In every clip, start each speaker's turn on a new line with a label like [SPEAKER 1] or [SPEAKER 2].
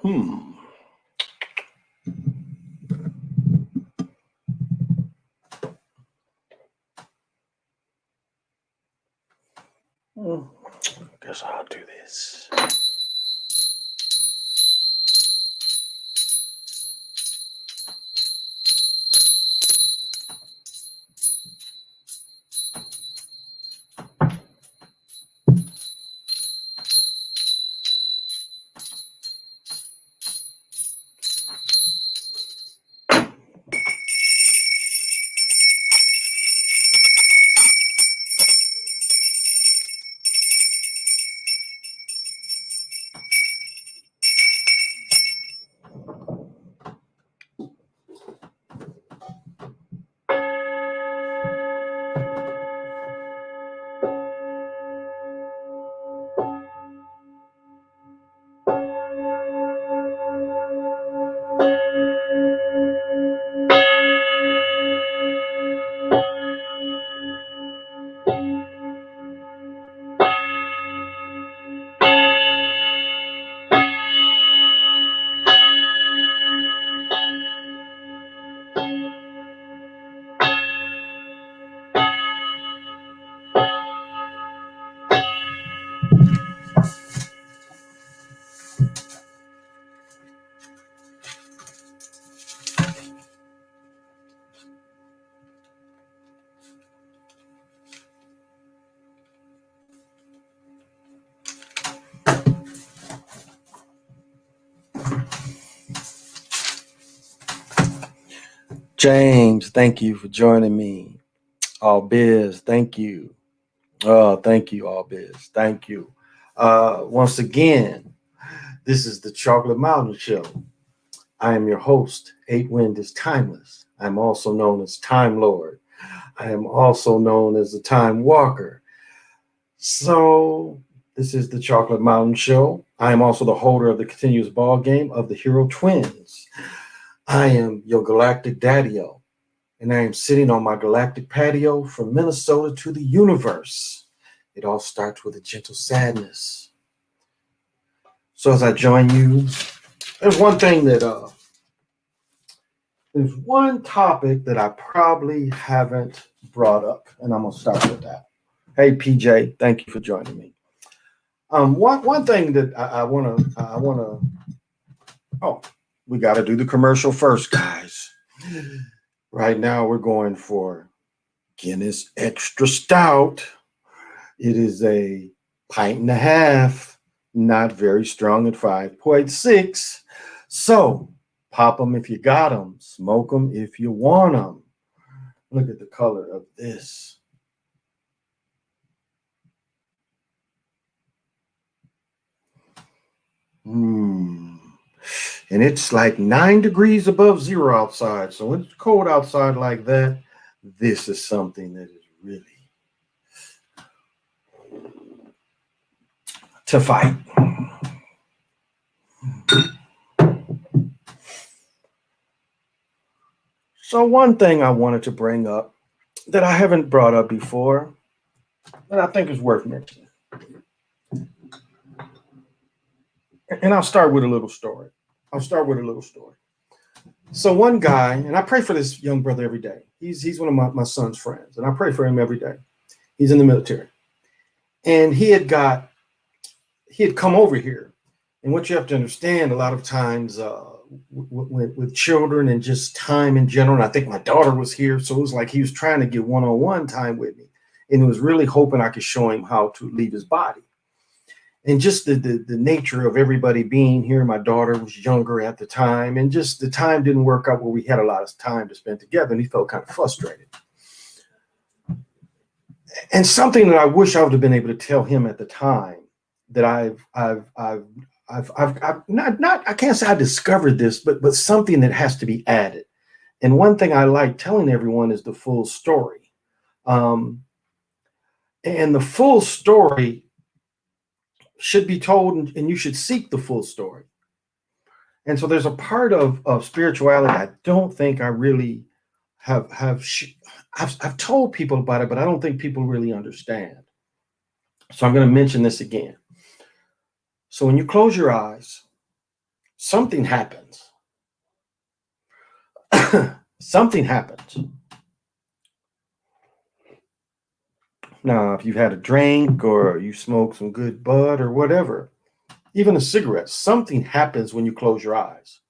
[SPEAKER 1] Hmm. Guess I'll do this. James, thank you for joining me. All Biz, thank you. Oh, thank you, All Biz. Thank you. Once again, this is the Chocolate Mountain Show. I am your host. Eight Wind is timeless. I'm also known as Time Lord. I am also known as the Time Walker. So, this is the Chocolate Mountain Show. I am also the holder of the continuous ball game of the Hero Twins. I am your galactic daddy-o, and I am sitting on my galactic patio from Minnesota to the universe. It all starts with a gentle sadness. So as I join you, there's one topic that I probably haven't brought up, and I'm gonna start with that. Hey PJ, thank you for joining me. One thing that I wanna. Oh, we got to do the commercial first, guys. Right now, we're going for Guinness Extra Stout. It is a pint and a half, not very strong at 5.6. So pop them if you got them, smoke them if you want them. Look at the color of this. And it's like 9 degrees above zero outside. So when it's cold outside like that, this is something that is really to fight. So one thing I wanted to bring up that I haven't brought up before, that I think is worth mentioning. And I'll start with a little story. So one guy, and I pray for this young brother every day. He's one of my son's friends, and I pray for him every day. He's in the military. And he had come over here. And what you have to understand, a lot of times with children and just time in general, and I think my daughter was here, so it was like he was trying to get one-on-one time with me. And he was really hoping I could show him how to leave his body. And just the nature of everybody being here. My daughter was younger at the time, and just the time didn't work out where we had a lot of time to spend together, and he felt kind of frustrated. And something that I wish I would have been able to tell him at the time, that I've not I can't say I discovered this, but something that has to be added. And one thing I like telling everyone is the full story. And the full story should be told, and you should seek the full story. And so there's a part of spirituality I don't think I really I've told people about it, but I don't think people really understand. So I'm going to mention this again. So when you close your eyes something happens. Something happens. Now, if you've had a drink or you smoke some good bud or whatever, even a cigarette, something happens when you close your eyes.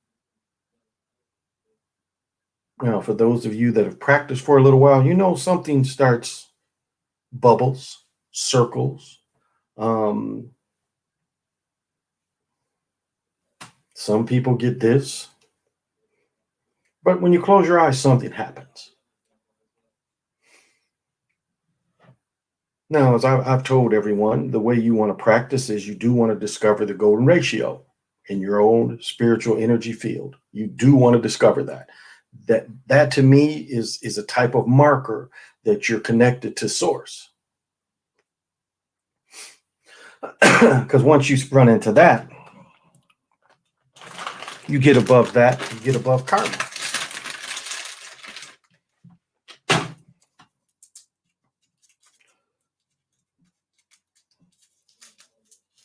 [SPEAKER 1] Now, for those of you that have practiced for a little while, you know something starts bubbles, circles. Um, some people get this, but when you close your eyes, something happens. Now, as I've told everyone, the way you want to practice is you do want to discover the golden ratio in your own spiritual energy field. You do want to discover that. That to me is a type of marker that you're connected to source. Because once you run into that, you get above that, you get above karma.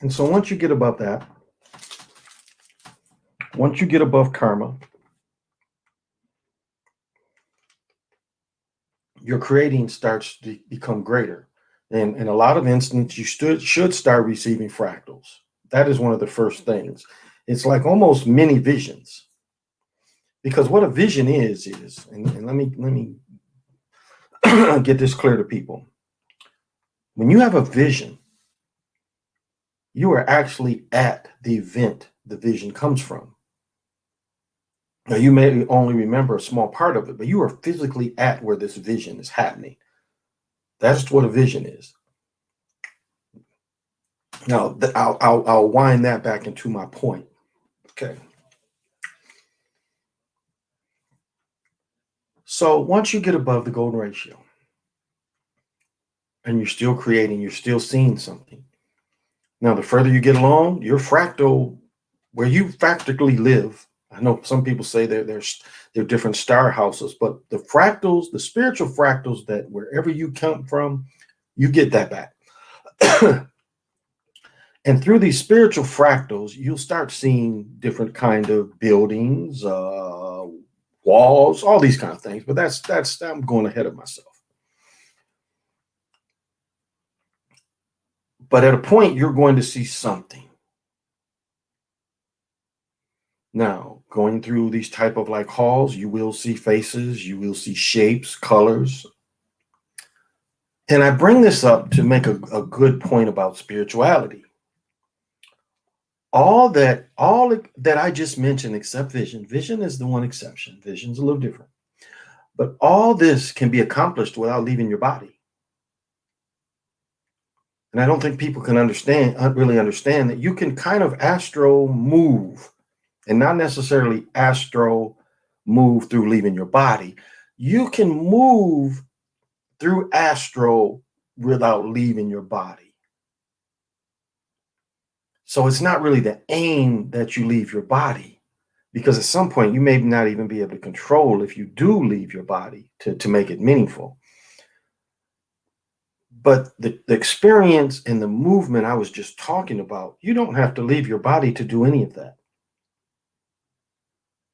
[SPEAKER 1] And so once you get above that, once you get above karma, your creating starts to become greater. And in a lot of instances, you should start receiving fractals. That is one of the first things. It's like almost mini visions. Because what a vision is, and let me get this clear to people. When you have a vision, you are actually at the event the vision comes from. Now, you may only remember a small part of it, but you are physically at where this vision is happening. That's what a vision is. Now, I'll wind that back into my point. Okay. So once you get above the golden ratio and you're still creating, you're still seeing something. Now, the further you get along, your fractal, where you practically live, I know some people say they're different star houses, but the fractals, the spiritual fractals that wherever you come from, you get that back. And through these spiritual fractals, you'll start seeing different kind of buildings, walls, all these kind of things. But that's I'm going ahead of myself. But at a point, you're going to see something. Now, going through these type of like halls, you will see faces, you will see shapes, colors. And I bring this up to make a good point about spirituality. All that I just mentioned, except vision. Vision is the one exception. Vision's a little different. But all this can be accomplished without leaving your body. And I don't think people can really understand that you can kind of astro move and not necessarily astro move through leaving your body. You can move through astro without leaving your body. So it's not really the aim that you leave your body, because at some point you may not even be able to control if you do leave your body to make it meaningful. But the experience and the movement I was just talking about, you don't have to leave your body to do any of that.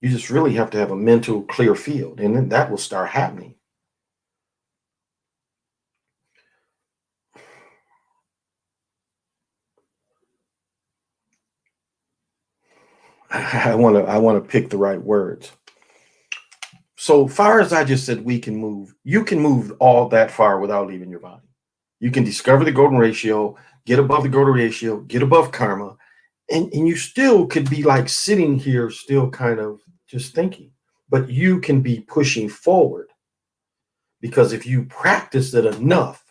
[SPEAKER 1] You just really have to have a mental clear field, and then that will start happening. I want to pick the right words. So far as I just said, we can move. You can move all that far without leaving your body. You can discover the golden ratio, get above the golden ratio, get above karma, and you still could be like sitting here, still kind of just thinking, but you can be pushing forward, because if you practice it enough,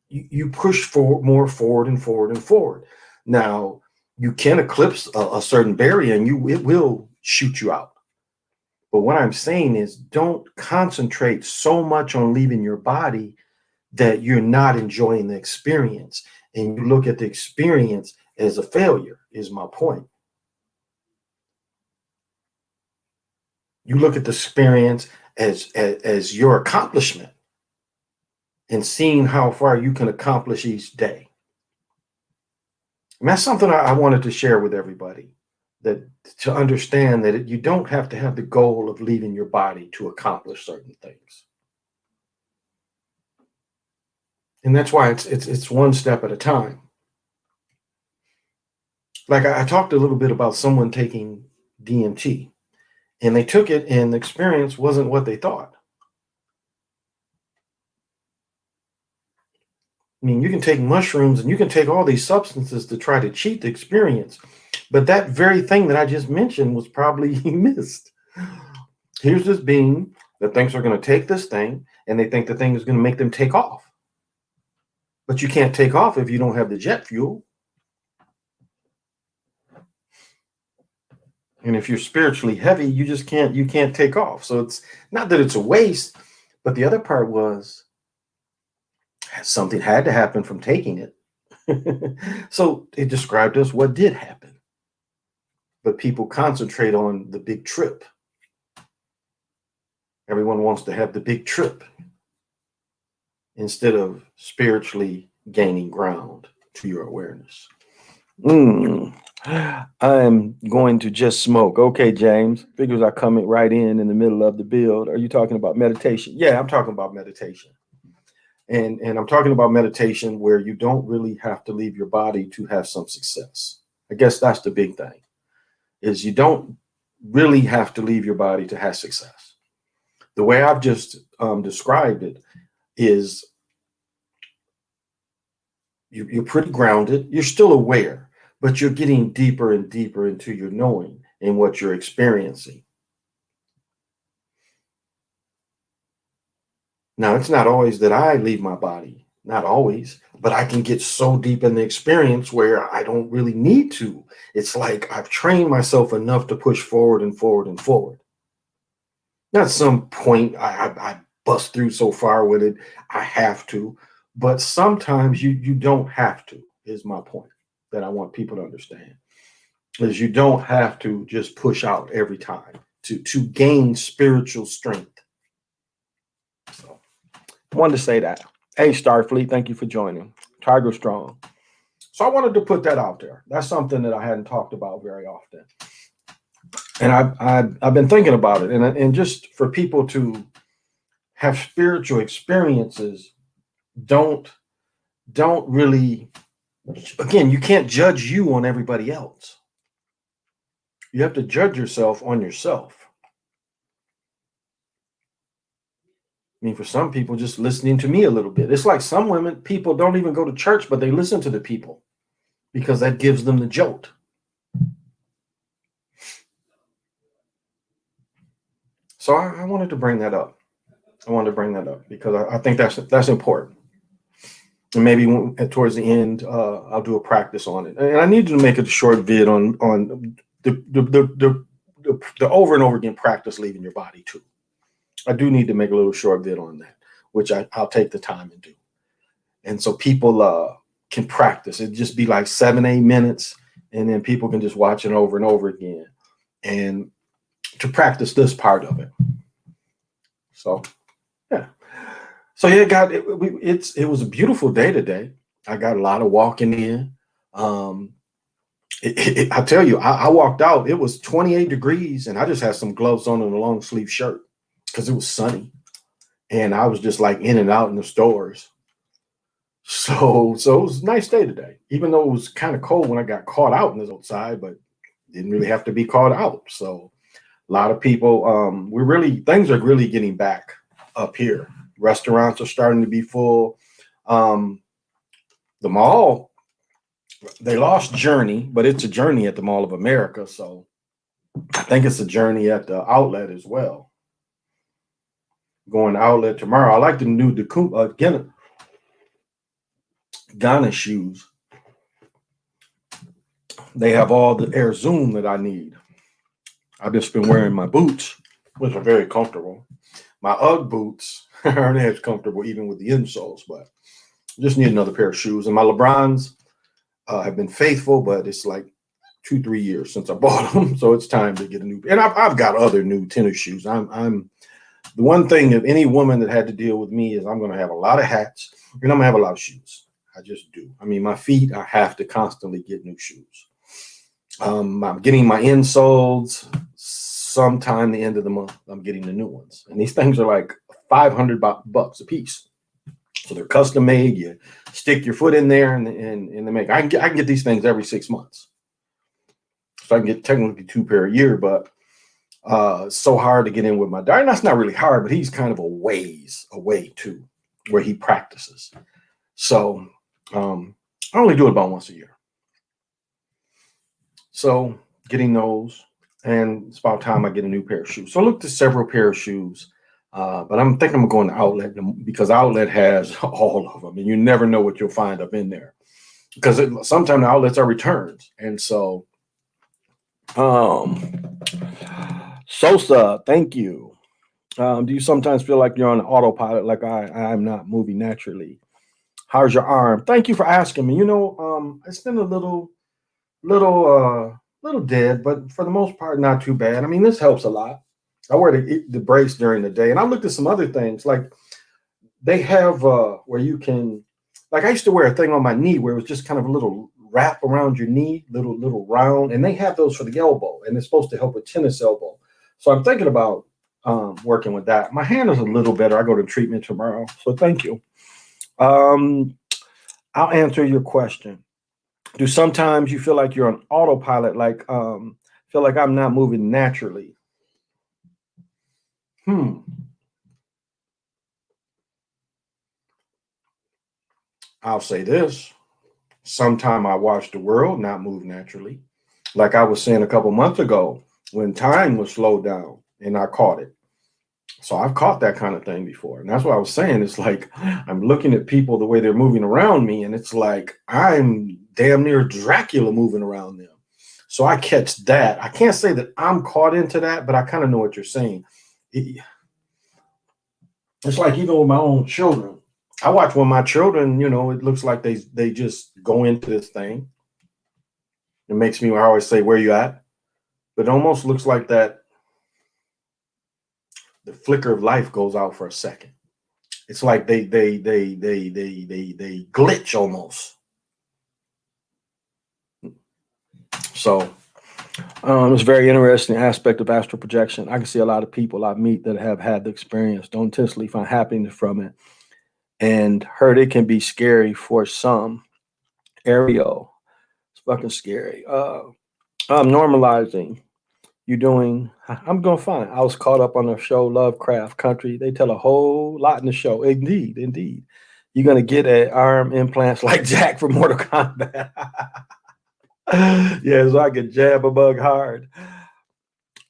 [SPEAKER 1] you push more forward and forward and forward. Now, you can eclipse a certain barrier and it will shoot you out. But what I'm saying is, don't concentrate so much on leaving your body that you're not enjoying the experience, and you look at the experience as a failure, is my point. You look at the experience as your accomplishment and seeing how far you can accomplish each day. And that's something I wanted to share with everybody. that to understand that you don't have to have the goal of leaving your body to accomplish certain things. And that's why it's one step at a time. Like I talked a little bit about someone taking DMT, and they took it and the experience wasn't what they thought. I mean, you can take mushrooms and you can take all these substances to try to cheat the experience, but that very thing that I just mentioned was probably missed. Here's this being that thinks they're going to take this thing, and they think the thing is going to make them take off. But you can't take off if you don't have the jet fuel. And if you're spiritually heavy, you can't take off. So it's not that it's a waste, but the other part was something had to happen from taking it. So it described us what did happen. But people concentrate on the big trip. Everyone wants to have the big trip instead of spiritually gaining ground to your awareness. I'm going to just smoke. Okay, James. Figures are coming right in the middle of the build. Are you talking about meditation? Yeah, I'm talking about meditation. And I'm talking about meditation where you don't really have to leave your body to have some success. I guess that's the big thing, is you don't really have to leave your body to have success. The way I've just described it is you're pretty grounded. You're still aware, but you're getting deeper and deeper into your knowing and what you're experiencing. Now, it's not always that I leave my body, not always, but I can get so deep in the experience where I don't really need to. It's like I've trained myself enough to push forward and forward and forward. Now, at some point, I bust through so far with it, I have to. But sometimes you don't have to, is my point that I want people to understand. Is you don't have to just push out every time to gain spiritual strength. So I wanted to say that. Hey, Starfleet, thank you for joining. Tiger Strong. So I wanted to put that out there. That's something that I hadn't talked about very often. And I've been thinking about it. And just for people to have spiritual experiences, don't really, again, you can't judge you on everybody else. You have to judge yourself on yourself. I mean, for some people, just listening to me a little bit. It's like some people don't even go to church, but they listen to the people because that gives them the jolt. So I wanted to bring that up. I wanted to bring that up because I think that's important. And maybe towards the end, I'll do a practice on it. And I need to make a short vid on the over and over again practice leaving your body too. I do need to make a little short vid on that, which I'll take the time and do. And so people can practice. It'd just be like 7-8 minutes, and then people can just watch it over and over again, and to practice this part of it. So, yeah. So yeah, it was a beautiful day today. I got a lot of walking in. I tell you, I walked out. It was 28 degrees, and I just had some gloves on and a long sleeve shirt because it was sunny, and I was just like in and out in the stores. So it was a nice day today, even though it was kind of cold when I got caught out in the outside, but didn't really have to be caught out. So a lot of people, things are really getting back up here. Restaurants are starting to be full. The mall, they lost Journey, but it's a Journey at the Mall of America. So I think it's a Journey at the outlet as well. Going to outlet tomorrow. I like the new Ghana shoes. They have all the air zoom that I need. I've just been wearing my boots, which are very comfortable. My UGG boots aren't as comfortable even with the insoles, but just need another pair of shoes. And my LeBrons have been faithful, but it's like 2-3 years since I bought them, so it's time to get a new. And I've got other new tennis shoes. I'm the one thing of any woman that had to deal with me is I'm going to have a lot of hats and I'm going to have a lot of shoes. I just do. I mean, my feet, I have to constantly get new shoes. I'm getting my insoles sometime the end of the month. I'm getting the new ones, and these things are like $500 a piece. So they're custom made. You stick your foot in there, and they make. I can get these things every 6 months, so I can get technically 2 pair a year. But it's so hard to get in with my dad. And that's not really hard, but he's kind of a ways away too, where he practices. So I only do it about once a year. So getting those, and it's about time I get a new pair of shoes. So I looked at several pair of shoes, but I'm thinking I'm going to Outlet because Outlet has all of them, and you never know what you'll find up in there. Because sometimes the outlets are returns, and so Sosa, thank you. Do you sometimes feel like you're on autopilot, like I'm not moving naturally? How's your arm? Thank you for asking me. It's been a little dead, but for the most part, not too bad. I mean, this helps a lot. I wear the brace during the day, and I looked at some other things. Like they have where you can, like I used to wear a thing on my knee where it was just kind of a little wrap around your knee, little round, and they have those for the elbow, and it's supposed to help with tennis elbow. So I'm thinking about working with that. My hand is a little better. I go to treatment tomorrow, so thank you. I'll answer your question. Do sometimes you feel like you're on autopilot, like feel like I'm not moving naturally? I'll say this. Sometime I watch the world not move naturally. Like I was saying a couple months ago, when time was slowed down and I caught it. So I've caught that kind of thing before. And that's what I was saying. It's like I'm looking at people the way they're moving around me, and it's like I'm damn near Dracula moving around them. So I catch that. I can't say that I'm caught into that, but I kind of know what you're saying. It's like even with my own children. I watch when my children, it looks like they just go into this thing. It makes me, I always say, where you at? But it almost looks like that the flicker of life goes out for a second. It's like they glitch almost. So it's a very interesting aspect of astral projection. I can see a lot of people I meet that have had the experience don't intentionally find happiness from it, and heard it can be scary for some. Ariel, it's fucking scary. I'm normalizing. You doing? I'm doing fine. I was caught up on the show Lovecraft Country. They tell a whole lot in the show. Indeed, indeed. You're gonna get arm implants like Jack from Mortal Kombat. Yeah, so I can jab a bug hard.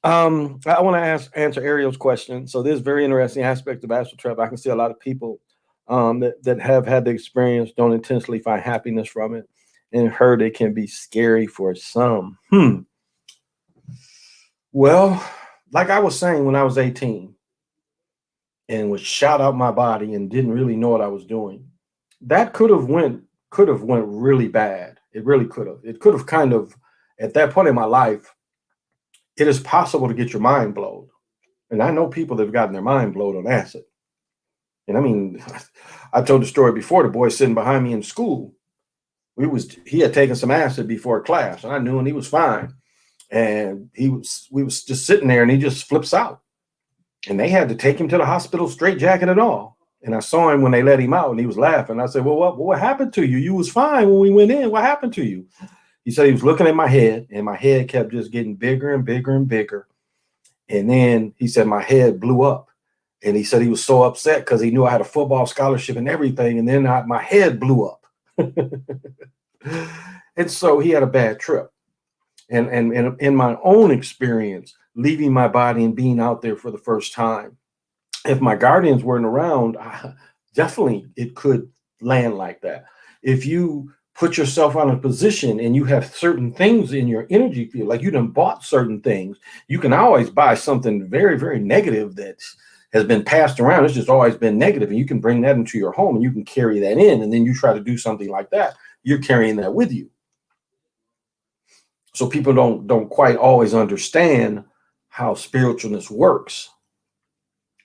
[SPEAKER 1] I want to answer Ariel's question. So this very interesting aspect of astral travel. I can see a lot of people that have had the experience don't intentionally find happiness from it, and heard it can be scary for some. Well, like I was saying, when I was 18 and was shot out my body and didn't really know what I was doing, that could have went really bad. It really could have. It could have kind of, at that point in my life, it is possible to get your mind blown. And I know people that have gotten their mind blown on acid. And I mean, I told the story before. The boy sitting behind me in school, he had taken some acid before class, and I knew, and he was fine. And we was just sitting there, and he just flips out, and they had to take him to the hospital, straight jacket and all. And I saw him when they let him out, and he was laughing. I said, well, what happened to you? You was fine when we went in. What happened to you? He said he was looking at my head, and my head kept just getting bigger and bigger and bigger. And then he said my head blew up. And he said he was so upset because he knew I had a football scholarship and everything. And then my head blew up. And so he had a bad trip. And in my own experience, leaving my body and being out there for the first time, if my guardians weren't around, definitely it could land like that. If you put yourself on a position and you have certain things in your energy field, like you done bought certain things, you can always buy something very, very negative that has been passed around. It's just always been negative, and you can bring that into your home and you can carry that in, and then you try to do something like that, you're carrying that with you. So people don't quite always understand how spiritualness works,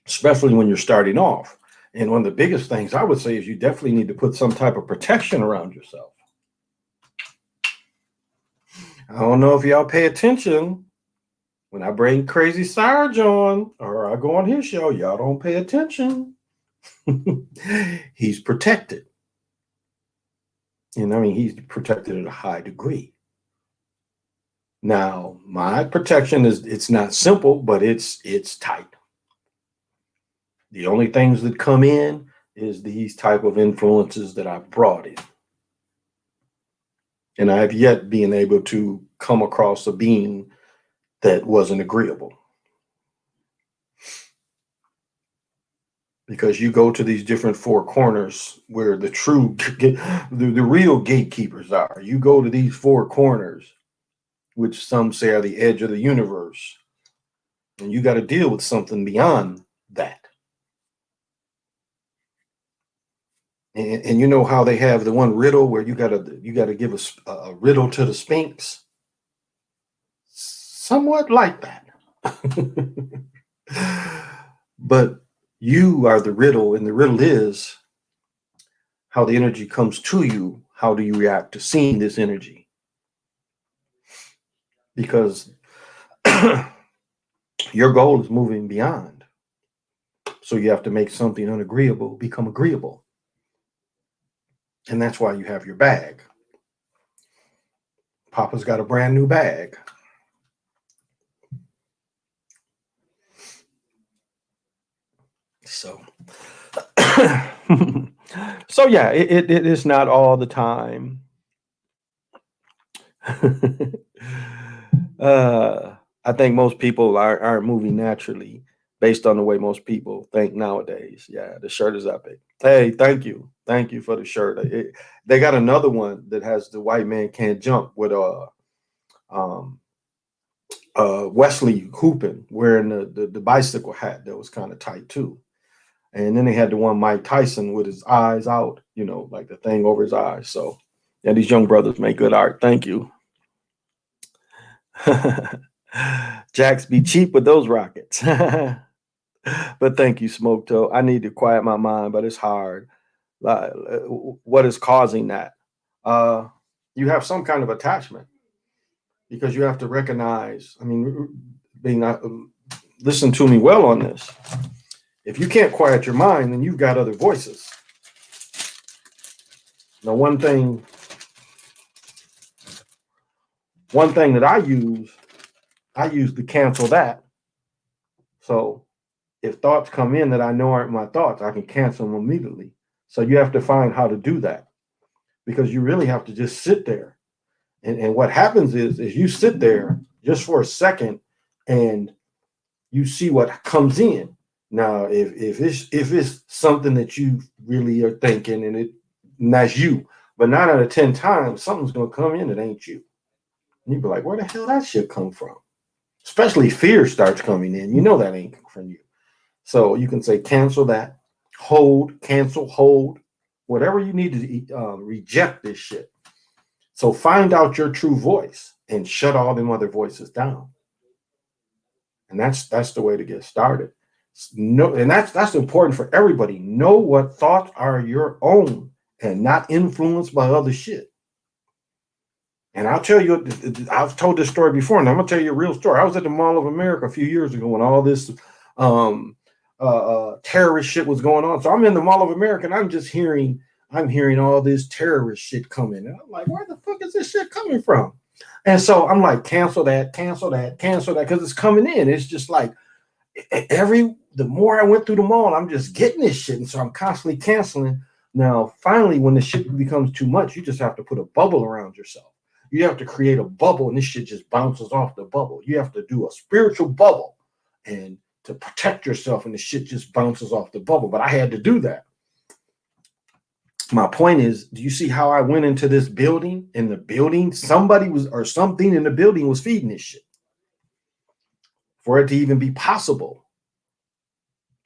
[SPEAKER 1] especially when you're starting off. And one of the biggest things I would say is you definitely need to put some type of protection around yourself. I don't know if y'all pay attention. When I bring Crazy Sarge on or I go on his show, y'all don't pay attention. He's protected. And I mean, he's protected at a high degree. Now, my protection it's not simple, but it's tight. The only things that come in is these type of influences that I've brought in. And I have yet been able to come across a being that wasn't agreeable. Because you go to these different four corners where the real gatekeepers are. You go to these four corners, which some say are the edge of the universe, and you got to deal with something beyond that. And you know how they have the one riddle where you gotta give a riddle to the Sphinx, somewhat like that. But you are the riddle, and the riddle is how the energy comes to you. How do you react to seeing this energy? Because your goal is moving beyond. So you have to make something unagreeable become agreeable. And that's why you have your bag. Papa's got a brand new bag. So, so yeah, it is not all the time. I think most people aren't moving naturally based on the way most people think nowadays. Yeah, the shirt is epic. Hey, thank you for the shirt. They got another one that has the white man can't jump with Wesley hooping wearing the bicycle hat that was kind of tight too. And then they had the one Mike Tyson with his eyes out, like the thing over his eyes. So yeah, these young brothers make good art. Thank you. Jacks be cheap with those rockets. But thank you, Smoke Toe. I need to quiet my mind, but it's hard. What is causing that? You have some kind of attachment because you have to recognize. I mean, listen to me well on this. If you can't quiet your mind, then you've got other voices. Now, one thing that I use to cancel that. So if thoughts come in that I know aren't my thoughts, I can cancel them immediately. So you have to find how to do that because you really have to just sit there. And what happens is you sit there just for a second and you see what comes in. Now, if it's something that you really are thinking and that's you, but 9 out of 10 times something's gonna come in that ain't you. And you be like, where the hell that shit come from? Especially fear starts coming in. You know that ain't from you. So you can say cancel that, hold, cancel, hold, whatever you need to reject this shit. So find out your true voice and shut all them other voices down. And that's the way to get started. No, and that's important for everybody. Know what thoughts are your own and not influenced by other shit. And I'll tell you, I've told this story before, and I'm gonna tell you a real story. I was at the Mall of America a few years ago when all this terrorist shit was going on. So I'm in the Mall of America, and I'm hearing all this terrorist shit coming, and I'm like, where the fuck is this shit coming from? And so I'm like, cancel that, because it's coming in. It's just like the more I went through the mall, I'm just getting this shit, and so I'm constantly canceling. Now, finally, when the shit becomes too much, you just have to put a bubble around yourself. You have to create a bubble, and this shit just bounces off the bubble. You have to do a spiritual bubble, and to protect yourself, and the shit just bounces off the bubble. But I had to do that. My point is, do you see how I went into this building? In the building, somebody was or something in the building was feeding this shit for it to even be possible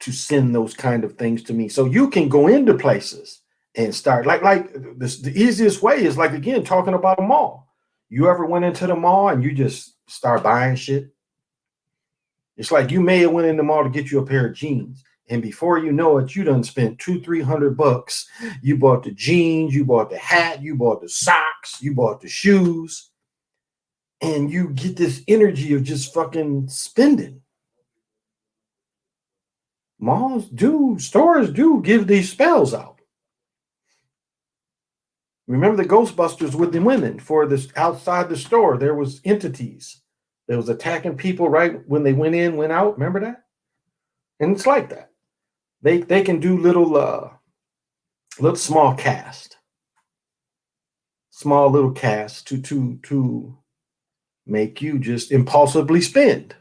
[SPEAKER 1] to send those kind of things to me. So you can go into places and start like this. The easiest way is like, again, talking about a mall. You ever went into the mall and you just start buying shit? It's like you may have went in the mall to get you a pair of jeans. And before you know it, you done spent $200-300. You bought the jeans, you bought the hat, you bought the socks, you bought the shoes. and you get this energy of just fucking spending. Stores do give these spells out. Remember the Ghostbusters with the women for this outside the store? There was entities that was attacking people right when they went in, went out. Remember that? And it's like that. They can do little small little cast to make you just impulsively spend.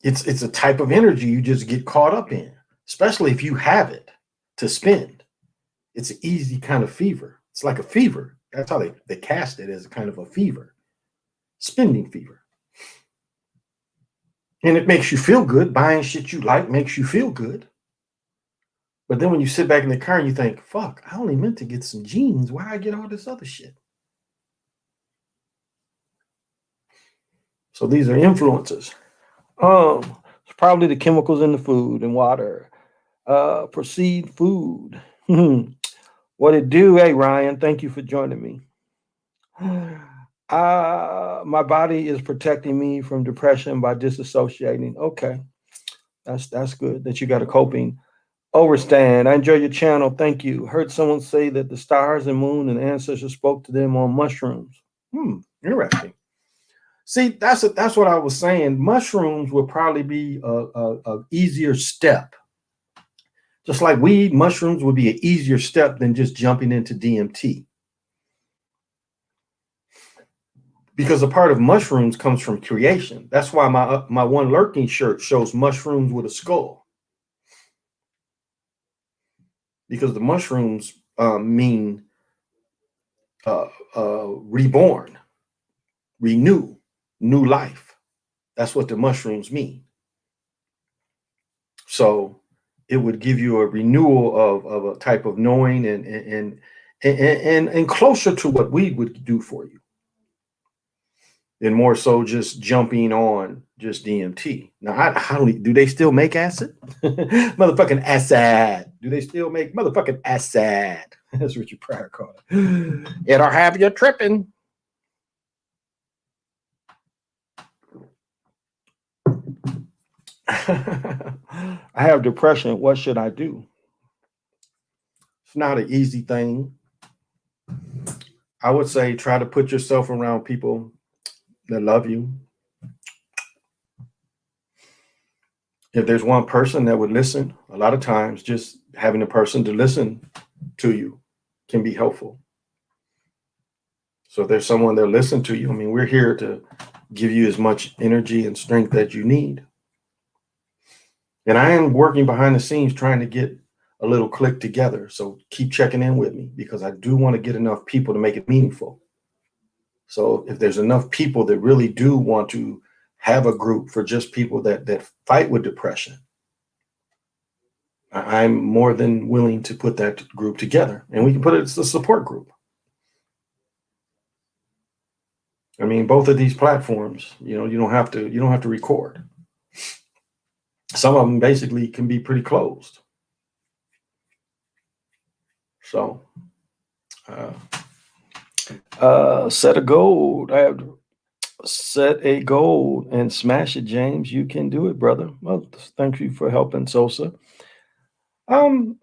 [SPEAKER 1] It's a type of energy you just get caught up in, especially if you have it to spend. It's an easy kind of fever. It's like a fever. That's how they cast it, as a kind of a fever, spending fever. And it makes you feel good. Buying shit you like makes you feel good. But then when you sit back in the car and you think, fuck, I only meant to get some jeans. Why I get all this other shit? So these are influences. It's probably the chemicals in the food and water. Proceed food. What it do? Hey, Ryan, thank you for joining me. My body is protecting me from depression by disassociating. Okay. That's good that you got a coping. Overstand. I enjoy your channel. Thank you. Heard someone say that the stars and moon and ancestors spoke to them on mushrooms. Interesting. See, that's what I was saying. Mushrooms would probably be a easier step. Just like weed, mushrooms would be an easier step than just jumping into DMT. Because a part of mushrooms comes from creation. That's why my one lurking shirt shows mushrooms with a skull. Because the mushrooms mean reborn, renew, new life. That's what the mushrooms mean. So it would give you a renewal of a type of knowing and closer to what we would do for you. And more so just jumping on just DMT. Now, do they still make acid? Motherfucking acid. Do they still make motherfucking acid? That's Richard Pryor called it. It'll have you tripping. I have depression. What should I do? It's not an easy thing. I would say try to put yourself around people that love you. If there's one person that would listen, a lot of times just having a person to listen to you can be helpful. So if there's someone that listens to you, I mean, we're here to give you as much energy and strength that you need. And I am working behind the scenes trying to get a little click together. So keep checking in with me, because I do want to get enough people to make it meaningful. So if there's enough people that really do want to have a group for just people that fight with depression, I'm more than willing to put that group together, and we can put it as a support group. I mean, both of these platforms, you don't have to record. Some of them basically can be pretty closed. So, set a goal. I have to set a goal and smash it, James. You can do it, brother. Well, thank you for helping, Sosa. But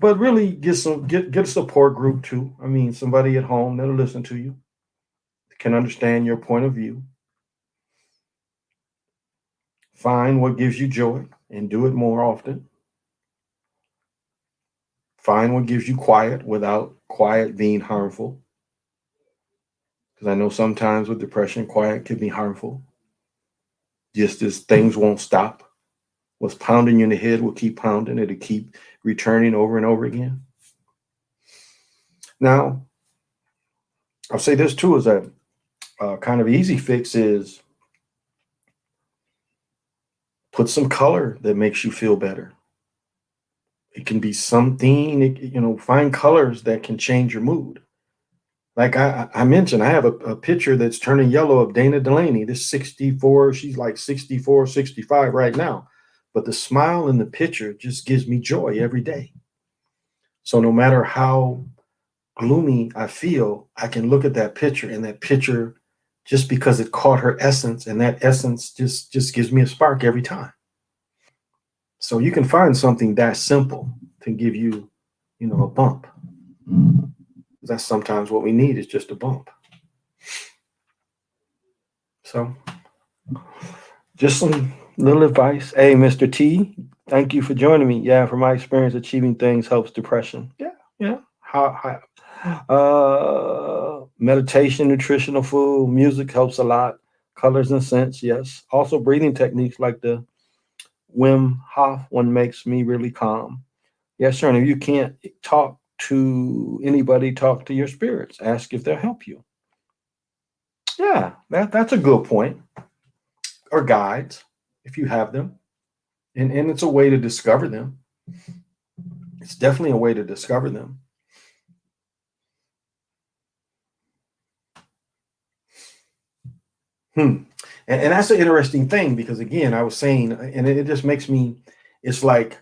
[SPEAKER 1] really get a support group too. I mean, somebody at home that'll listen to you, can understand your point of view. Find what gives you joy and do it more often. Find what gives you quiet without quiet being harmful. Because I know sometimes with depression, quiet can be harmful. Just as things won't stop. What's pounding you in the head will keep pounding. It'll keep returning over and over again. Now, I'll say this too, is that kind of easy fix is put some color that makes you feel better. It can be something, find colors that can change your mood. Like I mentioned, I have a picture that's turning yellow of Dana Delaney, this 64, she's like 64, 65 right now. But the smile in the picture just gives me joy every day. So no matter how gloomy I feel, I can look at that picture, and that picture, just because it caught her essence, and that essence just gives me a spark every time. So you can find something that simple to give you, a bump. That's sometimes what we need, is just a bump. So just some little advice. Hey, Mr. T, thank you for joining me. Yeah, from my experience, achieving things helps depression. Yeah, yeah. Meditation, nutritional food, music helps a lot. Colors and scents, yes. Also, breathing techniques like the Wim Hof one makes me really calm. Yes, sure. And if you can't talk to anybody, talk to your spirits. Ask if they'll help you. Yeah, that's a good point. Or guides, if you have them. And it's a way to discover them. It's definitely a way to discover them. Hmm. And that's an interesting thing, because again, I was saying, and it just makes me, it's like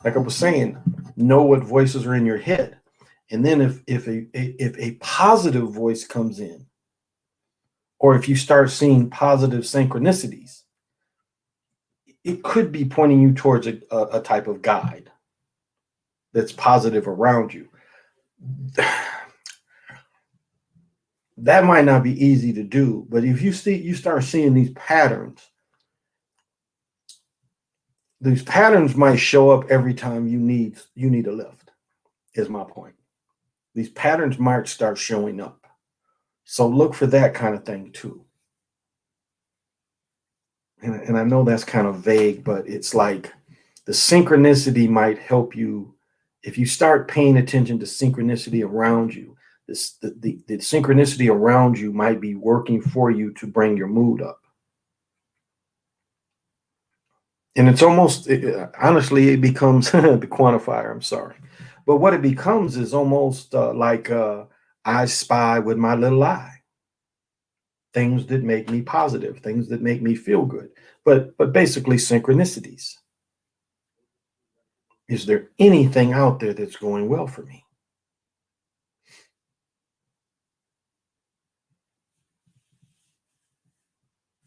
[SPEAKER 1] I was saying, know what voices are in your head. And then if a positive voice comes in, or if you start seeing positive synchronicities, it could be pointing you towards a type of guide that's positive around you. That might not be easy to do, but if you start seeing these patterns might show up every time you need a lift, is my point. These patterns might start showing up. So look for that kind of thing too. And I know that's kind of vague, but it's like the synchronicity might help you if you start paying attention to synchronicity around you. The synchronicity around you might be working for you to bring your mood up. And it's almost, honestly, it becomes the quantifier. I'm sorry. But what it becomes is almost like I spy with my little eye things that make me positive, things that make me feel good. But basically synchronicities. Is there anything out there that's going well for me?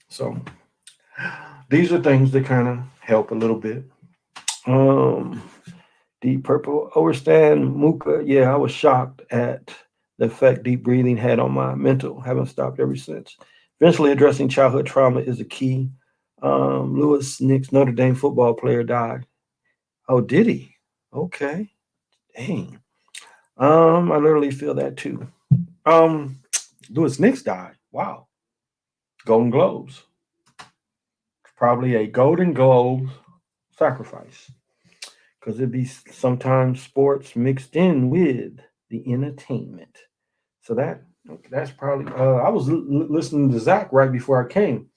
[SPEAKER 1] So these are things that kind of help a little bit. Um, Deep Purple, Overstand, Muka. Yeah, I was shocked at the effect deep breathing had on my mental. Haven't stopped ever since. Eventually, addressing childhood trauma is a key. Lewis Nix, Notre Dame football player, died. Oh, did he? Okay. Dang. I literally feel that too. Um, Lewis Nix died. Wow. Golden Globes. Probably a Golden Globe sacrifice, because it'd be sometimes sports mixed in with the entertainment. So that's probably. I was listening to Zach right before I came.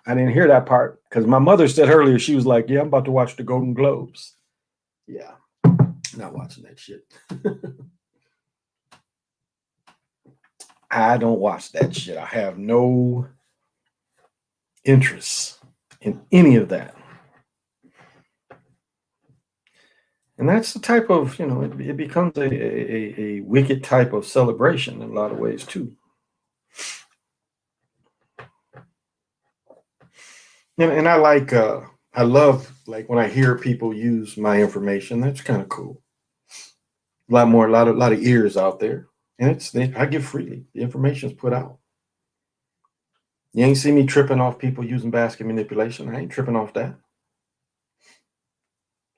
[SPEAKER 1] I didn't hear that part because my mother said earlier, she was like, "Yeah, I'm about to watch the Golden Globes." Yeah, not watching that shit. I don't watch that shit. I have no interest in any of that. And that's the type of, it becomes a wicked type of celebration in a lot of ways too. And I love, like, when I hear people use my information. That's kind of cool. A lot of ears out there, and I give freely. The information's put out. You ain't see me tripping off people using basket manipulation. I ain't tripping off that.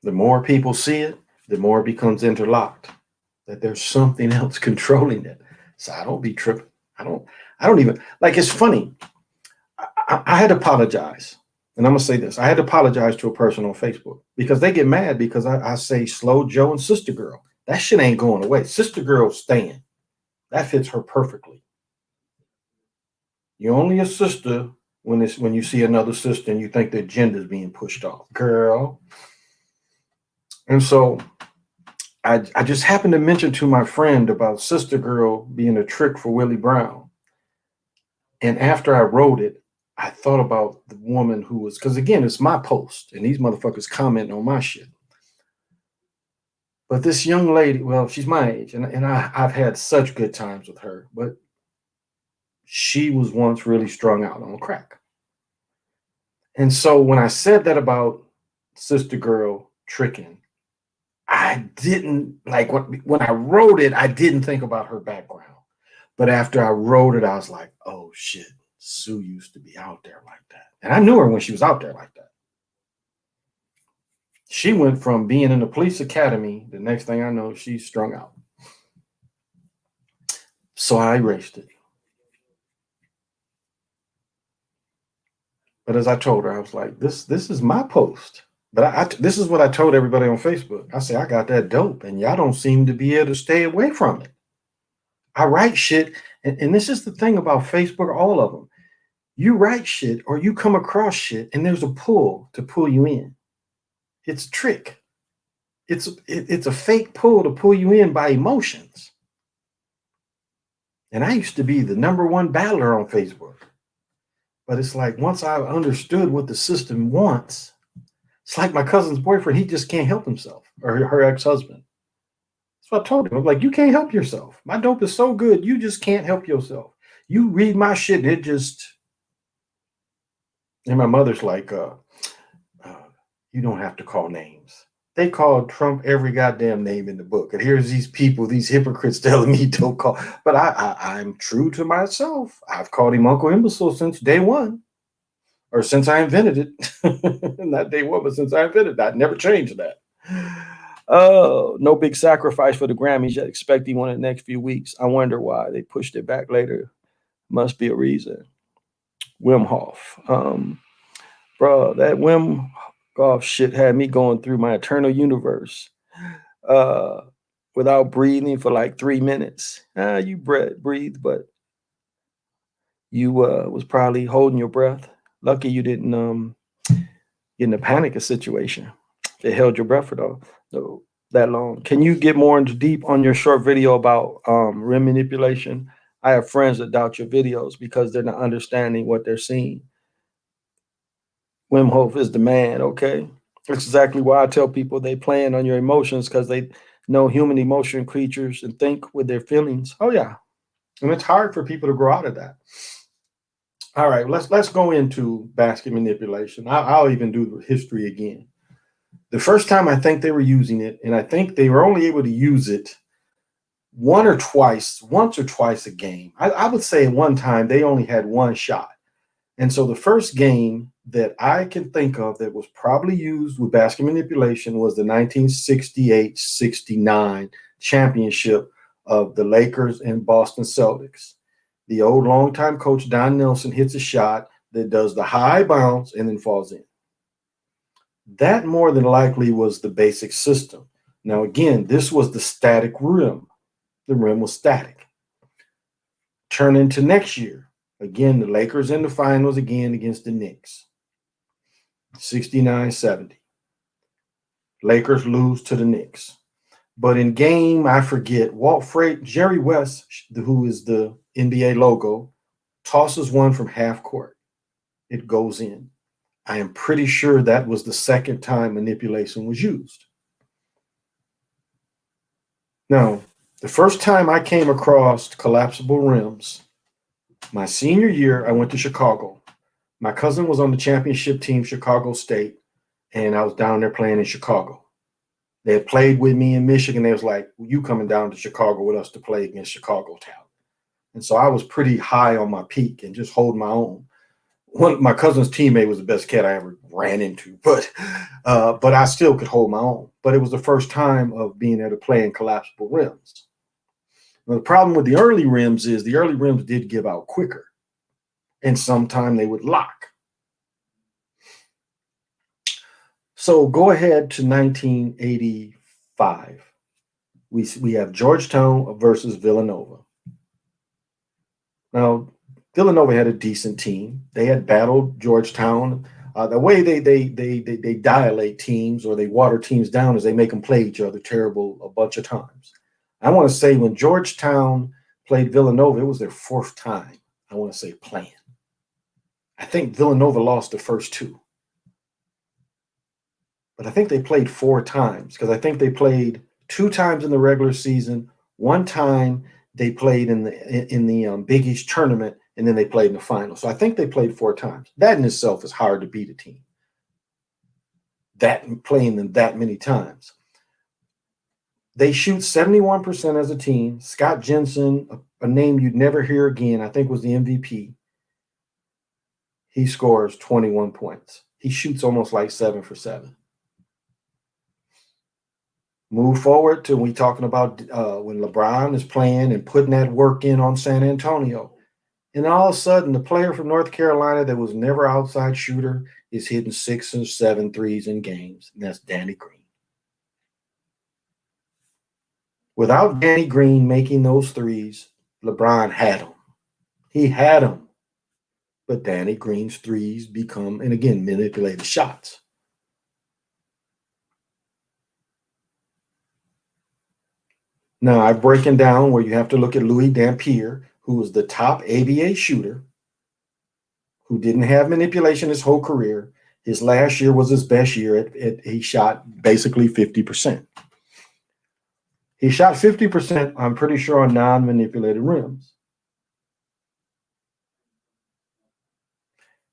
[SPEAKER 1] The more people see it, the more it becomes interlocked. That there's something else controlling it. So I don't be tripping. I don't. I don't even, like. It's funny. I had to apologize. And I'm gonna say this: I had to apologize to a person on Facebook because they get mad because I say Slow Joe and Sister Girl. That shit ain't going away. Sister Girl's staying. That fits her perfectly. You're only a sister when you see another sister and you think their gender's being pushed off, girl. And so I just happened to mention to my friend about Sister Girl being a trick for Willie Brown. And after I wrote it, I thought about the woman who was, because again, it's my post and these motherfuckers commenting on my shit. But this young lady, well, she's my age, and I've had such good times with her, but she was once really strung out on crack. And so when I said that about Sister Girl tricking, I didn't like when I wrote it, I didn't think about her background. But after I wrote it, I was like, oh shit, Sue used to be out there like that. And I knew her when she was out there like that. She went from being in the police academy, the next thing I know, she's strung out. So I erased it. But as I told her, I was like, this is my post. But this is what I told everybody on Facebook. I say, I got that dope, and y'all don't seem to be able to stay away from it. I write shit, and this is the thing about Facebook, all of them. You write shit or you come across shit, and there's a pull to pull you in. It's a trick. It's a fake pull to pull you in by emotions. And I used to be the #1 battler on Facebook. But it's like once I understood what the system wants, it's like my cousin's boyfriend, he just can't help himself, or her ex-husband. So I told him, I'm like, you can't help yourself. My dope is so good, you just can't help yourself. You read my shit, and it just. And my mother's like, you don't have to call names. They called Trump every goddamn name in the book. And here's these people, these hypocrites telling me don't call. But I'm true to myself. I've called him Uncle Imbecile since day one, or since I invented it. Not day one, but since I invented that. I never changed that. Oh, no big sacrifice for the Grammys yet. Expecting one in the next few weeks. I wonder why they pushed it back later. Must be a reason. Wim Hof. Bro, that Wim Hof shit had me going through my eternal universe without breathing for like 3 minutes. You breathed, but you was probably holding your breath. Lucky you didn't get in a panic situation. It held your breath for that long. Can you get more into deep on your short video about REM manipulation? I have friends that doubt your videos because they're not understanding what they're seeing. Wim Hof is the man, okay? That's exactly why I tell people they playing on your emotions, because they know human emotion creatures and think with their feelings. Oh yeah. And it's hard for people to grow out of that. All right, let's go into basket manipulation. I'll even do the history again. The first time I think they were using it, and I think they were only able to use it once or twice a game. I would say at one time they only had one shot. And so the first game that I can think of that was probably used with basket manipulation was the 1968-69 championship of the Lakers and Boston Celtics. The old longtime coach Don Nelson hits a shot that does the high bounce and then falls in. That more than likely was the basic system. Now, again, this was the static rim. The rim was static. Turn into next year. Again, the Lakers in the finals again against the Knicks. 69-70. Lakers lose to the Knicks. But in game, I forget, Jerry West, who is the NBA logo, tosses one from half court. It goes in. I am pretty sure that was the second time manipulation was used. Now, the first time I came across collapsible rims, my senior year, I went to Chicago. My cousin was on the championship team, Chicago State, and I was down there playing in Chicago. They had played with me in Michigan. They was like, well, you coming down to Chicago with us to play against Chicago Town. And so I was pretty high on my peak and just holding my own. My cousin's teammate was the best cat I ever ran into, but I still could hold my own. But it was the first time of being able to play in collapsible rims. Now, the problem with the early rims is the early rims did give out quicker, and sometimes they would lock. So go ahead to 1985. We have Georgetown versus Villanova. Now, Villanova had a decent team. They had battled Georgetown. The way they dilate teams or they water teams down is they make them play each other terrible a bunch of times. I want to say when Georgetown played Villanova, it was their fourth time, I want to say, playing. I think Villanova lost the first two. But I think they played 4 times because I think they played 2 times in the regular season, 1 time they played in the Big East tournament, and then they played in the final. So I think they played 4 times. That in itself is hard to beat a team. That playing them that many times. They shoot 71% as a team. Scott Jensen, a name you'd never hear again, I think was the MVP. He scores 21 points. He shoots almost like 7 for 7. Move forward to we talking about when LeBron is playing and putting that work in on San Antonio. And all of a sudden, the player from North Carolina that was never outside shooter is hitting 6 and 7 threes in games, and that's Danny Green. Without Danny Green making those threes, LeBron had them. He had them. But Danny Green's threes become, and again, manipulated shots. Now, I'm breaking down where you have to look at Louis Dampier, who was the top ABA shooter, who didn't have manipulation his whole career. His last year was his best year. He shot basically 50%. He shot 50%, I'm pretty sure, on non-manipulated rims.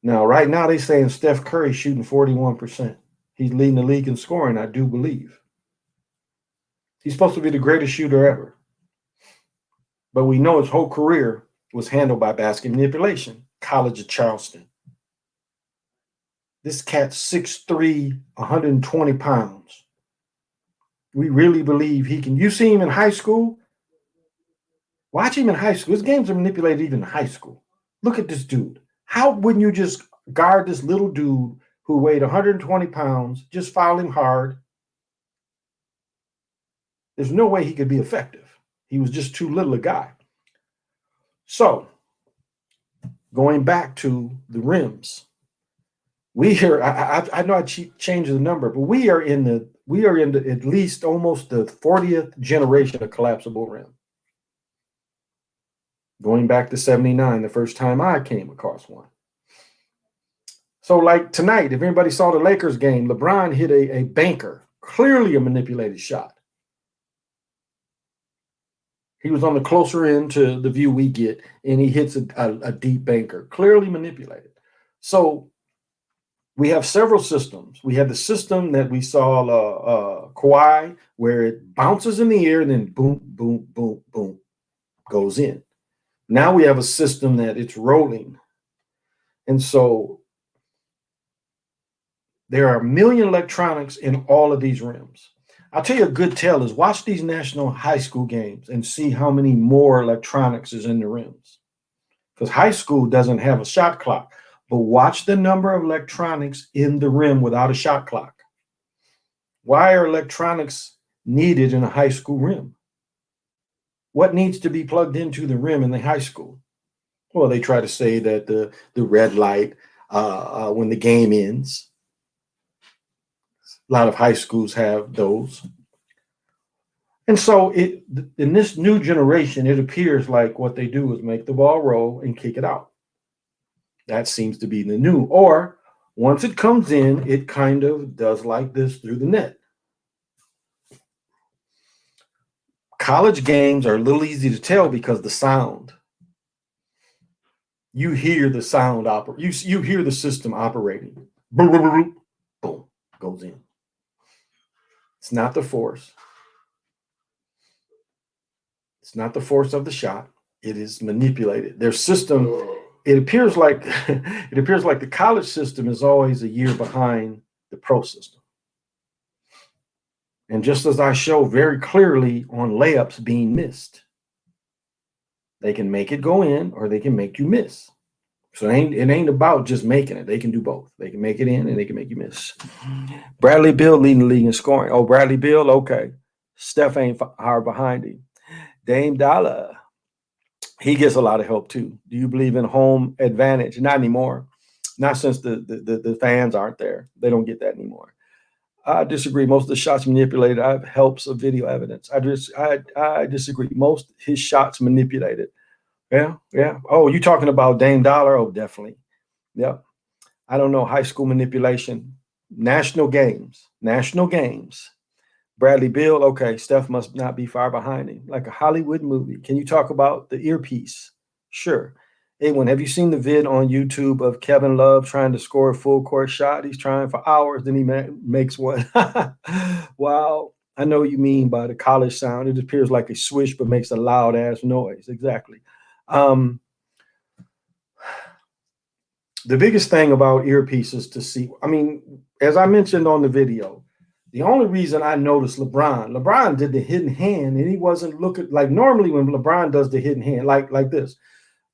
[SPEAKER 1] Now, right now, they're saying Steph Curry's shooting 41%. He's leading the league in scoring, I do believe. He's supposed to be the greatest shooter ever. But we know his whole career was handled by basket manipulation. College of Charleston. This cat's 6'3", 120 pounds. We really believe he can. You see him in high school? Watch him in high school. His games are manipulated even in high school. Look at this dude. How wouldn't you just guard this little dude who weighed 120 pounds, just foul him hard? There's no way he could be effective. He was just too little a guy. So, going back to the rims, we are. I know I changed the number, but we are in the at least almost the 40th generation of collapsible rim. Going back to 79, the first time I came across one. So, like tonight, if anybody saw the Lakers game, LeBron hit a banker, clearly a manipulated shot. He was on the closer end to the view we get, and he hits a deep banker, clearly manipulated. So we have several systems. We have the system that we saw Kawhi, where it bounces in the air and then boom, boom, boom, boom, goes in. Now we have a system that it's rolling. And so there are a million electronics in all of these rims. I'll tell you a good tell is watch these national high school games and see how many more electronics is in the rims. Because high school doesn't have a shot clock, but watch the number of electronics in the rim without a shot clock. Why are electronics needed in a high school rim? What needs to be plugged into the rim in the high school? Well, they try to say that the red light when the game ends. A lot of high schools have those. And so in this new generation, it appears like what they do is make the ball roll and kick it out. That seems to be the new. Or once it comes in, it kind of does like this through the net. College games are a little easy to tell because the sound. You hear the sound operate. You hear the system operating. Boom, boom, boom, boom, goes in. It's not the force. It's not the force of the shot. It is manipulated. Their system, it appears like the college system is always a year behind the pro system. And just as I show very clearly on layups being missed, they can make it go in or they can make you miss. So it ain't about just making it. They can do both. They can make it in and they can make you miss. Bradley Beal leading the league in scoring. Oh, Bradley Beal, okay. Steph ain't hard behind him. Dame Dollar, he gets a lot of help too. Do you believe in home advantage? Not anymore. Not since the fans aren't there. They don't get that anymore. I disagree. Most of the shots manipulated. I have helps of video evidence. I disagree. Most his shots manipulated. Yeah. Oh, you talking about Dame Dollar? Oh, definitely. Yep. I don't know. High school manipulation, national games. Bradley Beal, okay, Steph must not be far behind him. Like a Hollywood movie. Can you talk about the earpiece? Sure. Hey, have you seen the vid on YouTube of Kevin Love trying to score a full court shot? He's trying for hours, then he makes one. Wow. I know what you mean by the college sound. It appears like a swish, but makes a loud ass noise. Exactly. Um, the biggest thing about earpieces to see, I mean, as I mentioned on the video, the only reason I noticed LeBron did the hidden hand, and he wasn't looking like normally when LeBron does the hidden hand, like this.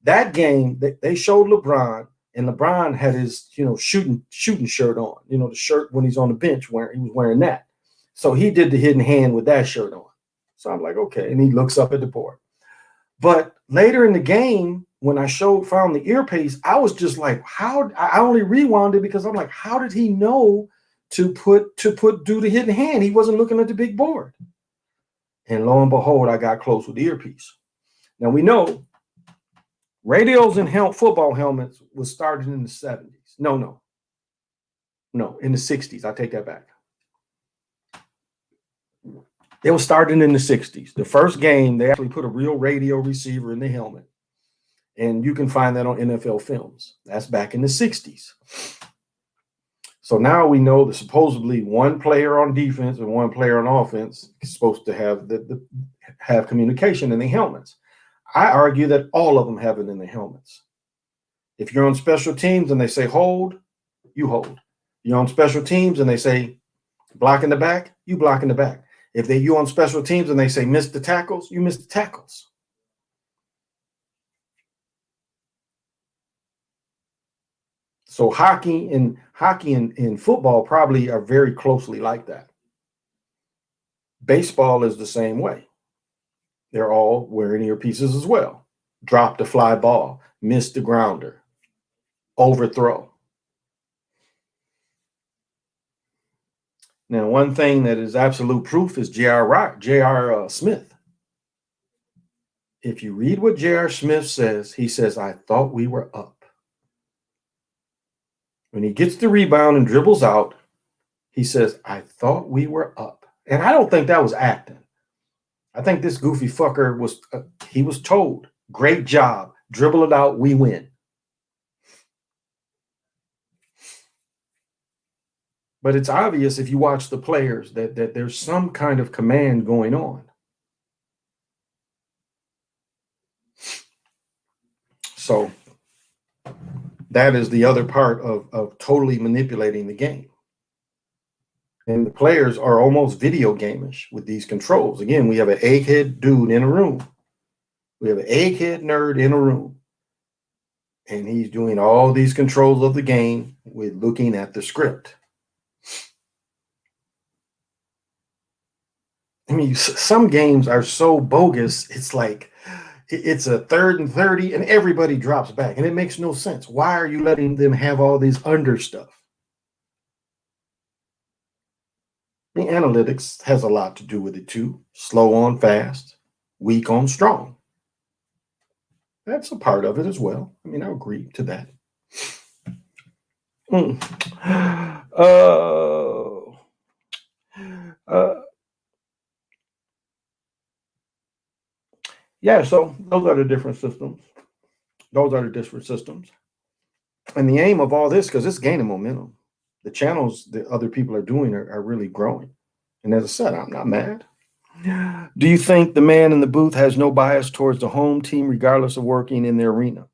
[SPEAKER 1] That game, they showed LeBron, and LeBron had his shooting shirt on, the shirt when he's on the bench he was wearing that. So he did the hidden hand with that shirt on. So I'm like, okay, and he looks up at the board. But later in the game, when I found the earpiece, I was just like, how? I only rewound it because I'm like, how did he know to do the hidden hand? He wasn't looking at the big board. And lo and behold, I got close with the earpiece. Now we know radios and football helmets was started in the 70s. No, in the 60s. I take that back. It was started in the 60s. The first game, they actually put a real radio receiver in the helmet. And you can find that on NFL films. That's back in the 60s. So now we know that supposedly one player on defense and one player on offense is supposed to have have communication in the helmets. I argue that all of them have it in the helmets. If you're on special teams and they say hold, you hold. You're on special teams and they say block in the back, you block in the back. If you on special teams and they say miss the tackles, you miss the tackles. So hockey and football probably are very closely like that. Baseball is the same way. They're all wearing earpieces as well. Drop the fly ball, miss the grounder, overthrow. Now, one thing that is absolute proof is J.R. Smith. If you read what J.R. Smith says, he says, I thought we were up. When he gets the rebound and dribbles out, he says, I thought we were up. And I don't think that was acting. I think this goofy fucker he was told, great job, dribble it out, we win. But it's obvious if you watch the players that there's some kind of command going on. So that is the other part of totally manipulating the game. And the players are almost video game-ish with these controls. Again, we have an egghead dude in a room. We have an egghead nerd in a room. And he's doing all these controls of the game with looking at the script. I mean, some games are so bogus, it's like it's a 3rd and 30 and everybody drops back. And it makes no sense. Why are you letting them have all this under stuff? The analytics has a lot to do with it too. Slow on fast, weak on strong. That's a part of it as well. I mean, I agree to that. Yeah, so those are the different systems. And the aim of all this, because it's gaining momentum, the channels that other people are doing are really growing. And as I said, I'm not mad. Do you think the man in the booth has no bias towards the home team, regardless of working in the arena?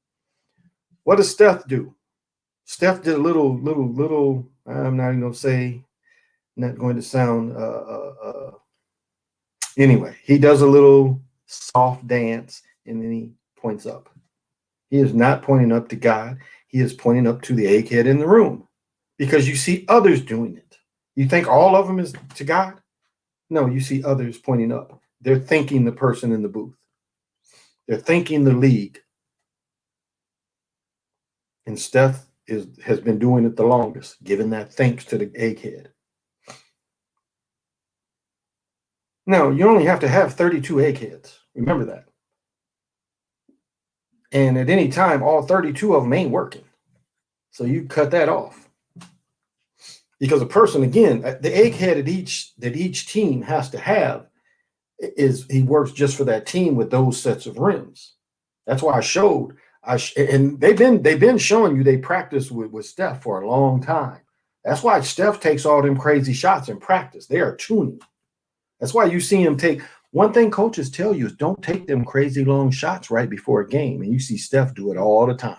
[SPEAKER 1] What does Steph do? Steph did a little, I'm not even going to say, not going to sound, anyway, he does a little soft dance and then he points up. He is not pointing up to God. He is pointing up to the egghead in the room because you see others doing it. You think all of them is to God? No, you see others pointing up. They're thanking the person in the booth. They're thanking the league. And Steph has been doing it the longest, giving that thanks to the egghead. Now, you only have to have 32 eggheads. Remember that. And at any time, all 32 of them ain't working. So you cut that off. Because a person, again, the egghead that each team has to have is he works just for that team with those sets of rims. That's why I showed and they've been showing you they practice with Steph for a long time. That's why Steph takes all them crazy shots in practice. They are tuning. That's why you see him take. One thing coaches tell you is don't take them crazy long shots right before a game, and you see Steph do it all the time.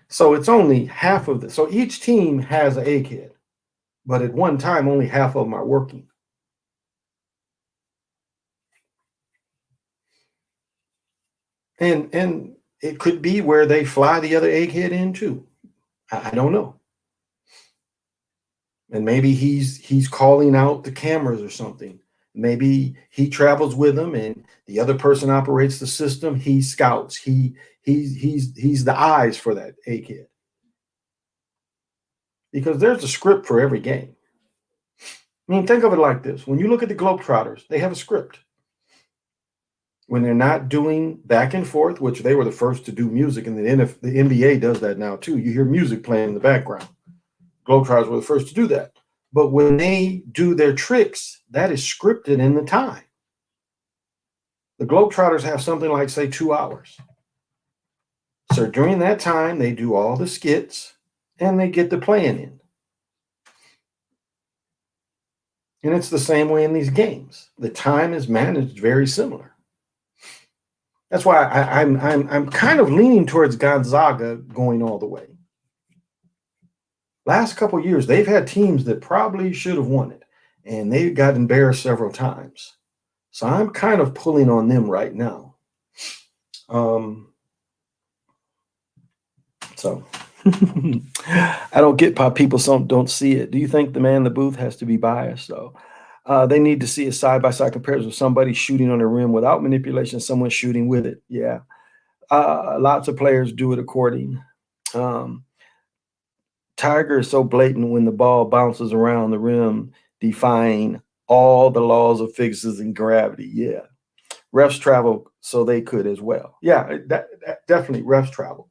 [SPEAKER 1] So it's only half of this. So each team has an egghead, but at one time only half of them are working. And it could be where they fly the other egghead in too. I don't know. And maybe he's calling out the cameras or something. Maybe he travels with them, and the other person operates the system. He scouts. He's the eyes for that egghead. Because there's a script for every game. I mean, think of it like this: when you look at the Globetrotters, they have a script. When they're not doing back and forth, which they were the first to do music, and the NBA does that now too. You hear music playing in the background. Globetrotters were the first to do that. But when they do their tricks, that is scripted in the time. The Globetrotters have something like, say, 2 hours. So during that time, they do all the skits and they get the playing in. And it's the same way in these games. The time is managed very similar. That's why I'm kind of leaning towards Gonzaga going all the way. Last couple of years, they've had teams that probably should have won it, and they got embarrassed several times. So I'm kind of pulling on them right now. So I don't get how people don't see it. Do you think the man in the booth has to be biased? So they need to see a side-by-side comparison of somebody shooting on the rim without manipulation, someone shooting with it. Yeah. Lots of players do it according. Tiger is so blatant when the ball bounces around the rim, defying all the laws of physics and gravity. Yeah. Refs travel so they could as well. Yeah, that definitely refs travel.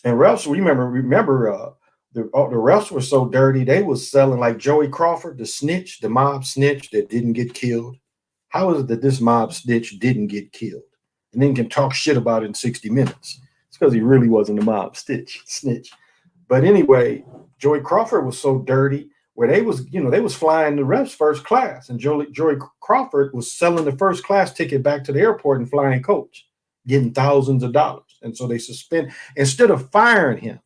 [SPEAKER 1] And refs, remember the refs were so dirty, they was selling like Joey Crawford, the mob snitch that didn't get killed. How is it that this mob snitch didn't get killed? And then can talk shit about it in 60 Minutes. It's because he really wasn't a mob snitch. But anyway, Joey Crawford was so dirty where they was flying the refs first class, and Joey Crawford was selling the first class ticket back to the airport and flying coach, getting thousands of dollars. And so they instead of firing him,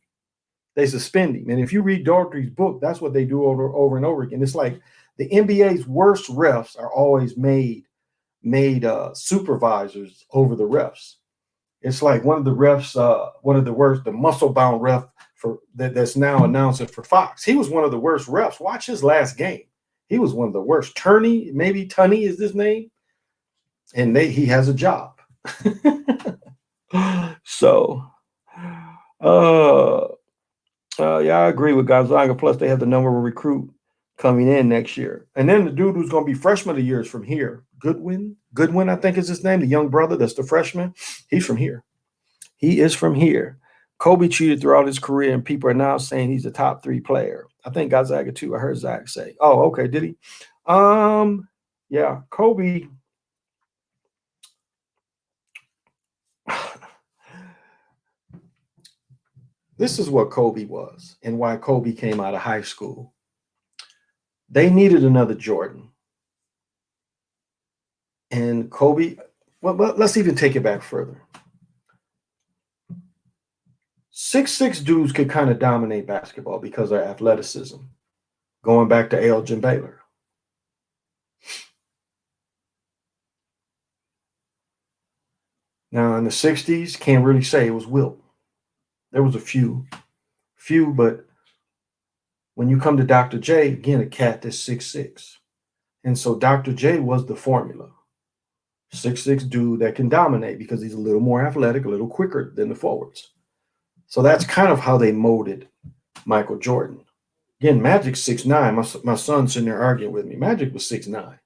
[SPEAKER 1] they suspend him. And if you read Daughtry's book, that's what they do over and over again. It's like the NBA's worst refs are always made supervisors over the refs. It's like one of the refs, one of the worst, the muscle-bound ref that's now announcing for Fox. He was one of the worst refs. Watch his last game. He was one of the worst. Tunney is his name, and he has a job. So, yeah, I agree with Gonzaga. Plus, they have the number one recruit coming in next year, and then the dude who's going to be freshman of the year is from here. Goodwin, I think is his name. The young brother that's the freshman. He's from here. He is from here. Kobe cheated throughout his career, and people are now saying he's a top 3 player. I think Gonzaga too. I heard Zach say. Oh, okay. Did he? Yeah, Kobe. This is what Kobe was and why Kobe came out of high school. They needed another Jordan. And Kobe, well, let's even take it back further. 6'6" dudes could kind of dominate basketball because of athleticism, going back to Elgin Baylor. Now, in the 60s, can't really say it was Wilt. There was a few, but when you come to Dr. J, again, a cat that's 6'6". And so Dr. J was the formula. 6'6" dude that can dominate because he's a little more athletic, a little quicker than the forwards. So that's kind of how they molded Michael Jordan. Again, Magic's 6'9". My son's sitting there arguing with me. Magic was 6'9".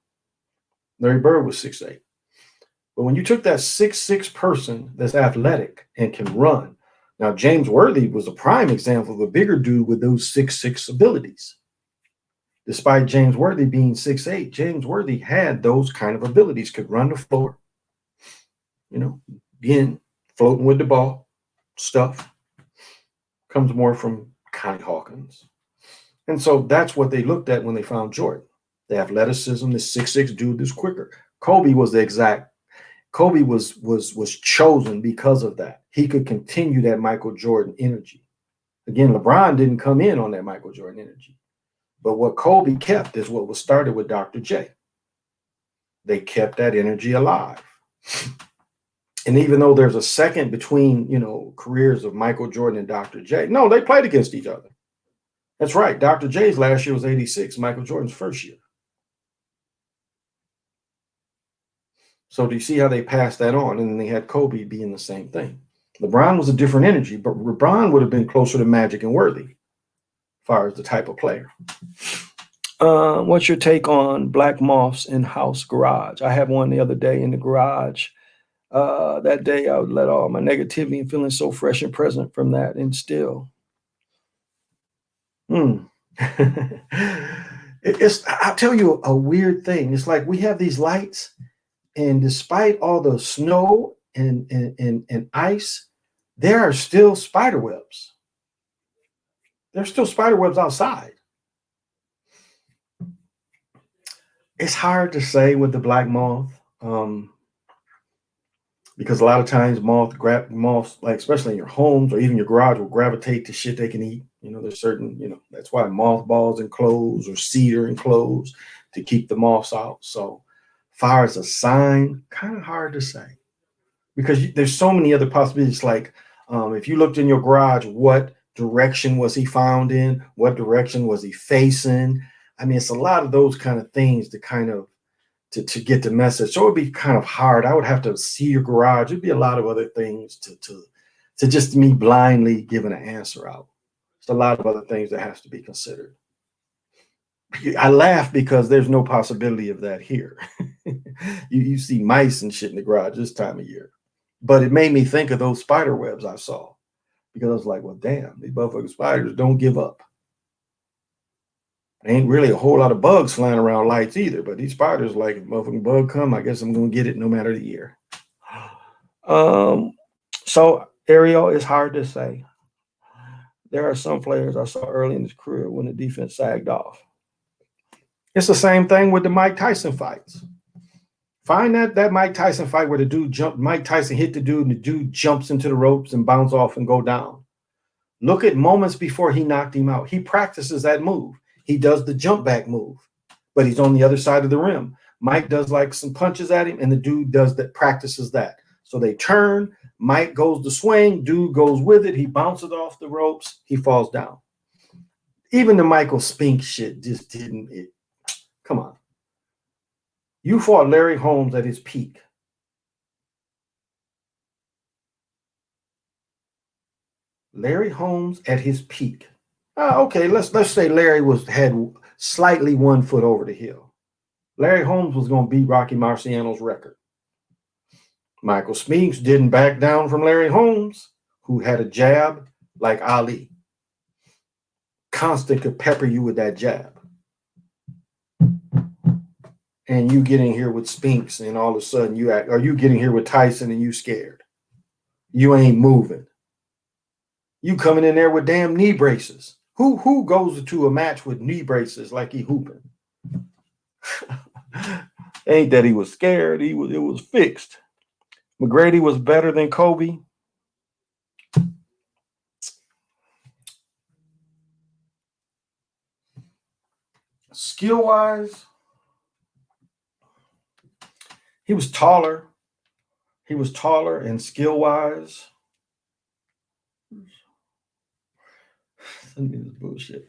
[SPEAKER 1] Larry Bird was 6'8". But when you took that 6'6" person that's athletic and can run, now James Worthy was a prime example of a bigger dude with those 6'6" abilities. Despite James Worthy being 6'8", James Worthy had those kind of abilities, could run the floor, again, floating with the ball stuff. Comes more from Connie Hawkins. And so that's what they looked at when they found Jordan. The athleticism, this 6'6" dude is quicker. Kobe was chosen because of that. He could continue that Michael Jordan energy. Again, LeBron didn't come in on that Michael Jordan energy. But what Kobe kept is what was started with Dr. J. They kept that energy alive. And even though there's a second between, careers of Michael Jordan and Dr. J, no, they played against each other. That's right. Dr. J's last year was 86, Michael Jordan's first year. So do you see how they passed that on? And then they had Kobe being the same thing. LeBron was a different energy, but LeBron would have been closer to Magic and Worthy as far as the type of player. What's your take on black moths in house garage? I had one the other day in the garage. That day I would let all my negativity and feeling so fresh and present from that and still. I'll tell you a weird thing. It's like we have these lights, and despite all the snow and ice, there are still spider webs. There's still spider webs outside. It's hard to say with the black moth, because a lot of times moths, like especially in your homes or even your garage, will gravitate to shit they can eat. There's certain, that's why mothballs in clothes or cedar in clothes to keep the moths out. So far as a sign, kind of hard to say, because there's so many other possibilities. Like if you looked in your garage, what direction was he found in? What direction was he facing? I mean, it's a lot of those kind of things to get the message. So it'd be kind of hard. I would have to see your garage. It'd be a lot of other things to just me blindly giving an answer out. It's a lot of other things that has to be considered. I laugh because there's no possibility of that here. You see mice and shit in the garage this time of year. But it made me think of those spider webs I saw, because I was like, well, damn, these motherfucking spiders don't give up. Ain't really a whole lot of bugs flying around lights either, but these spiders, like, if a motherfucking bug come, I guess I'm gonna get it no matter the year. So Ariel, it's hard to say. There are some players I saw early in his career when the defense sagged off. It's the same thing with the Mike Tyson fights. Find that Mike Tyson fight where the dude jumped, Mike Tyson hit the dude and the dude jumps into the ropes and bounce off and go down. Look at moments before he knocked him out. He practices that move. He does the jump back move, but he's on the other side of the rim. Mike does like some punches at him, and the dude practices that. So they turn, Mike goes to swing, dude goes with it, he bounces off the ropes, he falls down. Even the Michael Spink shit just didn't. Come on. You fought Larry Holmes at his peak. Larry Holmes at his peak. Okay, let's say Larry had slightly 1 foot over the hill. Larry Holmes was going to beat Rocky Marciano's record. Michael Spinks didn't back down from Larry Holmes, who had a jab like Ali. Constant could pepper you with that jab. And you get in here with Spinks, and all of a sudden you getting here with Tyson and you scared. You ain't moving. You coming in there with damn knee braces. Who goes to a match with knee braces like he hooping? Ain't that he was scared. It was fixed. McGrady was better than Kobe. Skill-wise, he was taller. He was taller, and skill-wise, send me this bullshit.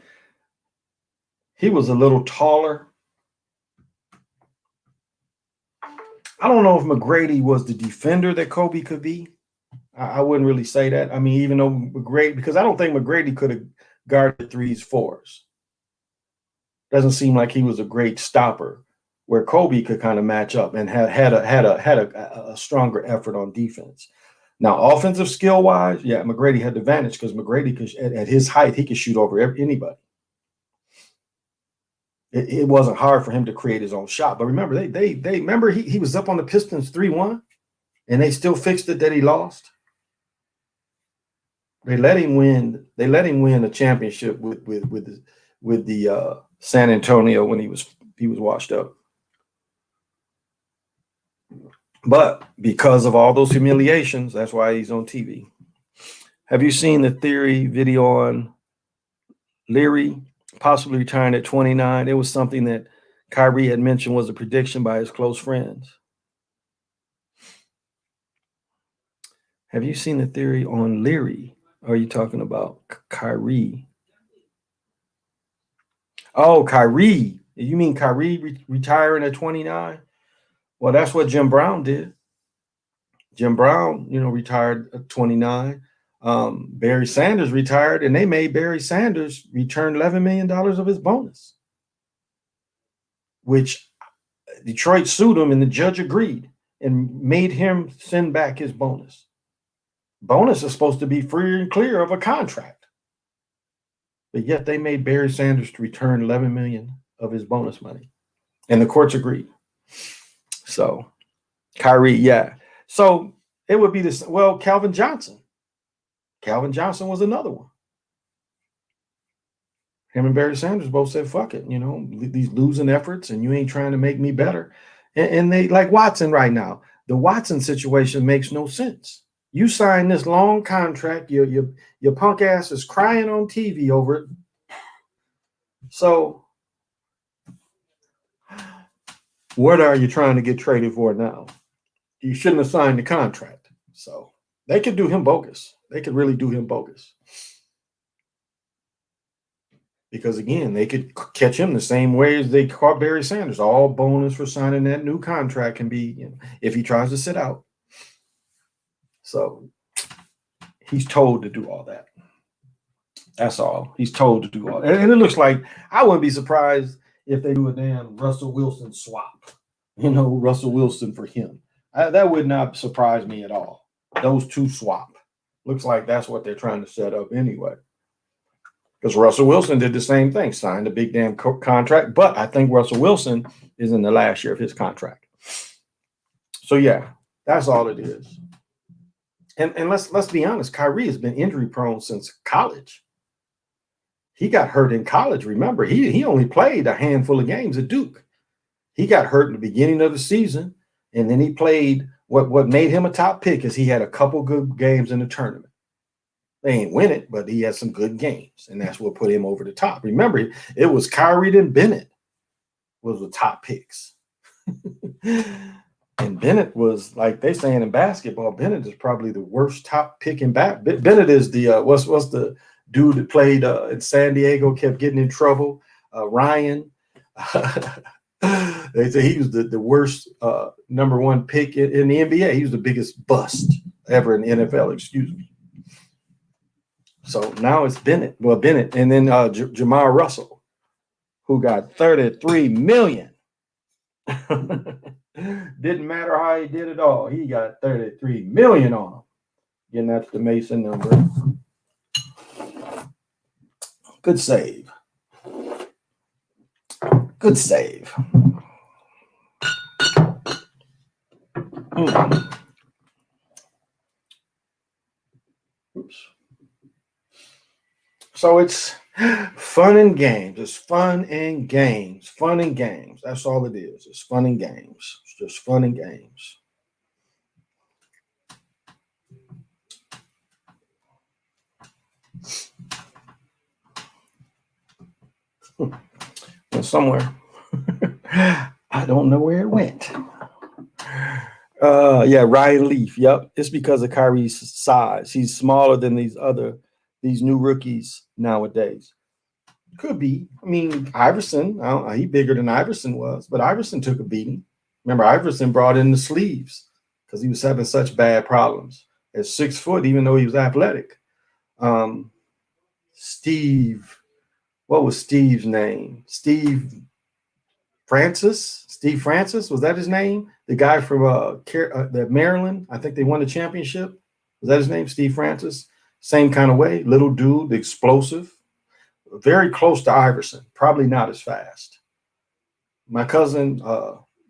[SPEAKER 1] He was a little taller. I don't know if McGrady was the defender that Kobe could be. I wouldn't really say that. I mean, even though McGrady, because I don't think McGrady could have guarded 3s, 4s. Doesn't seem like he was a great stopper where Kobe could kind of match up and had a stronger effort on defense. Now, offensive skill wise, yeah, McGrady had the advantage because McGrady could, at his height, he could shoot over anybody. It wasn't hard for him to create his own shot. But remember, they remember he was up on the Pistons 3-1, and they still fixed it that he lost. They let him win. They let him win a championship with the San Antonio when he was washed up. But because of all those humiliations, that's why he's on TV. Have you seen the theory video on Leary possibly retiring at 29? It was something that Kyrie had mentioned was a prediction by his close friends. Have you seen the theory on Leary? Or are you talking about Kyrie? Oh, Kyrie. You mean Kyrie retiring at 29? Well, that's what Jim Brown did. Jim Brown, retired at 29. Barry Sanders retired, and they made Barry Sanders return $11 million of his bonus, which Detroit sued him, and the judge agreed and made him send back his bonus. Bonus is supposed to be free and clear of a contract, but yet they made Barry Sanders to return $11 million of his bonus money, and the courts agreed. So, Kyrie, yeah. So it would be this. Well, Calvin Johnson. Calvin Johnson was another one. Him and Barry Sanders both said, fuck it, these losing efforts, and you ain't trying to make me better. And they, like Watson right now, the Watson situation makes no sense. You signed this long contract, your punk ass is crying on TV over it. So what are you trying to get traded for now? You shouldn't have signed the contract. So they could do him bogus. They could really do him bogus. Because, again, they could catch him the same way as they caught Barry Sanders. All bonus for signing that new contract can be, if he tries to sit out. So he's told to do all that. That's all. He's told to do all that. And it looks like I wouldn't be surprised if they do a damn Russell Wilson swap. Russell Wilson for him. That would not surprise me at all. Those two swap. Looks like that's what they're trying to set up anyway. Because Russell Wilson did the same thing, signed a big damn contract. But I think Russell Wilson is in the last year of his contract. So, yeah, that's all it is. And let's be honest, Kyrie has been injury prone since college. He got hurt in college. Remember, he only played a handful of games at Duke. He got hurt in the beginning of the season, and then he played what made him a top pick is he had a couple good games in the tournament. They ain't win it, but he had some good games, and that's what put him over the top. Remember, it was Kyrie and Bennett was the top picks. And Bennett was, like they saying in basketball, Bennett is probably the worst top pick in basketball. Bennett is the what's the dude that played in San Diego, kept getting in trouble. Ryan. They say he was the worst number one pick in the NBA. He was the biggest bust ever in the NFL, excuse me. So now it's Bennett. Well, Bennett, and then Jamal Russell, who got $33 million. Didn't matter how he did it all. He got $33 million on him. Again, that's the Mason number. Good save. Good save. Oops. So it's fun and games. It's fun and games. Fun and games. That's all it is. It's fun and games. It's just fun and games. Went somewhere. I don't know where it went. Yeah, Ryan Leaf. Yep. It's because of Kyrie's size. He's smaller than these new rookies nowadays. Could be. I mean, Iverson, he bigger than Iverson was, but Iverson took a beating. Remember, Iverson brought in the sleeves because he was having such bad problems. At 6 foot, even though he was athletic. Steve, what was Steve's name? Steve Steve Francis, was that his name? The guy from the Maryland. I think they won the championship. Was that his name? Steve Francis. Same kind of way. Little dude, explosive. Very close to Iverson. Probably not as fast. My cousin,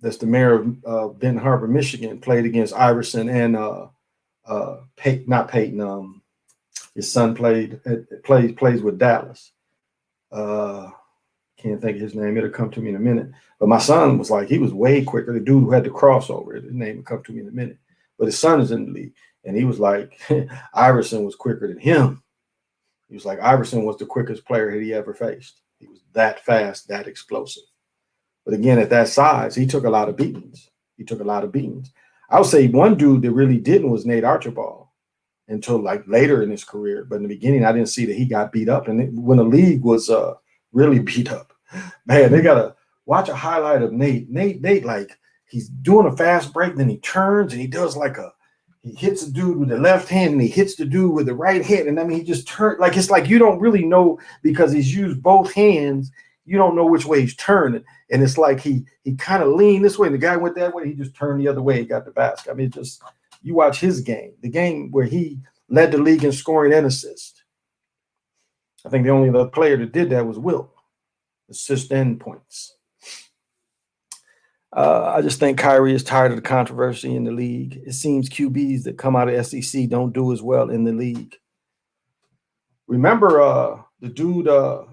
[SPEAKER 1] that's the mayor of Benton Harbor, Michigan, played against Iverson and not Peyton. His son plays with Dallas. Can't think of his name. It'll come to me in a minute. But my son was like, he was way quicker. The dude who had the crossover, his name will come to me in a minute. But his son is in the league. And he was like, Iverson was quicker than him. He was like, Iverson was the quickest player he ever faced. He was that fast, that explosive. But again, at that size, he took a lot of beatings. I would say one dude that really didn't was Nate Archibald until like later in his career. But in the beginning, I didn't see that he got beat up. And when the league was really beat up, man, they got to watch a highlight of Nate. Nate, like he's doing a fast break, then he turns and he does he hits the dude with the left hand and he hits the dude with the right hand. And I mean, he just turned like, it's like you don't really know because he's used both hands. You don't know which way he's turning. And it's like he kind of leaned this way. And the guy went that way. He just turned the other way and got the basket. I mean, just you watch his game, the game where he led the league in scoring and assist. I think the only other player that did that was Wilt, assist and points. I just think Kyrie is tired of the controversy in the league. It seems QBs that come out of SEC don't do as well in the league. Remember the dude, the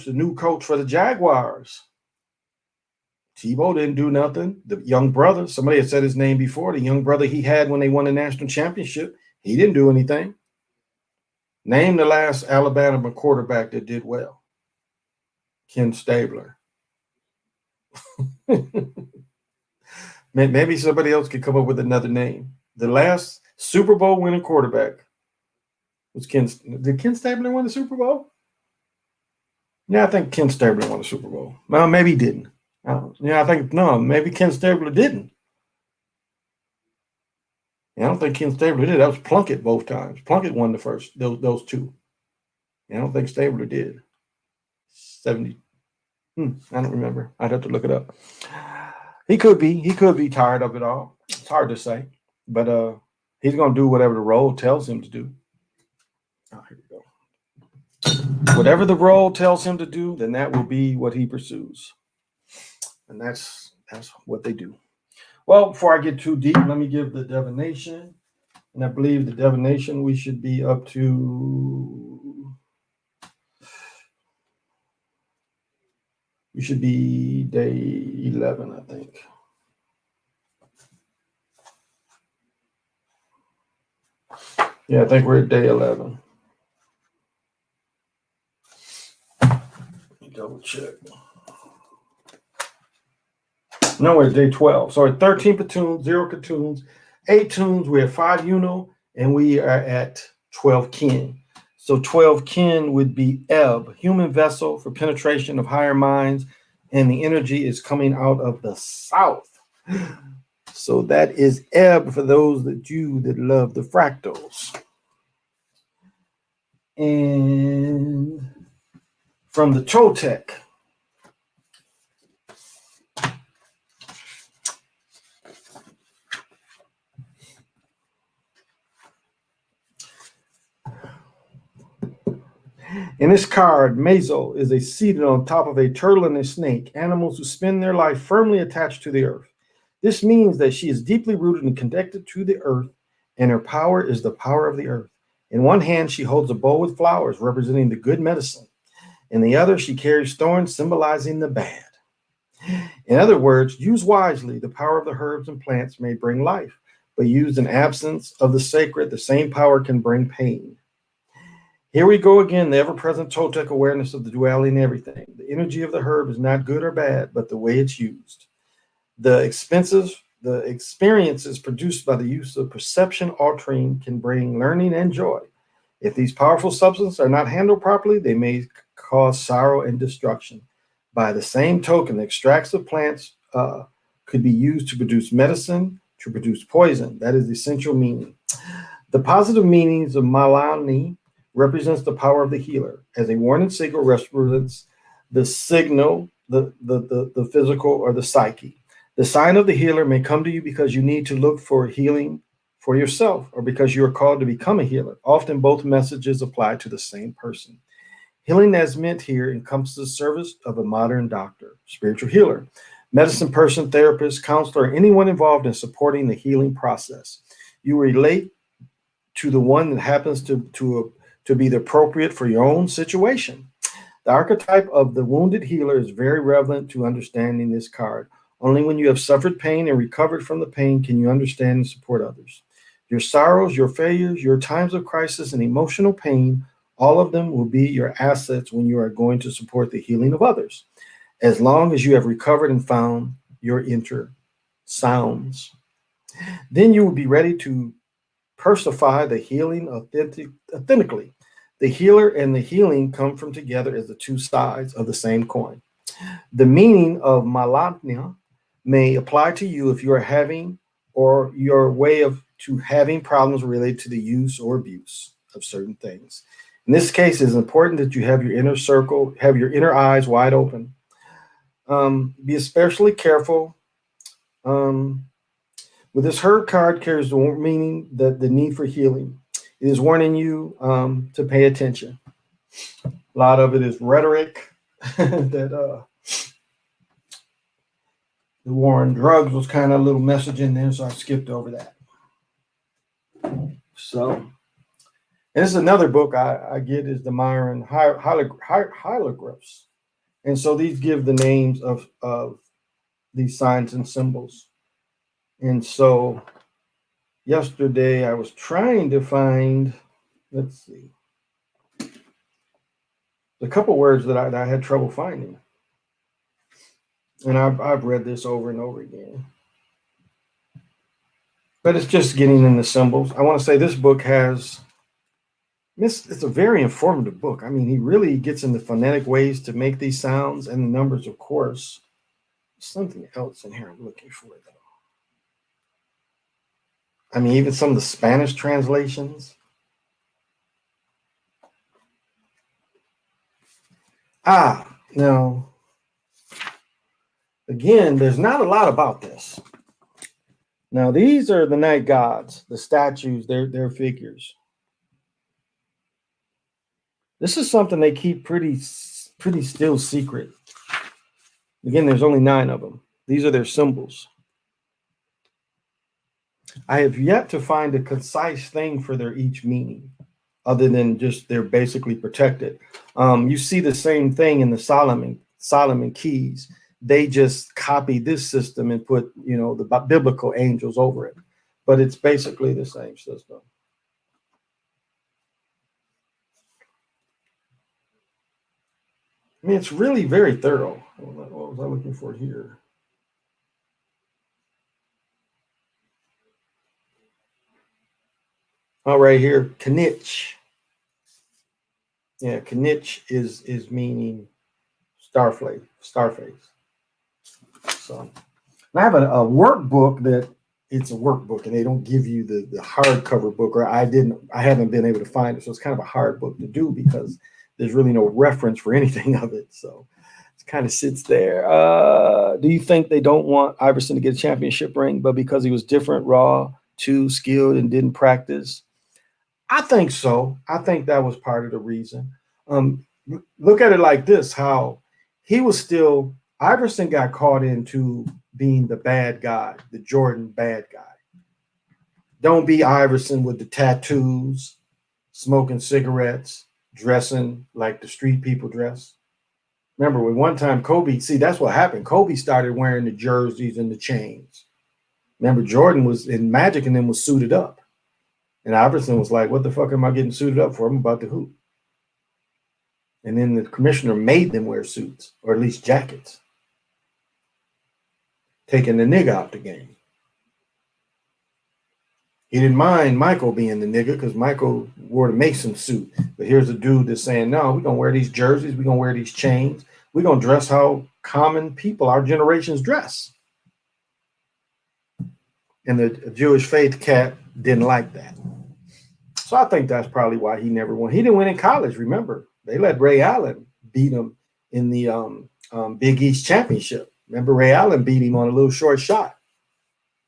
[SPEAKER 1] new coach for the Jaguars. Tebow didn't do nothing. The young brother, somebody had said his name before, the young brother he had when they won the national championship, he didn't do anything. Name the last Alabama quarterback that did well. Ken Stabler. Maybe somebody else could come up with another name. The last Super Bowl winning quarterback was Did Ken Stabler win the Super Bowl? Yeah, I think Ken Stabler won the Super Bowl. Well, maybe he didn't. Maybe Ken Stabler didn't. Yeah, I don't think Ken Stabler did. That was Plunkett both times. Plunkett won the first, those two. Yeah, I don't think Stabler did. 70. I don't remember. I'd have to look it up. He could be tired of it all. It's hard to say. But he's going to do whatever the role tells him to do. Oh, here we go. Whatever the role tells him to do, then that will be what he pursues. And that's what they do. Well, before I get too deep, let me give the divination. And I believe the divination we should be up to. We should be day 11, I think. Yeah, I think we're at day 11. Let me double check. No, we're at day 12. So at 13 platoons, 0 platoons, 8 tunes, we have 5 Uno, and we are at 12 kin. So 12 kin would be Ebb, human vessel for penetration of higher minds, and the energy is coming out of the south. So that is Ebb for those that love the fractals. And from the Toltec, in this card, Mazo is seated on top of a turtle and a snake, animals who spend their life firmly attached to the earth. This means that she is deeply rooted and connected to the earth, and her power is the power of the earth. In one hand, she holds a bowl with flowers, representing the good medicine. In the other, she carries thorns, symbolizing the bad. In other words, used wisely, the power of the herbs and plants may bring life, but used in absence of the sacred, the same power can bring pain. Here we go again, the ever-present Toltec awareness of the duality in everything. The energy of the herb is not good or bad, but the way it's used. The experiences produced by the use of perception altering can bring learning and joy. If these powerful substances are not handled properly, they may cause sorrow and destruction. By the same token, the extracts of plants could be used to produce medicine, to produce poison. That is the essential meaning. The positive meanings of Malani represents the power of the healer. As a warning signal represents the signal the physical or the psyche. The sign of the healer may come to you because you need to look for healing for yourself or because you are called to become a healer. Often both messages apply to the same person. Healing as meant here encompasses the service of a modern doctor, spiritual healer, medicine person, therapist, counselor, anyone involved in supporting the healing process. You relate to the one that happens to be the appropriate for your own situation. The archetype of the wounded healer is very relevant to understanding this card. Only when you have suffered pain and recovered from the pain can you understand and support others. Your sorrows, your failures, your times of crisis and emotional pain, all of them will be your assets when you are going to support the healing of others, as long as you have recovered and found your inner sounds. Then you will be ready to persify the healing authentically. The healer and the healing come from together as the two sides of the same coin. The meaning of malatya may apply to you if you are having or your way of to having problems related to the use or abuse of certain things. In this case, it is important that you have your inner circle, have your inner eyes wide open. Be especially careful. Um, with this herd card carries the meaning that the need for healing. It is warning you to pay attention. A lot of it is rhetoric that the war on drugs was kind of a little message in there, so I skipped over that. So, and this is another book I get is the Myron hieroglyphs. And so these give the names of these signs and symbols. And so yesterday I was trying to find, let's see, a couple words that I had trouble finding. And I've read this over and over again. But it's just getting in the symbols. I want to say this book it's a very informative book. I mean, he really gets into phonetic ways to make these sounds and the numbers, of course. Something else in here I'm looking for, though. I mean, even some of the Spanish translations. Now, again, there's not a lot about this. Now, these are the night gods, the statues, they're figures. This is something they keep pretty still secret. Again, there's only 9 of them. These are their symbols. I have yet to find a concise thing for their each meaning, other than just they're basically protected. You see the same thing in the Solomon keys. They just copy this system and put, the biblical angels over it. But it's basically the same system. I mean, it's really very thorough. What was I looking for here? Right here, Knitch. Yeah, Knitch is meaning starface. So I have a workbook that it's a workbook, and they don't give you the hardcover book, or I haven't been able to find it. So it's kind of a hard book to do because there's really no reference for anything of it. So it kind of sits there. Do you think they don't want Iverson to get a championship ring, but because he was different, raw, too skilled, and didn't practice? I think so. I think that was part of the reason. Look at it like this, how he was still, Iverson got caught into being the bad guy, the Jordan bad guy. Don't be Iverson with the tattoos, smoking cigarettes, dressing like the street people dress. Remember, when one time Kobe, that's what happened. Kobe started wearing the jerseys and the chains. Remember, Jordan was in Magic and then was suited up. And Iverson was like, what the fuck am I getting suited up for? I'm about to hoop. And then the commissioner made them wear suits, or at least jackets, taking the nigga out the game. He didn't mind Michael being the nigga because Michael wore the Mason suit. But here's a dude that's saying, no, we're going to wear these jerseys. We're going to wear these chains. We're going to dress how common people, our generations, dress. And the Jewish faith cat didn't like that. So I think that's probably why he never won. He didn't win in college, remember. They let Ray Allen beat him in the Big East championship. Remember, Ray Allen beat him on a little short shot,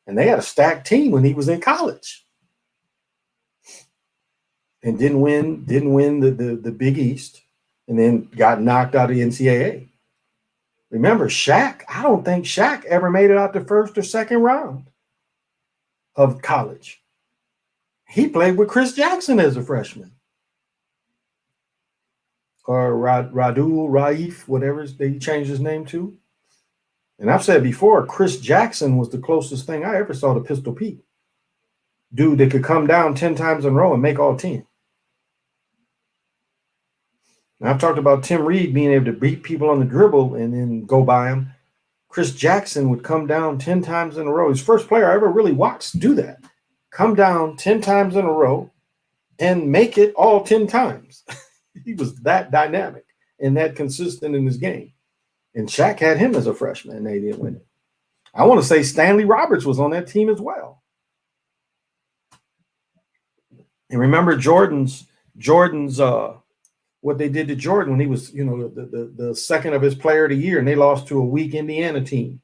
[SPEAKER 1] and they had a stacked team when he was in college, and didn't win the Big East, and then got knocked out of the NCAA. Remember, Shaq? I don't think Shaq ever made it out the first or second round of college. He played with Chris Jackson as a freshman. Or Radul Raif, whatever they changed his name to. And I've said before, Chris Jackson was the closest thing I ever saw to Pistol Pete. Dude that could come down 10 times in a row and make all 10. And I've talked about Tim Reed being able to beat people on the dribble and then go by him. Chris Jackson would come down 10 times in a row. His first player I ever really watched do that. Come down 10 times in a row and make it all 10 times. He was that dynamic and that consistent in his game. And Shaq had him as a freshman, and they didn't win it. I want to say Stanley Roberts was on that team as well. And remember Jordan's what they did to Jordan when he was, the second of his player of the year, and they lost to a weak Indiana team.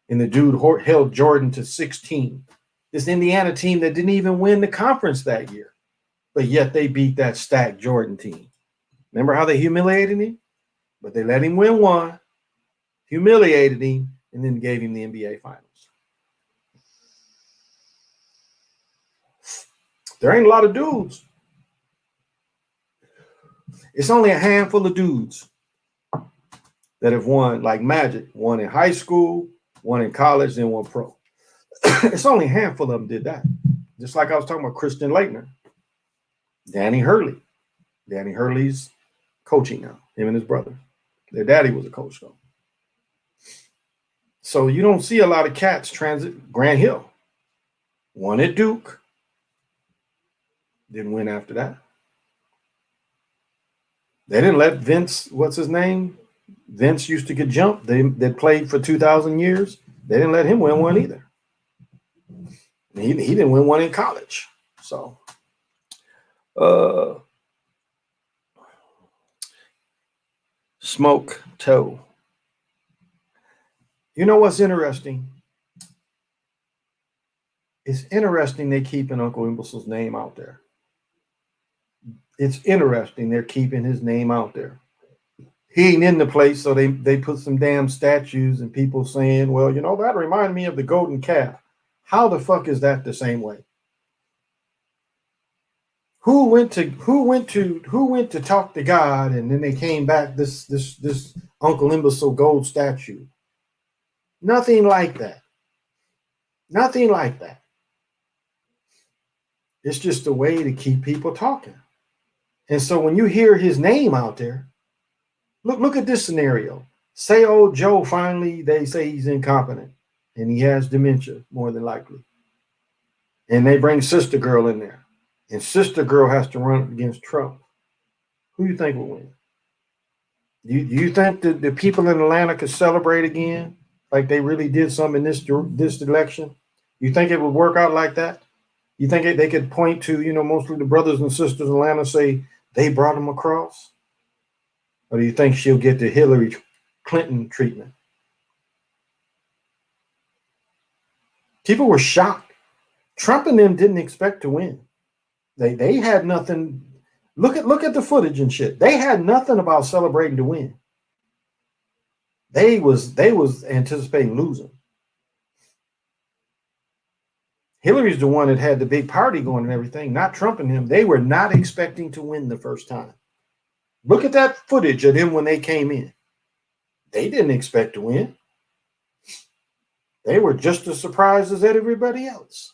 [SPEAKER 1] And the dude held Jordan to 16. This Indiana team that didn't even win the conference that year, but yet they beat that stacked Jordan team. Remember how they humiliated him? But they let him win one, humiliated him, and then gave him the NBA Finals. There ain't a lot of dudes. It's only a handful of dudes that have won, like Magic, one in high school, one in college, then one pro. It's only a handful of them did that. Just like I was talking about Christian Laettner, Danny Hurley. Danny Hurley's coaching now, him and his brother. Their daddy was a coach, though. So you don't see a lot of cats transit. Grant Hill, won at Duke, didn't win after that. They didn't let Vince, what's his name? Vince used to get jumped. They played for 2,000 years. They didn't let him win one either. He didn't win one in college. So, Smoke Toe. You know what's interesting? It's interesting they keeping Uncle Imbecile's name out there. It's interesting they're keeping his name out there. He ain't in the place, so they put some damn statues and people saying, well, that reminded me of the golden calf. How the fuck is that the same way? Who went to talk to God and then they came back this Uncle Imbecile gold statue? Nothing like that. Nothing like that. It's just a way to keep people talking. And so when you hear his name out there, look at this scenario. Say old Joe finally, they say he's incompetent and he has dementia, more than likely. And they bring Sister Girl in there. And Sister Girl has to run against Trump. Who do you think will win? Do you think that the people in Atlanta could celebrate again like they really did some in this election? You think it would work out like that? You think they could point to, mostly the brothers and sisters in Atlanta, say they brought them across? Or do you think she'll get the Hillary Clinton treatment? People were shocked. Trump and them didn't expect to win. They had nothing. Look at the footage and shit. They had nothing about celebrating to win. They was anticipating losing. Hillary's the one that had the big party going and everything, not Trump and him. They were not expecting to win the first time. Look at that footage of them when they came in. They didn't expect to win. They were just as surprised as everybody else.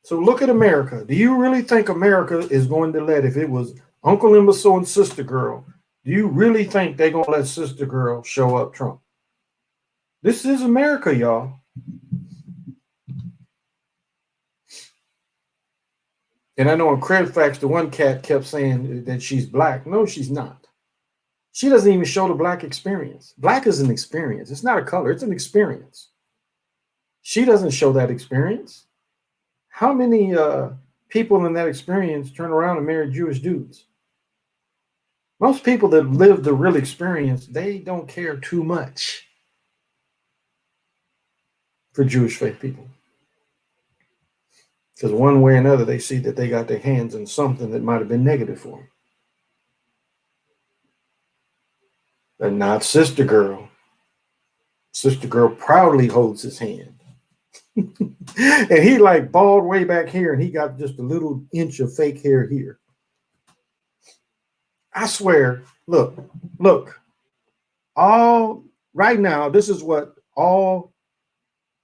[SPEAKER 1] So look at America. Do you really think America is going to let, if it was Uncle Imbecile and Sister Girl, do you really think they're going to let Sister Girl show up Trump? This is America, y'all. And I know on Credit Facts, the one cat kept saying that she's black. No, she's not. She doesn't even show the black experience. Black is an experience. It's not a color. It's an experience. She doesn't show that experience. How many people in that experience turn around and marry Jewish dudes? Most people that live the real experience, they don't care too much for Jewish faith people. Because one way or another, they see that they got their hands in something that might have been negative for them. But not Sister Girl. Sister Girl proudly holds his hand. And he like bald way back here, and he got just a little inch of fake hair here. I swear, look, all right now, this is what all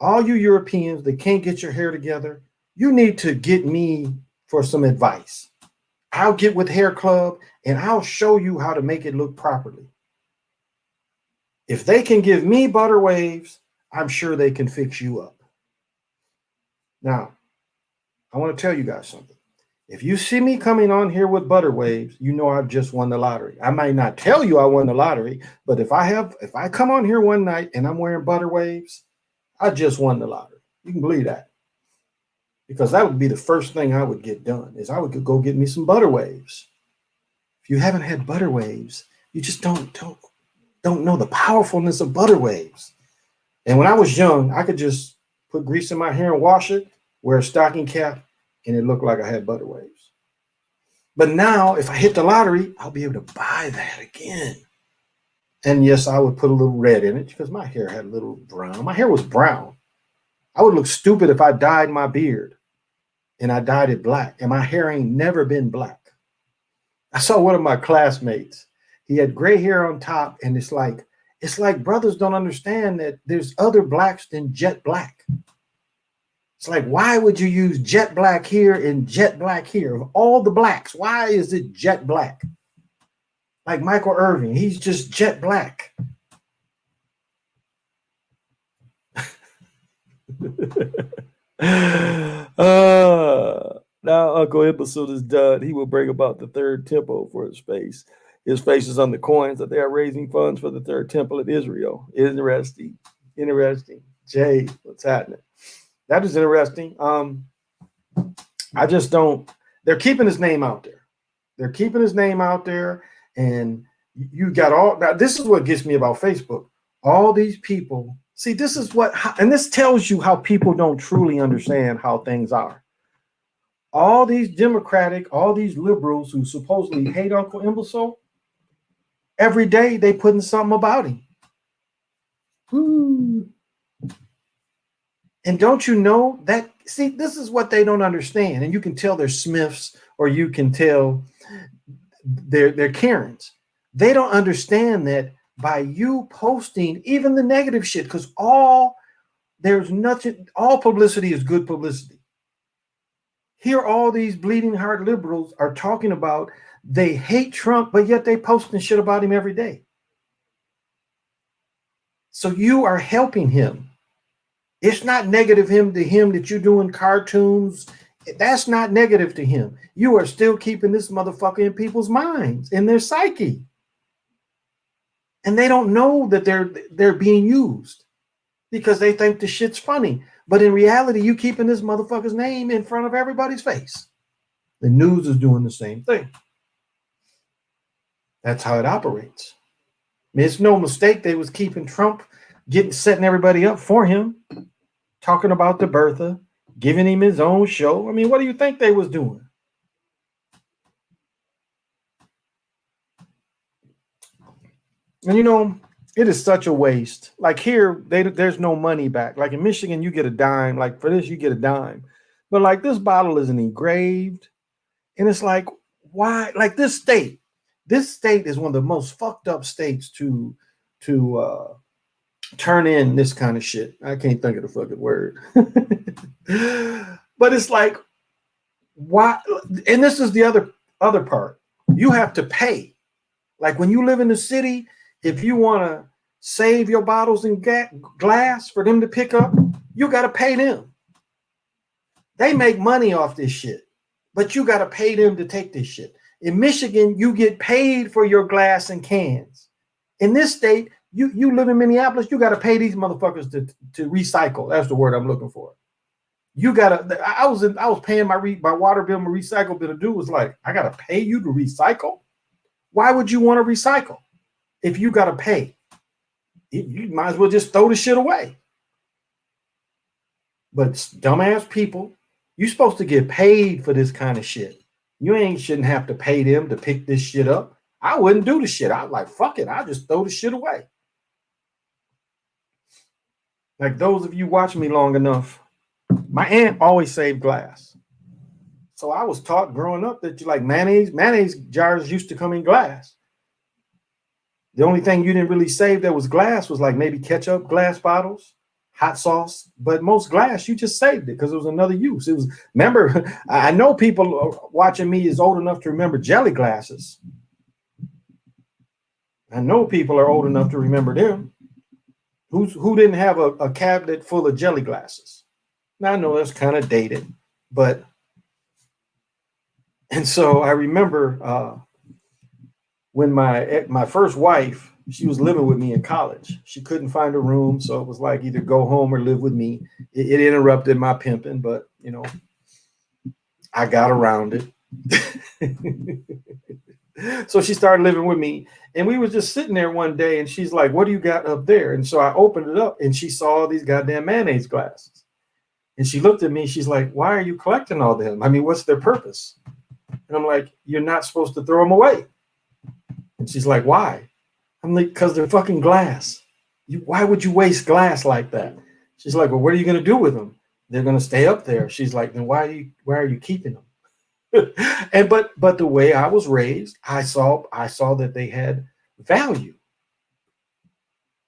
[SPEAKER 1] you Europeans that can't get your hair together, you need to get me for some advice. I'll get with Hair Club and I'll show you how to make it look properly. If they can give me butter waves, I'm sure they can fix you up. Now, I want to tell you guys something. If you see me coming on here with butter waves, you know I've just won the lottery. I might not tell you I won the lottery, but if I come on here one night and I'm wearing butter waves, I just won the lottery. You can believe that. Because that would be the first thing I would get done, is I would go get me some butter waves. If you haven't had butter waves, you just don't know the powerfulness of butter waves. And when I was young, I could just put grease in my hair and wash it, wear a stocking cap, and it looked like I had butter waves. But now, if I hit the lottery, I'll be able to buy that again. And yes, I would put a little red in it because my hair had a little brown. My hair was brown. I would look stupid if I dyed my beard and I dyed it black, and my hair ain't never been black. I saw one of my classmates. He had gray hair on top, and it's like brothers don't understand that there's other blacks than jet black. It's like, why would you use jet black here and jet black here? Of all the blacks, why is it jet black? Like Michael Irving, he's just jet black. Now Uncle Imbecile is done. He will bring about the third temple for his face. His face is on the coins that they are raising funds for the third temple in Israel. Interesting. Jay, what's happening? That is interesting. I just don't. They're keeping his name out there. And you got all. Now, this is what gets me about Facebook. All these people. See, this is and this tells you how people don't truly understand how things are. All these all these liberals who supposedly hate Uncle Imbecile, every day they putting something about him. Ooh. And don't you know that, see, this is what they don't understand. And you can tell they're Smiths, or you can tell they're Karens. They don't understand that by you posting even the negative shit, because all publicity is good publicity. Here, all these bleeding heart liberals are talking about they hate Trump, but yet they posting shit about him every day. So you are helping him. It's not negative to him that you're doing cartoons. That's not negative to him. You are still keeping this motherfucker in people's minds, in their psyche. And they don't know that they're being used because they think the shit's funny. But in reality, you keeping this motherfucker's name in front of everybody's face. The news is doing the same thing. That's how it operates. I mean, it's no mistake they was keeping Trump, setting everybody up for him, talking about the Bertha, giving him his own show. I mean, what do you think they was doing? And you know, it is such a waste. Like here, there's no money back. Like in Michigan, you get a dime. Like for this, you get a dime. But like this bottle isn't engraved. And it's like, why? Like this state is one of the most fucked up states to turn in this kind of shit. I can't think of the fucking word. But it's like, why? And this is the other part. You have to pay. Like when you live in the city, if you want to save your bottles in glass for them to pick up, you got to pay them. They make money off this shit, but you got to pay them to take this shit. In Michigan, you get paid for your glass and cans. In this state, you live in Minneapolis, you got to pay these motherfuckers to recycle. That's the word I'm looking for. You got to, I was paying my water bill, my recycle bill. A dude was like, I got to pay you to recycle? Why would you want to recycle if you got to pay? You might as well just throw the shit away. But dumbass people, you're supposed to get paid for this kind of shit. You shouldn't have to pay them to pick this shit up. I wouldn't do the shit. I'd like, fuck it. I'll just throw the shit away. Like those of you watching me long enough, my aunt always saved glass. So I was taught growing up that you like mayonnaise jars used to come in glass. The only thing you didn't really save that was glass was like maybe ketchup, glass bottles, hot sauce. But most glass, you just saved it because it was another use. It was, remember, I know people watching me is old enough to remember jelly glasses. I know people are old enough to remember them. Who didn't have a cabinet full of jelly glasses? Now I know that's kind of dated, but, and so I remember when my first wife, she was living with me in college. She couldn't find a room, so it was like either go home or live with me. It interrupted my pimping, but you know, I got around it. So she started living with me, and we were just sitting there one day, and she's like, "What do you got up there?" And so I opened it up, and she saw these goddamn mayonnaise glasses. And she looked at me, she's like, "Why are you collecting all them? I mean, what's their purpose?" And I'm like, "You're not supposed to throw them away." And she's like, "Why?" I'm like, "Because they're fucking glass. Why would you waste glass like that?" She's like, "Well, what are you going to do with them? They're going to stay up there." She's like, "Then why are you keeping them?" And but the way I was raised, I saw that they had value.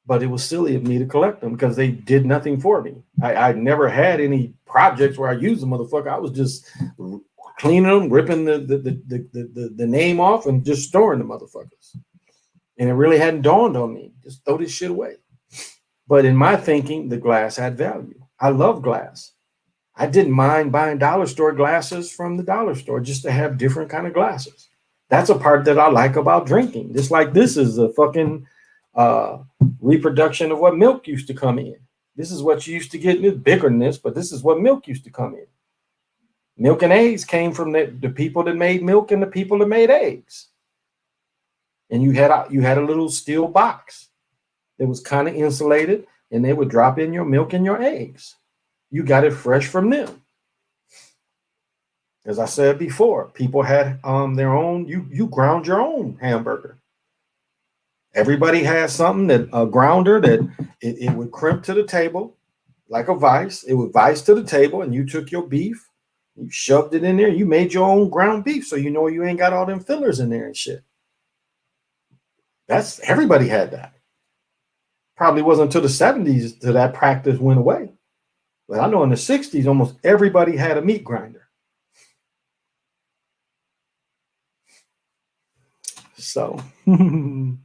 [SPEAKER 1] But it was silly of me to collect them because they did nothing for me. I never had any projects where I used the motherfucker. I was just cleaning them, ripping the name off, and just storing the motherfuckers. And it really hadn't dawned on me. Just throw this shit away. But in my thinking, the glass had value. I love glass. I didn't mind buying dollar store glasses from the dollar store just to have different kind of glasses. That's a part that I like about drinking. Just like this is a fucking reproduction of what milk used to come in. This is what you used to get. It's bigger than this, but this is what milk used to come in. Milk and eggs came from the people that made milk and the people that made eggs. And you had a little steel box that was kind of insulated, and they would drop in your milk and your eggs. You got it fresh from them. As I said before, people had their own, you ground your own hamburger. Everybody has something that a grounder that it would crimp to the table like a vice. It would vice to the table, and you took your beef, you shoved it in there, you made your own ground beef, so you know you ain't got all them fillers in there and shit. That's everybody had that. Probably wasn't until the 70s that that practice went away. But I know in the 60s, almost everybody had a meat grinder. So, hey,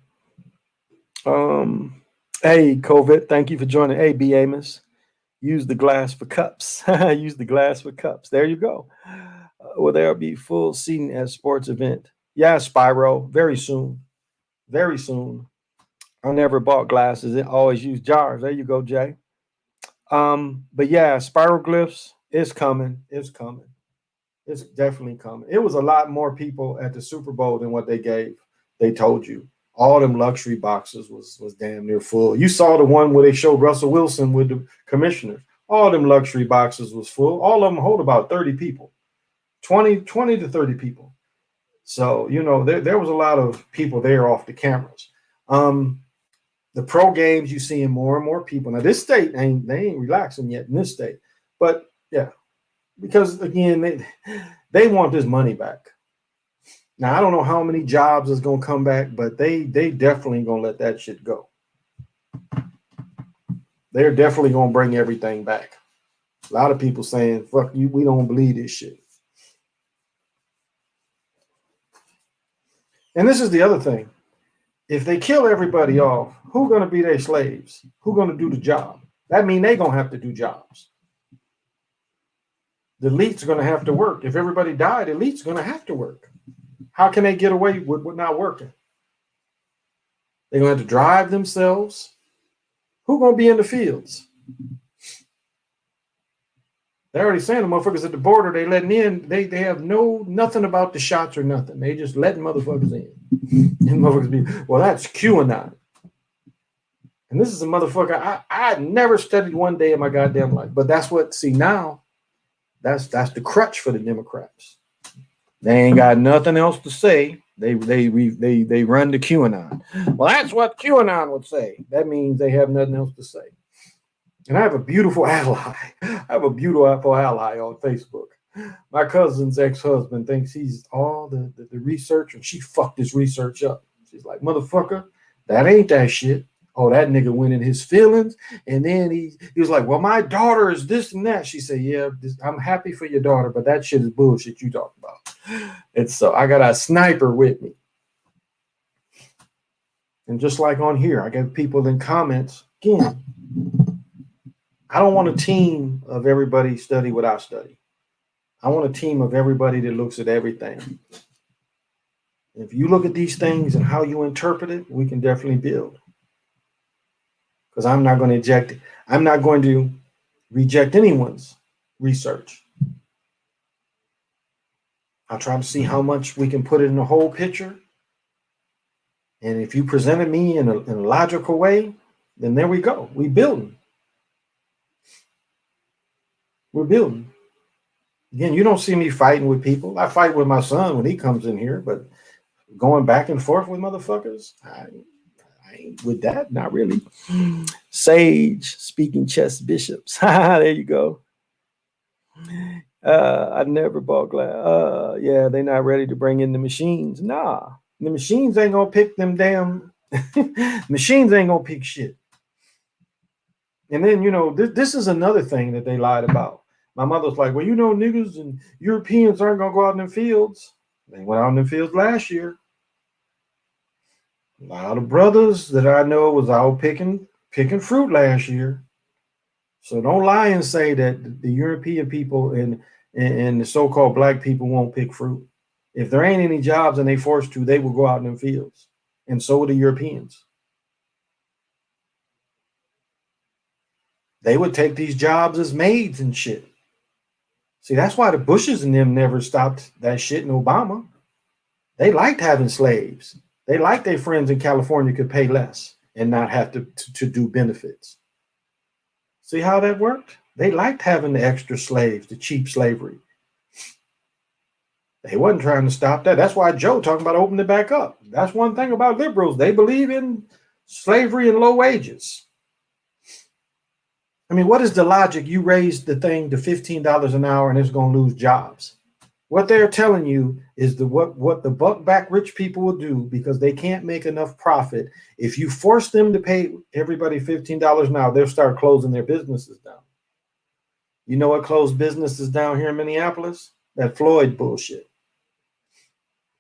[SPEAKER 1] COVID, thank you for joining. Hey, B. Amos, use the glass for cups. Use the glass for cups. There you go. Will there be full seating at sports event? Yeah, Spyro, very soon. Very soon. I never bought glasses. I always use jars. There you go, Jay. But yeah, spiroglyphs is coming. It's coming. It's definitely coming. It was a lot more people at the Super Bowl than what they told you. All them luxury boxes was damn near full. You saw the one where they showed Russell Wilson with the commissioners. All them luxury boxes was full. All of them hold about 30 people, 20 to 30 people. So, you know, there was a lot of people there off the cameras. The pro games, you seeing more and more people. Now, this state they ain't relaxing yet in this state. But yeah, because again, they want this money back. Now, I don't know how many jobs is gonna come back, but they definitely gonna let that shit go. They're definitely gonna bring everything back. A lot of people saying, fuck you, we don't believe this shit. And this is the other thing. If they kill everybody off, who gonna be their slaves? Who gonna do the job? That means they gonna have to do jobs. The elite's gonna have to work. If everybody died, the elite's gonna have to work. How can they get away with not working? They're gonna have to drive themselves. Who gonna be in the fields? They're already saying the motherfuckers at the border, they letting in, they have nothing about the shots or nothing. They just letting motherfuckers in. And motherfuckers be, well, that's QAnon. And this is a motherfucker I never studied one day in my goddamn life. But that's what, see now, that's the crutch for the Democrats. They ain't got nothing else to say. They run to QAnon. Well, that's what QAnon would say. That means they have nothing else to say. And I have a beautiful ally. I have a beautiful ally on Facebook. My cousin's ex-husband thinks he's all the research, and she fucked his research up. She's like, motherfucker, that ain't that shit. Oh, that nigga went in his feelings. And then he was like, well, my daughter is this and that. She said, yeah, I'm happy for your daughter, but that shit is bullshit you talk about. And so I got a sniper with me. And just like on here, I get people in comments, again, I don't want a team of everybody study what I study. I want a team of everybody that looks at everything. If you look at these things and how you interpret it, we can definitely build. Because I'm not going to reject anyone's research. I'll try to see how much we can put it in the whole picture. And if you presented me in a logical way, then there we go. We building. We're building. Again, you don't see me fighting with people. I fight with my son when he comes in here, but going back and forth with motherfuckers, I ain't with that. Not really. Sage, speaking chess bishops. There you go. I never bought glass. Yeah, they're not ready to bring in the machines. Nah, the machines ain't gonna pick them damn. Machines ain't gonna pick shit. And then, this is another thing that they lied about. My mother's like, well, niggas and Europeans aren't going to go out in the fields. They went out in the fields last year. A lot of brothers that I know was out picking fruit last year. So don't lie and say that the European people and the so-called black people won't pick fruit. If there ain't any jobs and they forced to, they will go out in the fields. And so will the Europeans. They would take these jobs as maids and shit. See, that's why the Bushes and them never stopped that shit in Obama. They liked having slaves. They liked their friends in California could pay less and not have to do benefits. See how that worked? They liked having the extra slaves, the cheap slavery. They wasn't trying to stop that. That's why Joe talking about opening it back up. That's one thing about liberals. They believe in slavery and low wages. I mean, what is the logic? You raise the thing to $15 an hour and it's going to lose jobs. What they're telling you is what the buck back rich people will do because they can't make enough profit. If you force them to pay everybody $15 an hour, they'll start closing their businesses down. You know what closed businesses down here in Minneapolis? That Floyd bullshit.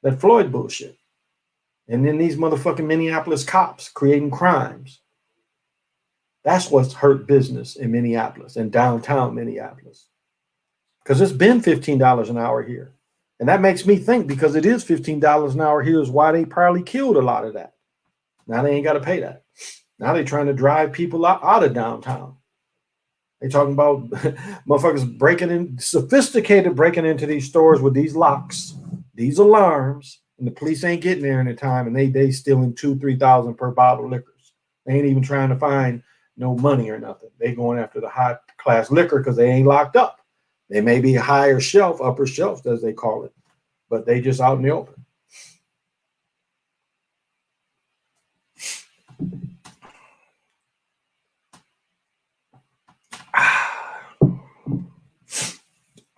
[SPEAKER 1] That Floyd bullshit. And then these motherfucking Minneapolis cops creating crimes. That's what's hurt business in Minneapolis and downtown Minneapolis. Because it's been $15 an hour here. And that makes me think because it is $15 an hour here is why they probably killed a lot of that. Now they ain't got to pay that. Now they're trying to drive people out of downtown. They're talking about motherfuckers breaking in, sophisticated breaking into these stores with these locks, these alarms, and the police ain't getting there in the time, and they stealing $2,000-3,000 per bottle of liquors. They ain't even trying to find no money or nothing. They going after the high class liquor because they ain't locked up. They may be higher shelf, upper shelf, as they call it, but they just out in the open.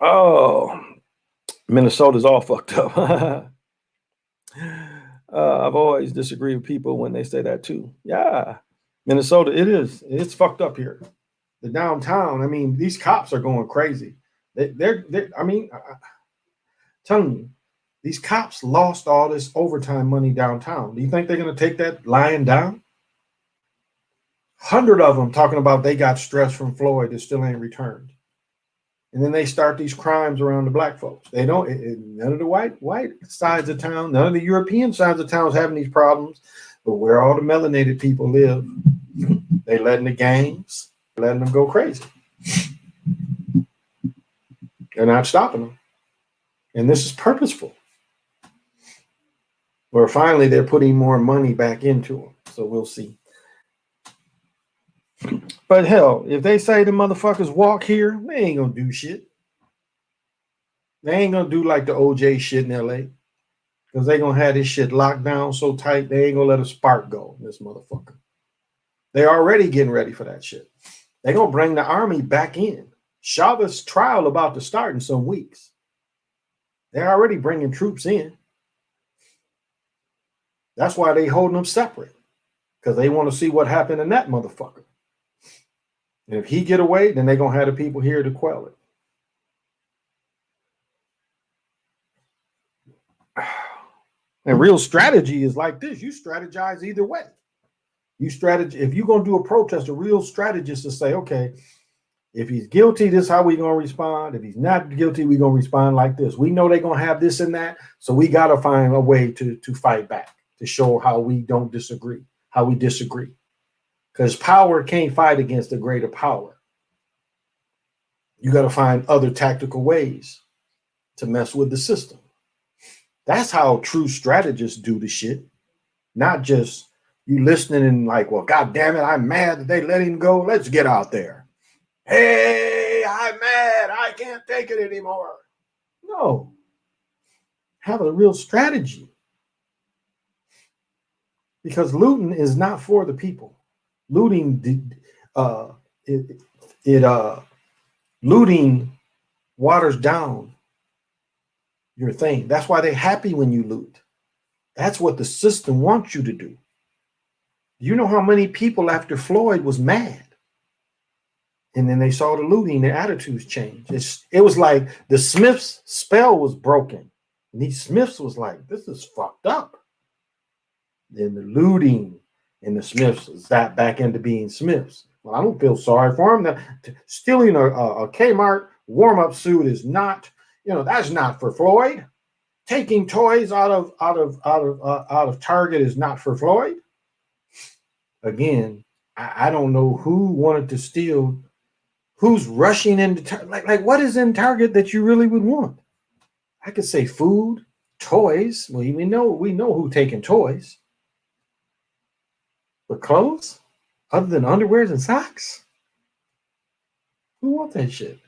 [SPEAKER 1] Oh, Minnesota's all fucked up. I've always disagreed with people when they say that too. Yeah, Minnesota, it is. It's fucked up here. The downtown, I mean, these cops are going crazy. They're I mean, I'm telling you, these cops lost all this overtime money downtown. Do you think they're going to take that lying down? 100 of them talking about they got stress from Floyd that still ain't returned. And then they start these crimes around the black folks. They don't, none of the white sides of town, none of the European sides of town is having these problems. But where all the melanated people live, they letting the gangs, letting them go crazy. They're not stopping them. And this is purposeful. Or finally, they're putting more money back into them. So we'll see. But hell, if they say the motherfuckers walk here, they ain't gonna do shit. They ain't gonna do like the OJ shit in LA. Because they gonna have this shit locked down so tight, they ain't gonna let a spark go, this motherfucker. They already getting ready for that shit. They gonna bring the army back in. Chavez trial about to start in some weeks. They're already bringing troops in. That's why they holding them separate. Because they want to see what happened in that motherfucker. And if he get away, then they're gonna have the people here to quell it. And real strategy is like this. You strategize either way. If you're going to do a protest, a real strategist to say, okay, if he's guilty, this is how we're going to respond. If he's not guilty, we're going to respond like this. We know they're going to have this and that. So we got to find a way to fight back, to show how we don't disagree, how we disagree. Because power can't fight against a greater power. You got to find other tactical ways to mess with the system. That's how true strategists do the shit. Not just you listening and like, well, God damn it, I'm mad that they let him go. Let's get out there. Hey, I'm mad. I can't take it anymore. No. Have a real strategy. Because looting is not for the people. Looting, looting waters down your thing. That's why they're happy when you loot. That's what the system wants you to do. You know how many people after Floyd was mad? And then they saw the looting, their attitudes changed. It was like the Smiths' spell was broken. And these Smiths was like, this is fucked up. Then the looting and the Smiths zapped back into being Smiths. Well, I don't feel sorry for them. Stealing a Kmart warm-up suit is not, that's not for Floyd. Taking toys out of Target is not for Floyd. Again, I don't know who wanted to steal. Who's rushing into Target? Like what is in Target that you really would want? I could say food, toys. Well, we know who taking toys. But clothes, other than underwears and socks, who wants that shit?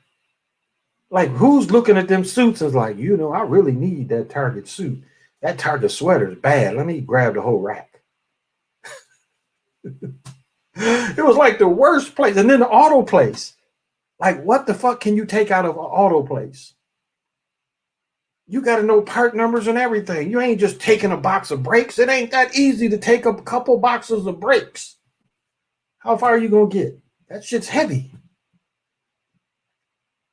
[SPEAKER 1] Like, who's looking at them suits and is like, I really need that Target suit. That Target sweater is bad. Let me grab the whole rack. It was like the worst place. And then the auto place. Like, what the fuck can you take out of an auto place? You got to know part numbers and everything. You ain't just taking a box of brakes. It ain't that easy to take a couple boxes of brakes. How far are you going to get? That shit's heavy.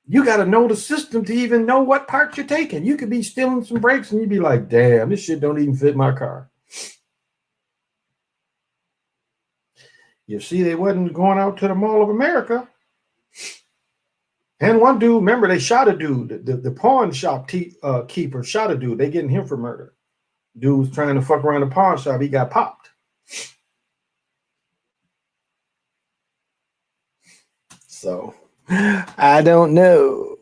[SPEAKER 1] You got to know the system to even know what parts you're taking. You could be stealing some brakes and you'd be like, damn, this shit don't even fit my car. You see, they wasn't going out to the Mall of America. And one dude, remember, they shot a dude. The pawn shop keeper shot a dude. They getting him for murder. Dude was trying to fuck around the pawn shop. He got popped. So, I don't know.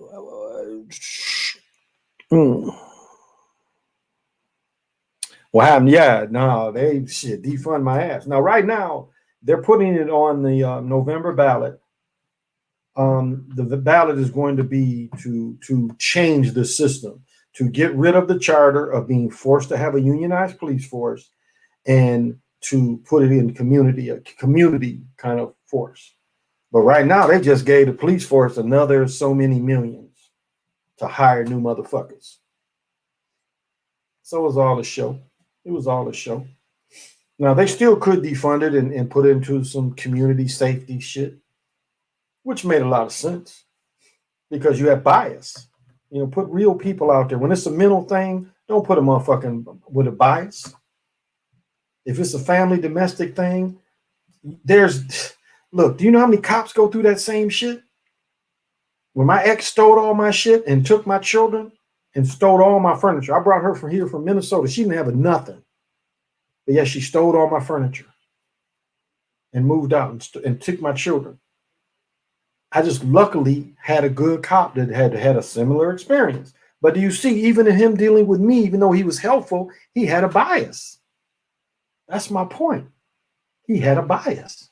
[SPEAKER 1] What happened? Yeah, no, they defund my ass. Now, right now, they're putting it on the November ballot. The ballot is going to be to change the system, to get rid of the charter of being forced to have a unionized police force and to put it in a community kind of force. But right now, they just gave the police force another so many millions to hire new motherfuckers. So it was all a show. It was all a show. Now, they still could defund it and put it into some community safety shit, which made a lot of sense because you have bias. Put real people out there. When it's a mental thing, don't put a motherfucking with a bias. If it's a family domestic thing, look, do you know how many cops go through that same shit? When my ex stole all my shit and took my children and stole all my furniture, I brought her from Minnesota. She didn't have nothing. But yeah, she stole all my furniture and moved out and took my children. I just luckily had a good cop that had a similar experience. But do you see, even in him dealing with me, even though he was helpful, he had a bias. That's my point. He had a bias.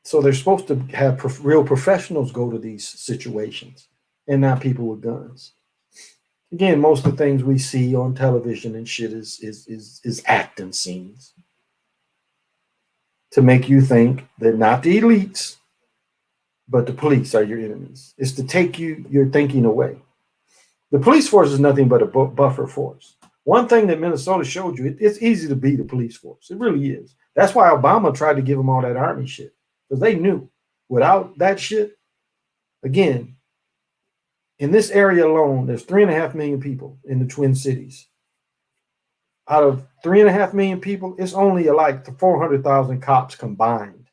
[SPEAKER 1] So they're supposed to have real professionals go to these situations and not people with guns. Again, most of the things we see on television and shit is acting scenes to make you think that not the elites, but the police are your enemies. It's to take your thinking away. The police force is nothing but a buffer force. One thing that Minnesota showed you, it's easy to beat the police force. It really is. That's why Obama tried to give them all that army shit, because they knew without that shit, again, in this area alone, there's 3.5 million people in the Twin Cities. Out of 3.5 million people, it's only like 400,000 cops combined.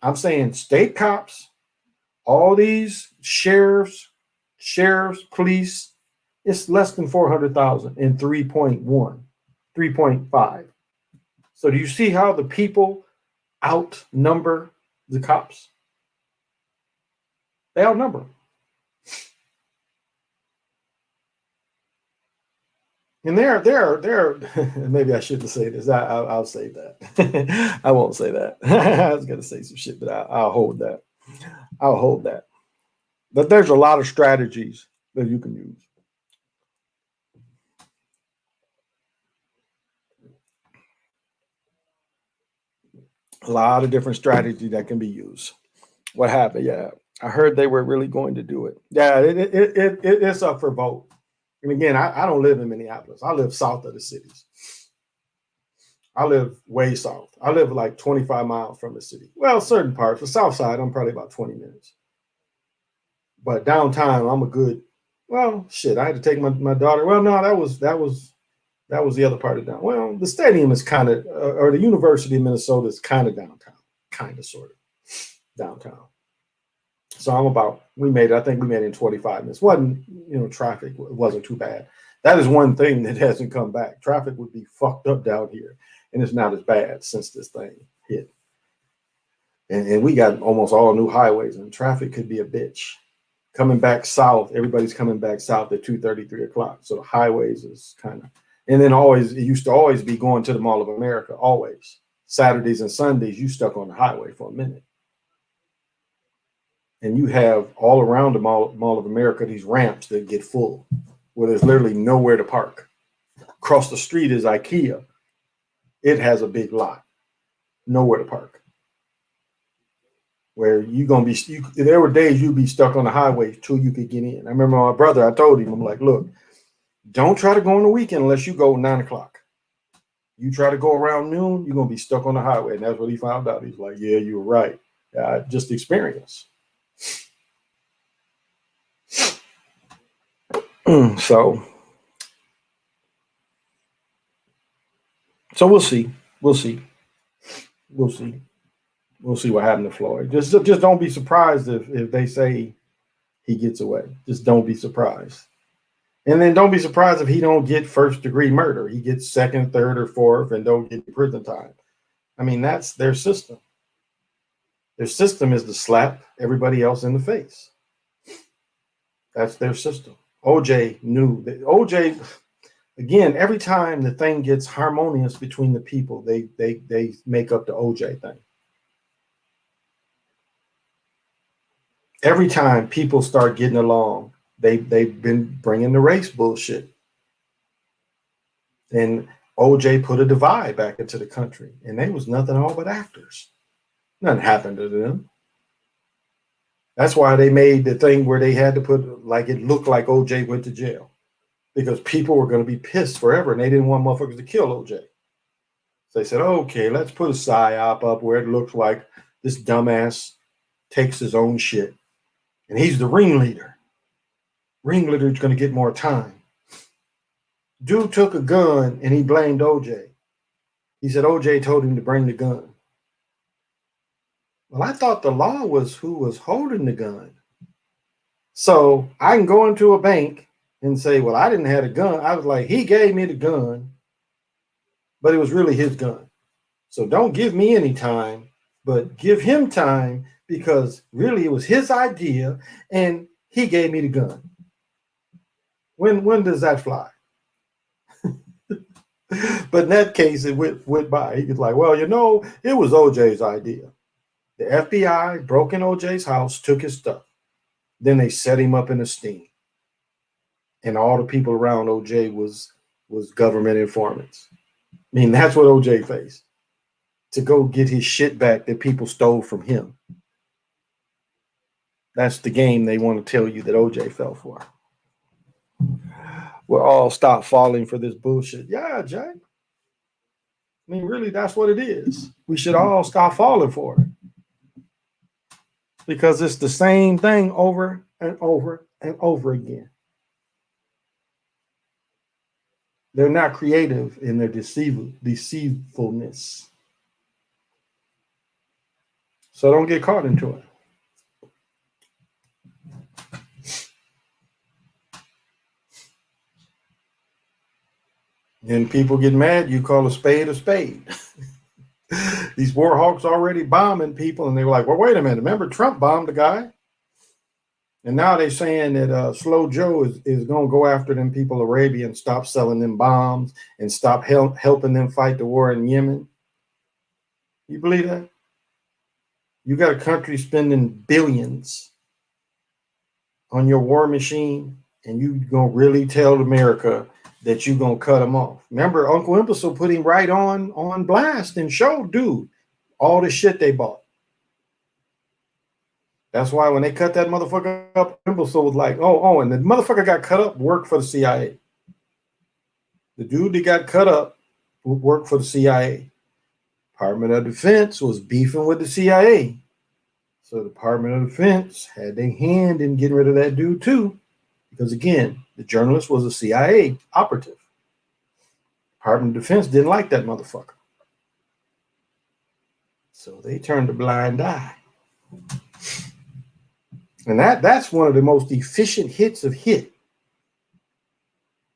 [SPEAKER 1] I'm saying state cops, all these sheriffs, police, it's less than 400,000 in 3.1, 3.5. So do you see how the people outnumber the cops? They outnumber them. And they're maybe I shouldn't say this. I'll say that. I won't say that. I was gonna say some shit, but I'll hold that. I'll hold that. But there's a lot of strategies that you can use. A lot of different strategies that can be used. What happened? Yeah, I heard they were really going to do it. Yeah, it's up for vote. And again, I don't live in Minneapolis. I live south of the cities. I live way south. I live like 25 miles from the city. Well, certain parts. The south side, I'm probably about 20 minutes. But downtown, I'm a good. Well, shit. I had to take my daughter. Well, no, that was the other part of down. Well, the stadium is kind of, or the University of Minnesota is kind of downtown, kind of sort of downtown. So we made it. I think we made it in 25 minutes. Wasn't, traffic wasn't too bad. That is one thing that hasn't come back. Traffic would be fucked up down here, and it's not as bad since this thing hit. And we got almost all new highways, and traffic could be a bitch. Coming back south, everybody's coming back south at 2:30, 3 o'clock. So the highways is kind of, and then it used to always be going to the Mall of America, always. Saturdays and Sundays, you stuck on the highway for a minute. And you have all around the Mall of America these ramps that get full, where there's literally nowhere to park. Across the street is IKEA. It has a big lot, nowhere to park. Where there were days you'd be stuck on the highway till you could get in. I remember my brother, I told him, I'm like, look, don't try to go on the weekend unless you go 9 o'clock. You try to go around noon, you're going to be stuck on the highway. And that's what he found out. He's like, yeah, you were right. Just experience. So we'll see. We'll see what happened to Floyd. Just don't be surprised if they say he gets away. Just don't be surprised. And then don't be surprised if he don't get first-degree murder. He gets second, third, or fourth and don't get prison time. I mean, that's their system. Their system is to slap everybody else in the face. That's their system. OJ knew that. OJ, again, every time the thing gets harmonious between the people, they make up the OJ thing. Every time people start getting along, they've been bringing the race bullshit. And OJ put a divide back into the country, and they was nothing all but actors. Nothing happened to them. That's why they made the thing where they had to put, like, it looked like OJ went to jail, because people were going to be pissed forever, and they didn't want motherfuckers to kill OJ. So they said, okay, let's put a psyop up where it looks like this dumbass takes his own shit, and he's the ringleader. Ringleader's going to get more time. Dude took a gun, and he blamed OJ. He said OJ told him to bring the gun. Well, I thought the law was who was holding the gun. So I can go into a bank and say, well, I didn't have a gun. I was like, he gave me the gun, but it was really his gun. So don't give me any time, but give him time because really it was his idea and he gave me the gun. When does that fly? But in that case, it went by. He was like, well, it was OJ's idea. The FBI broke in OJ's house, took his stuff. Then they set him up in a sting. And all the people around OJ was government informants. I mean, that's what OJ faced. To go get his shit back that people stole from him. That's the game they want to tell you that OJ fell for. We'll all stop falling for this bullshit. Yeah, Jay. I mean, really, that's what it is. We should all stop falling for it. Because it's the same thing over and over and over again. They're not creative in their deceitfulness. So don't get caught into it. And people get mad, you call a spade a spade. These war hawks already bombing people, and they were like, well, wait a minute. Remember Trump bombed a guy? And now they're saying that Slow Joe is going to go after them people Arabia and stop selling them bombs and stop helping them fight the war in Yemen. You believe that? You got a country spending billions on your war machine, and you going to really tell America that you're going to cut them off. Remember, Uncle Imbecile put him right on blast and showed, dude, all the shit they bought. That's why when they cut that motherfucker up, Imbecile was like, oh, and the motherfucker got cut up, worked for the CIA. The dude that got cut up worked for the CIA. Department of Defense was beefing with the CIA. So the Department of Defense had their hand in getting rid of that dude too. Because again, the journalist was a CIA operative. Department of Defense didn't like that motherfucker. So they turned a blind eye. And that's one of the most efficient hits of hit.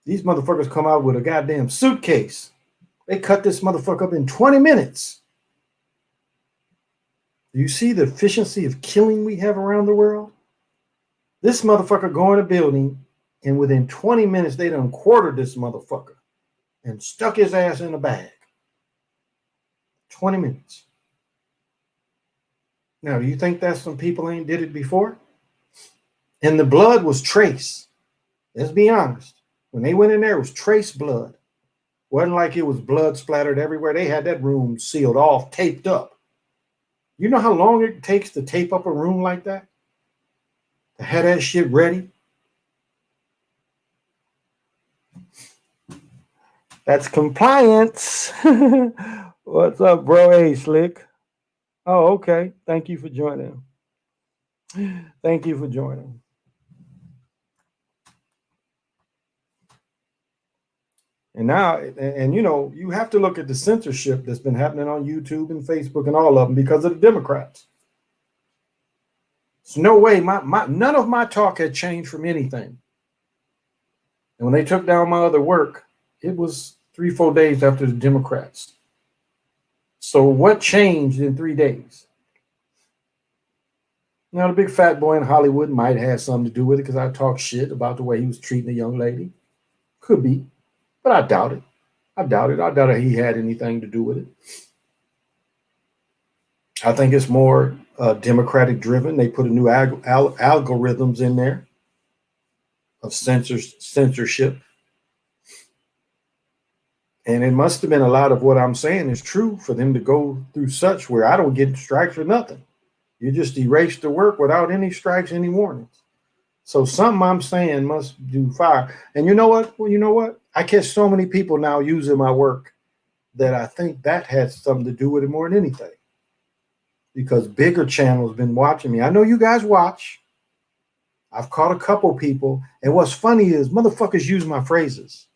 [SPEAKER 1] These motherfuckers come out with a goddamn suitcase. They cut this motherfucker up in 20 minutes. Do you see the efficiency of killing we have around the world? This motherfucker go in a building, and within 20 minutes, they done quartered this motherfucker and stuck his ass in a bag. 20 minutes. Now, do you think that some people ain't did it before? And the blood was trace. Let's be honest. When they went in there, it was trace blood. Wasn't like it was blood splattered everywhere. They had that room sealed off, taped up. You know how long it takes to tape up a room like that? To have that shit ready? That's compliance. What's up, bro? Hey, Slick. Oh, okay. Thank you for joining. Thank you for joining. And now, and you have to look at the censorship that's been happening on YouTube and Facebook and all of them because of the Democrats. There's no way none of my talk had changed from anything. And when they took down my other work, it was 3-4 days after the Democrats. So what changed in 3 days? Now, the big fat boy in Hollywood might have something to do with it because I talked shit about the way he was treating a young lady. Could be, but I doubt it. I doubt he had anything to do with it. I think it's more Democratic driven. They put a new algorithms in there of censorship. And it must have been a lot of what I'm saying is true for them to go through such where I don't get strikes or nothing. You just erase the work without any strikes, any warnings. So something I'm saying must do fire. And you know what? Well, you know what? I catch so many people now using my work that I think that has something to do with it more than anything. Because bigger channels been watching me. I know you guys watch. I've caught a couple people. And what's funny is motherfuckers use my phrases.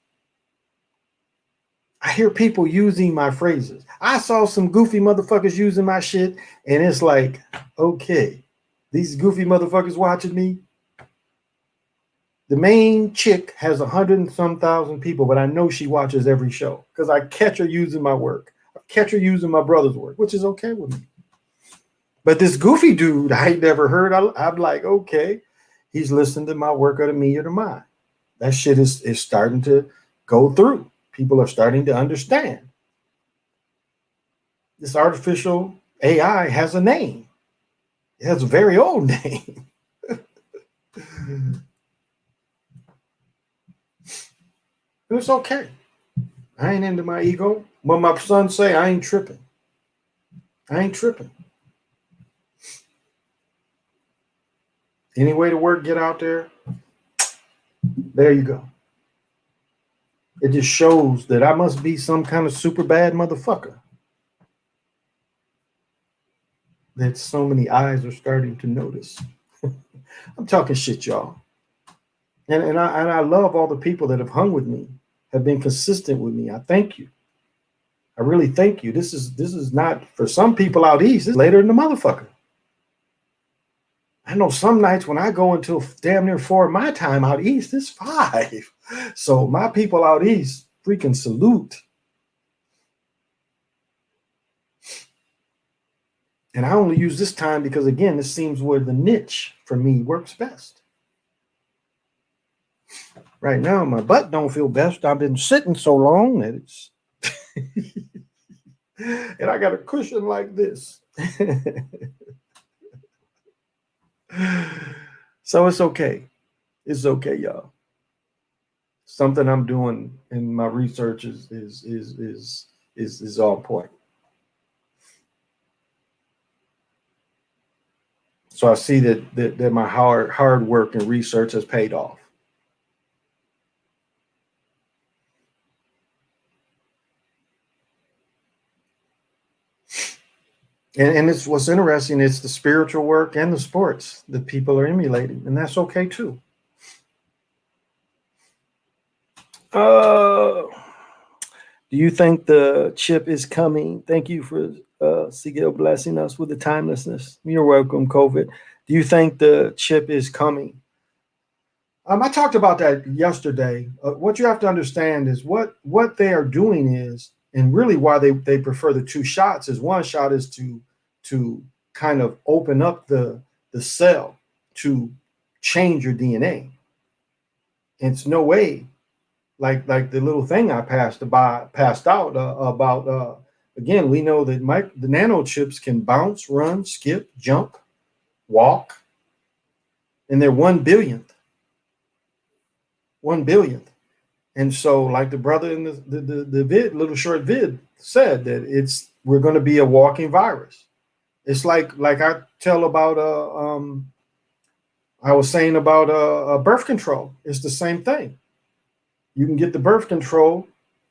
[SPEAKER 1] I hear people using my phrases. I saw some goofy motherfuckers using my shit, and it's like, okay, these goofy motherfuckers watching me. The main chick has 100 and some thousand people, but I know she watches every show because I catch her using my work. I catch her using my brother's work, which is okay with me. But this goofy dude, I ain't never heard. I'm like, okay, he's listening to my work of the me or the mind. That shit is starting to go through. People are starting to understand. This artificial AI has a name. It has a very old name. It's okay. I ain't into my ego. When my son say, I ain't tripping. I ain't tripping. Any way to work, get out there. There you go. It just shows that I must be some kind of super bad motherfucker. That so many eyes are starting to notice. I'm talking shit, y'all. And I love all the people that have hung with me, have been consistent with me. I thank you. I really thank you. This is not for some people out east. It's later than the motherfucker. I know some nights when I go until damn near 4 my time out east, it's 5. So my people out east freaking salute. And I only use this time because, again, this seems where the niche for me works best. Right now, my butt don't feel best. I've been sitting so long that it's... and I got a cushion like this. So it's okay. It's okay, y'all. Something I'm doing in my research is on point. So I see that my hard work and research has paid off. And it's what's interesting, it's the spiritual work and the sports that people are emulating, and that's okay too. Do you think the chip is coming? Thank you for Sigil blessing us with the timelessness. You're welcome, COVID. Do you think the chip is coming? I talked about that yesterday. What you have to understand is what they are doing is, and really why they prefer the 2 shots is, one shot is to kind of open up the cell to change your DNA. It's no way like the little thing I passed out about. Again, we know that the nanochips can bounce, run, skip, jump, walk, and they're 1 billionth. 1 billionth. And so, like the brother in the little short vid said, that we're going to be a walking virus. It's like I tell about I was saying about birth control. It's the same thing. You can get the birth control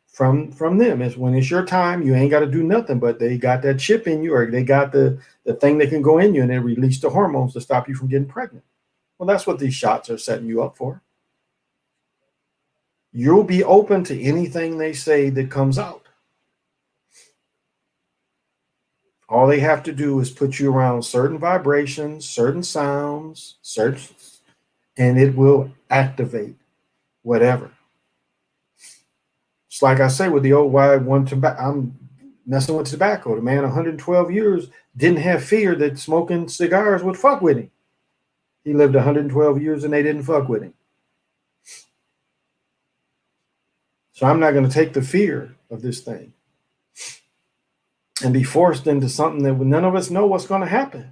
[SPEAKER 1] from them. It's when it's your time, you ain't got to do nothing, but they got that chip in you, or they got the thing that can go in you, and they release the hormones to stop you from getting pregnant. Well, that's what these shots are setting you up for. You'll be open to anything they say that comes out. All they have to do is put you around certain vibrations, certain sounds, and it will activate whatever. It's like I say with the old why one tobacco. I'm messing with tobacco. The man 112 years didn't have fear that smoking cigars would fuck with him. He lived 112 years and they didn't fuck with him. So I'm not going to take the fear of this thing and be forced into something that none of us know what's going to happen.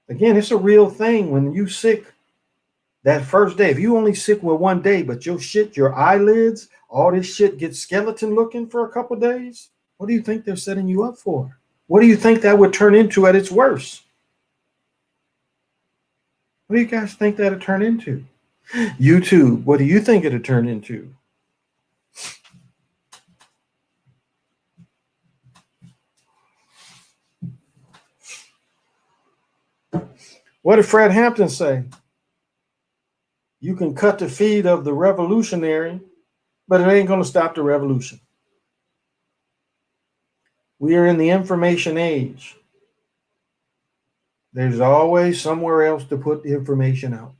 [SPEAKER 1] Again, it's a real thing. When you sick that first day, if you only sick with 1 day, but your eyelids, all this shit gets skeleton looking for a couple days, what do you think they're setting you up for? What do you think that would turn into at its worst? What do you guys think that'd turn into? YouTube, what do you think it'd turn into? What did Fred Hampton say? You can cut the feet of the revolutionary, but it ain't going to stop the revolution. We are in the information age. There's always somewhere else to put the information out.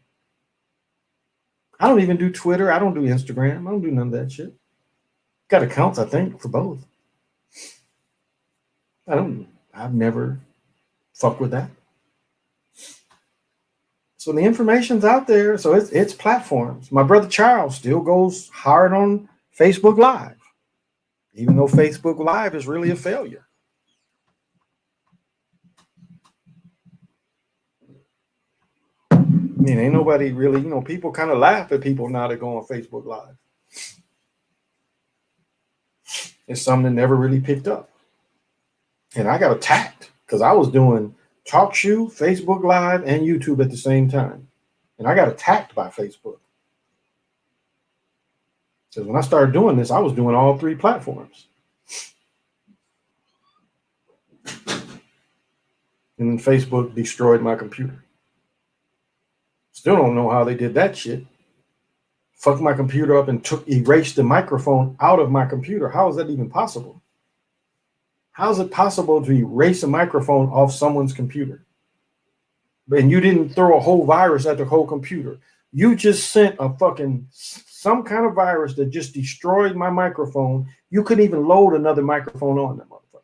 [SPEAKER 1] I don't even do Twitter. I don't do Instagram. I don't do none of that shit. Got accounts, I think, for both. I've never fuck with that. So the information's out there. So it's platforms. My brother Charles still goes hard on Facebook Live, even though Facebook Live is really a failure. I mean, ain't nobody really, people kind of laugh at people now that go on Facebook Live. It's something that never really picked up. And I got attacked because I was doing TalkShoe, Facebook Live, and YouTube at the same time. And I got attacked by Facebook. Because when I started doing this, I was doing all three platforms. And then Facebook destroyed my computer. Still don't know how they did that shit. Fucked my computer up and erased the microphone out of my computer. How is that even possible? How is it possible to erase a microphone off someone's computer? And you didn't throw a whole virus at the whole computer. You just sent a fucking some kind of virus that just destroyed my microphone. You couldn't even load another microphone on that motherfucker.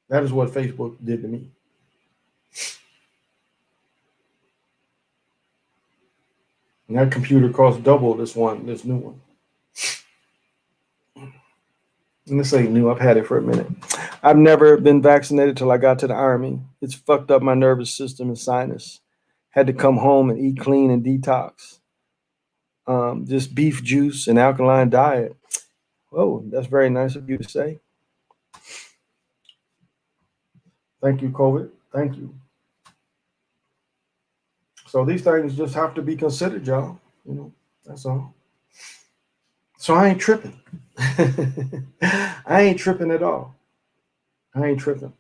[SPEAKER 1] That is what Facebook did to me. And that computer cost double this new one. And this ain't new. I've had it for a minute. I've never been vaccinated till I got to the Army. It's fucked up my nervous system and sinus. Had to come home and eat clean and detox. Just beef juice and alkaline diet. Oh, that's very nice of you to say. Thank you, COVID. Thank you. So these things just have to be considered, y'all. That's all. So I ain't tripping. I ain't tripping at all. I ain't tripping.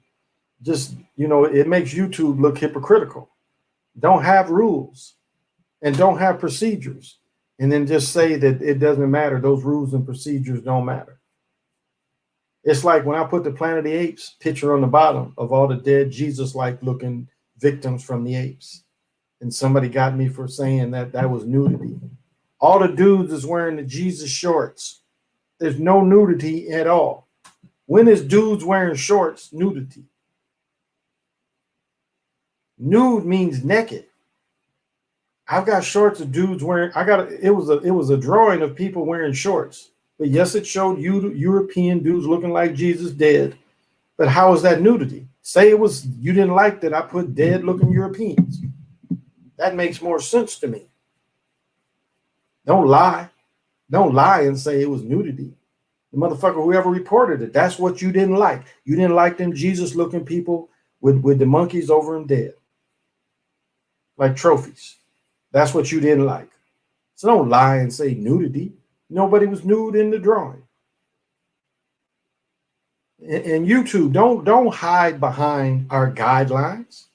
[SPEAKER 1] Just, it makes YouTube look hypocritical. Don't have rules and don't have procedures. And then just say that it doesn't matter. Those rules and procedures don't matter. It's like when I put the Planet of the Apes picture on the bottom of all the dead Jesus-like looking victims from the apes. And somebody got me for saying that was nudity. All the dudes is wearing the Jesus shorts. There's no nudity at all. When is dudes wearing shorts nudity? Nude means naked. I've got shorts of dudes wearing. It was a drawing of people wearing shorts. But yes, it showed European dudes looking like Jesus dead. But how is that nudity? Say you didn't like that I put dead looking Europeans. That makes more sense to me. Don't lie. Don't lie and say it was nudity. The motherfucker, whoever reported it, that's what you didn't like. You didn't like them Jesus-looking people with the monkeys over them dead. Like trophies. That's what you didn't like. So don't lie and say nudity. Nobody was nude in the drawing. And YouTube, don't hide behind our guidelines.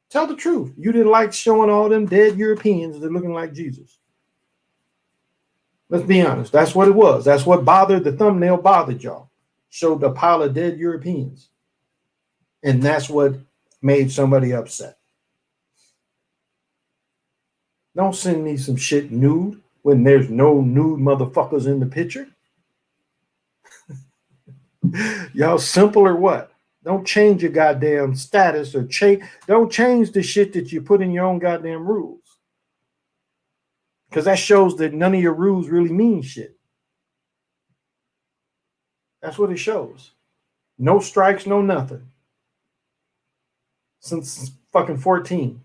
[SPEAKER 1] Tell the truth. You didn't like showing all them dead Europeans that are looking like Jesus. Let's be honest. That's what it was. That's what the thumbnail bothered y'all. Showed a pile of dead Europeans. And that's what made somebody upset. Don't send me some shit nude when there's no nude motherfuckers in the picture. Y'all simple or what? Don't change your goddamn status or don't change the shit that you put in your own goddamn rules. Because that shows that none of your rules really mean shit. That's what it shows. No strikes, no nothing. Since fucking 14.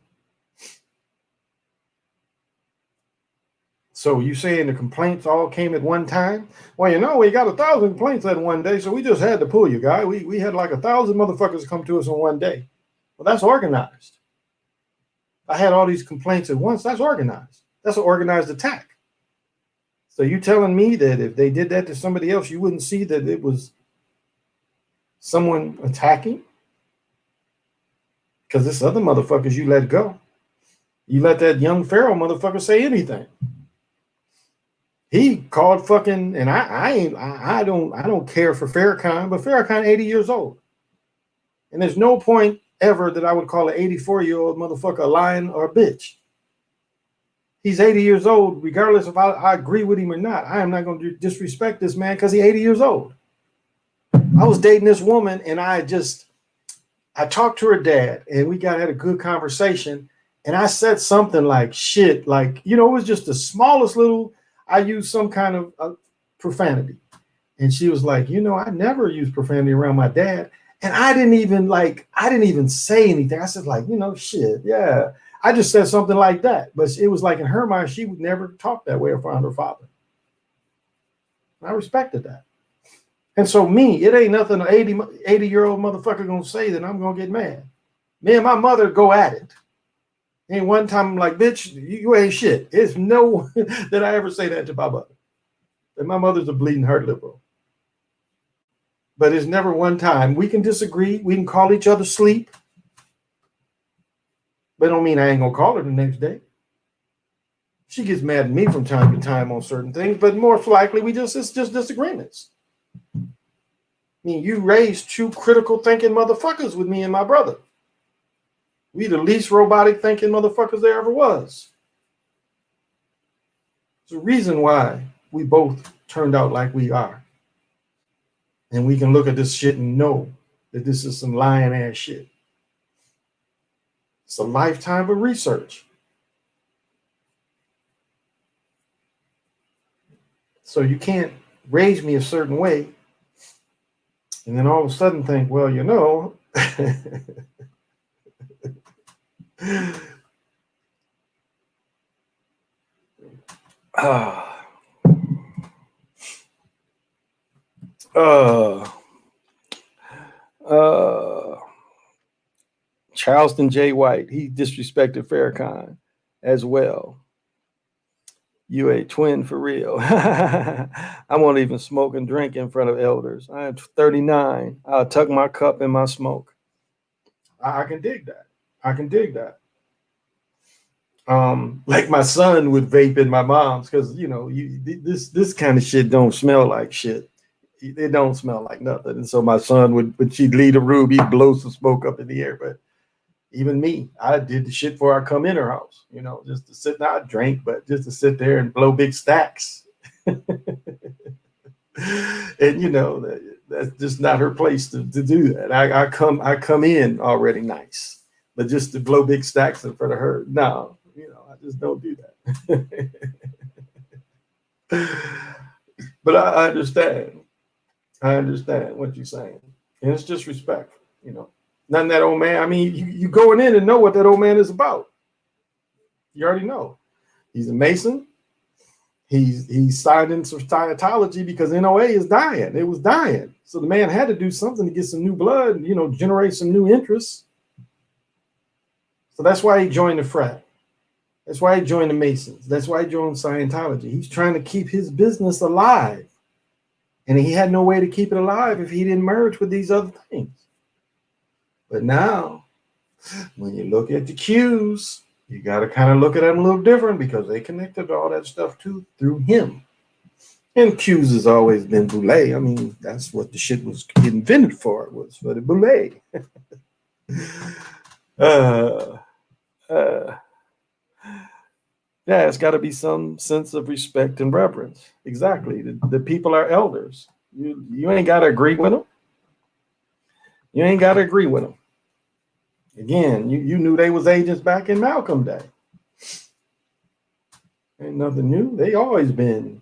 [SPEAKER 1] So you saying the complaints all came at one time? Well, we got 1,000 complaints at one day, so we just had to pull you, guy. We had like 1,000 motherfuckers come to us in one day. Well, that's organized. I had all these complaints at once. That's organized. That's an organized attack. So you telling me that if they did that to somebody else, you wouldn't see that it was someone attacking? Because this other motherfuckers you let go. You let that young Pharaoh motherfucker say anything. He called fucking, and I don't care for Farrakhan, but Farrakhan 80 years old. And there's no point ever that I would call an 84-year-old motherfucker a lion or a bitch. He's 80 years old, regardless if I agree with him or not. I am not going to disrespect this man because he's 80 years old. I was dating this woman and I I talked to her dad, and we had a good conversation. And I said something like shit, like, it was just the smallest little, I used some kind of profanity. And she was like, I never use profanity around my dad. And I didn't even say anything. I said, like, shit, yeah. I just said something like that. But it was like in her mind, she would never talk that way around her father. I respected that. And so it ain't nothing an 80-year-old motherfucker gonna say that I'm gonna get mad. Me and my mother go at it. Ain't one time I'm like, bitch, you ain't shit. It's no that I ever say that to my mother. And my mother's a bleeding heart liberal. But it's never one time. We can disagree. We can call each other sleep. But don't mean I ain't gonna call her the next day. She gets mad at me from time to time on certain things, but more likely it's just disagreements. I mean, you raised two critical thinking motherfuckers with me and my brother. We the least robotic thinking motherfuckers there ever was. There's a reason why we both turned out like we are. And we can look at this shit and know that this is some lying ass shit. It's a lifetime of research. So you can't raise me a certain way and then all of a sudden think, well, Charleston J. White, he disrespected Farrakhan as well. You a twin for real. I won't even smoke and drink in front of elders. I am 39. I'll tuck my cup in my smoke. I can dig that. I can dig that. Like my son would vape in my mom's because this kind of shit don't smell like shit. It don't smell like nothing. And so my son would, when she'd leave the room, he'd blow some smoke up in the air. But even me, I did the shit before I come in her house, just to sit, not drink, but just to sit there and blow big stacks. And that's just not her place to do that. I come in already nice, but just to blow big stacks in front of her, no, I just don't do that. But I understand. I understand what you're saying, and it's just respect, Nothing that old man. I mean, you going in and know what that old man is about. You already know. He's a Mason. He's signed into Scientology because NOA is dying. It was dying. So the man had to do something to get some new blood, generate some new interests. So that's why he joined the frat. That's why he joined the Masons. That's why he joined Scientology. He's trying to keep his business alive. And he had no way to keep it alive if he didn't merge with these other things. But now, when you look at the Qs, you got to kind of look at them a little different because they connected all that stuff too through him. And Qs has always been boule. I mean, that's what the shit was invented for. It was for the boule. Yeah, it's got to be some sense of respect and reverence. Exactly. The people are elders. You ain't got to agree with them. You ain't got to agree with them. Again, you knew they was agents back in Malcolm Day. Ain't nothing new. They always been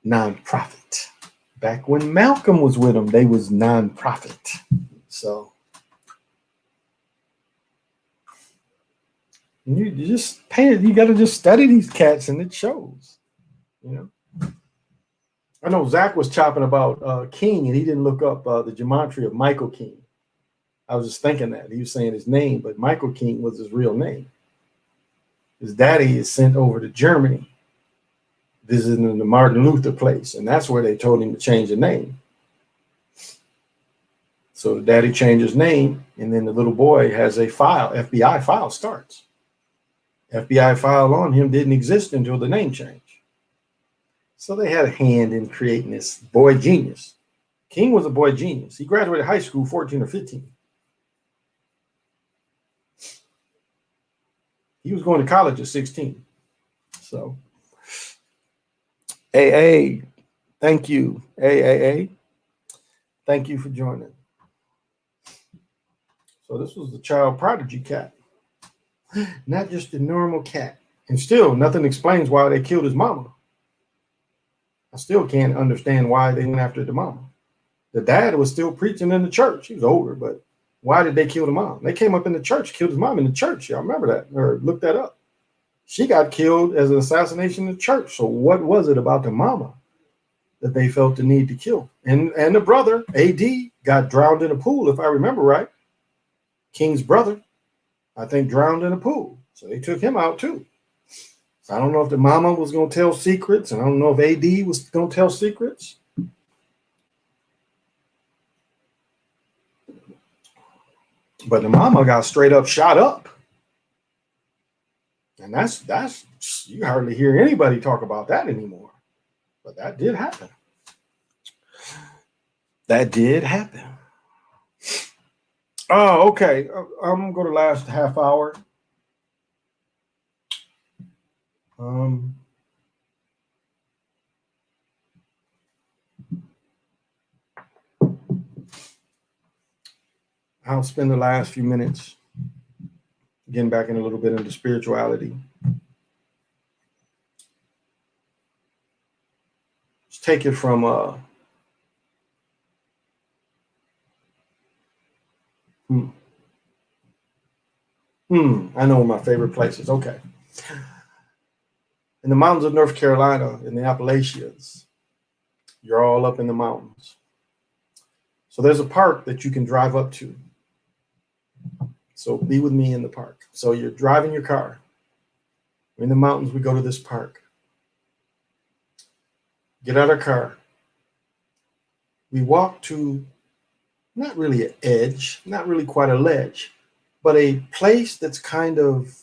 [SPEAKER 1] nonprofit. Back when Malcolm was with them, they was nonprofit. So you just pay it. You got to just study these cats, and it shows. I know Zach was chopping about King, and he didn't look up the gematria of Michael King. I was just thinking that. He was saying his name, but Michael King was his real name. His daddy is sent over to Germany, visiting the Martin Luther place, and that's where they told him to change the name. So the daddy changed his name, and then the little boy has a file, FBI file starts. FBI file on him didn't exist until the name change. So they had a hand in creating this boy genius. King was a boy genius. He graduated high school 14 or 15. He was going to college at 16. So, AA, thank you. AAA, thank you for joining. So this was the child prodigy cat, not just a normal cat. And still, nothing explains why they killed his mama. I still can't understand why they went after the mama. The dad was still preaching in the church. He was older, but why did they kill the mom? They came up in the church, killed his mom in the church. Y'all remember that or look that up. She got killed as an assassination in the church. So what was it about the mama that they felt the need to kill? And the brother, AD, got drowned in a pool, if I remember right. King's brother, I think, drowned in a pool. So they took him out too. So I don't know if the mama was going to tell secrets, and I don't know if AD was going to tell secrets. But the mama got straight up shot up. And that's you hardly hear anybody talk about that anymore. But that did happen. That did happen. Oh, okay. I'm going to last a half hour. I'll spend the last few minutes getting back in a little bit into spirituality. Let's take it from I know one of my favorite places. Okay. In the mountains of North Carolina, in the Appalachians, you're all up in the mountains. So there's a park that you can drive up to. So be with me in the park. So you're driving your car. We're in the mountains, we go to this park. Get out of our car. We walk to not really an edge, not really quite a ledge, but a place that's kind of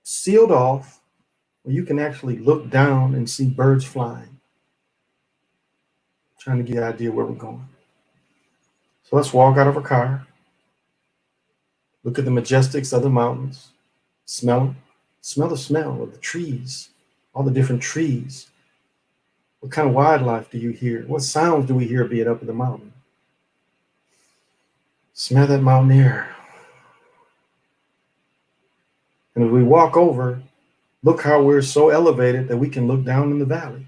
[SPEAKER 1] sealed off where you can actually look down and see birds flying. Trying to get an idea where we're going. So let's walk out of our car. Look at the majestics of the mountains. Smell the smell of the trees, all the different trees. What kind of wildlife do you hear? What sounds do we hear being up in the mountain? Smell that mountain air. And as we walk over, look how we're so elevated that we can look down in the valley.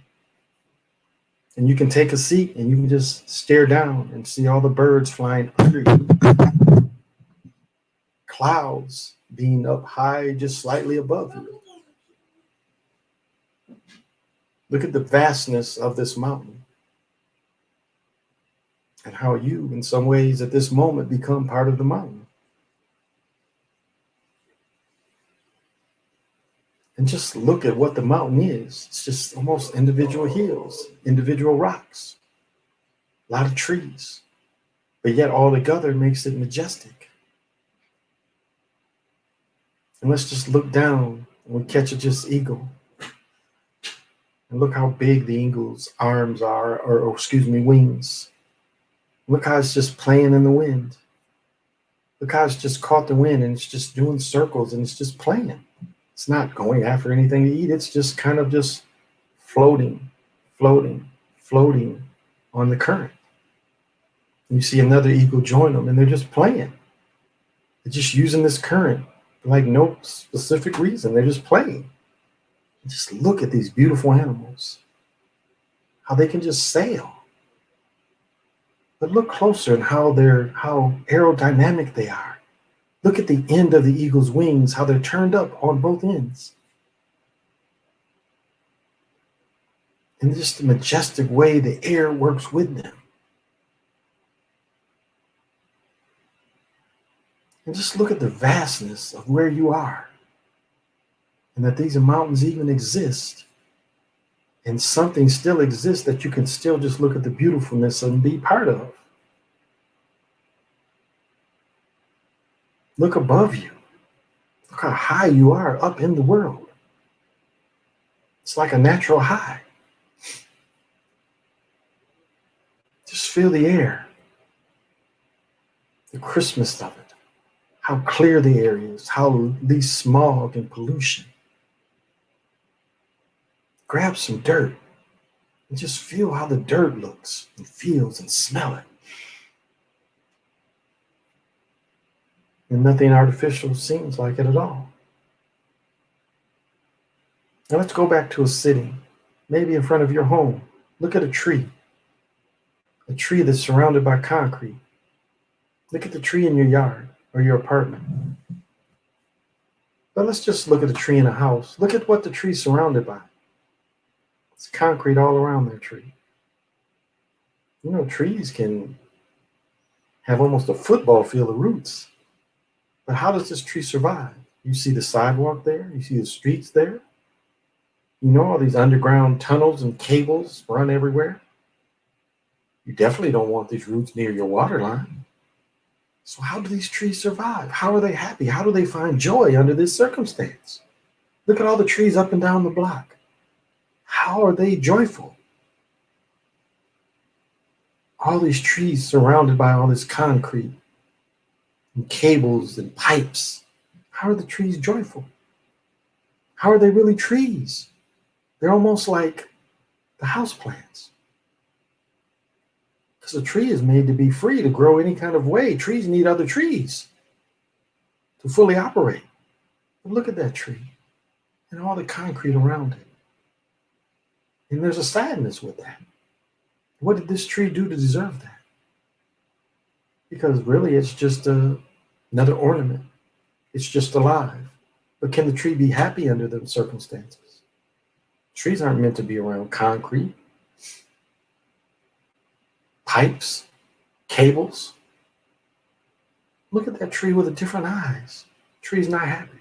[SPEAKER 1] And you can take a seat and you can just stare down and see all the birds flying under you. Clouds being up high, just slightly above you. Look at the vastness of this mountain and how you, in some ways, at this moment, become part of the mountain. And just look at what the mountain is. It's just almost individual hills, individual rocks, a lot of trees, but yet all together makes it majestic. And let's just look down and we catch a just eagle. And look how big the eagle's arms are, or wings. Look how it's just playing in the wind. Look how it's just caught the wind and it's just doing circles and it's just playing. It's not going after anything to eat. It's just kind of just floating on the current. And you see another eagle join them and they're just playing. They're just using this current for like no specific reason. They're just playing. Just look at these beautiful animals, how they can just sail. But look closer and how aerodynamic they are. Look at the end of the eagle's wings, how they're turned up on both ends. And just the majestic way the air works with them. And just look at the vastness of where you are. And that these mountains even exist. And something still exists that you can still just look at the beautifulness and be part of. Look above you. Look how high you are up in the world. It's like a natural high. Just feel the air. The crispness of it. How clear the air is. How least smog and pollution. Grab some dirt and just feel how the dirt looks and feels and smell it. And nothing artificial seems like it at all. Now let's go back to a city, maybe in front of your home. Look at a tree that's surrounded by concrete. Look at the tree in your yard or your apartment. But let's just look at a tree in a house. Look at what the tree's surrounded by. It's concrete all around that tree. You know, trees can have almost a football field of roots. But how does this tree survive? You see the sidewalk there. You see the streets there. You know, all these underground tunnels and cables run everywhere. You definitely don't want these roots near your water line. So how do these trees survive? How are they happy? How do they find joy under this circumstance? Look at all the trees up and down the block. How are they joyful? All these trees surrounded by all this concrete and cables and pipes. How are the trees joyful? How are they really trees? They're almost like the houseplants. Because a tree is made to be free to grow any kind of way. Trees need other trees to fully operate. But look at that tree and all the concrete around it. And there's a sadness with that. What did this tree do to deserve that? Because really it's just another ornament. It's just alive. But can the tree be happy under those circumstances? Trees aren't meant to be around concrete, pipes, cables. Look at that tree with a different eyes. The tree's not happy.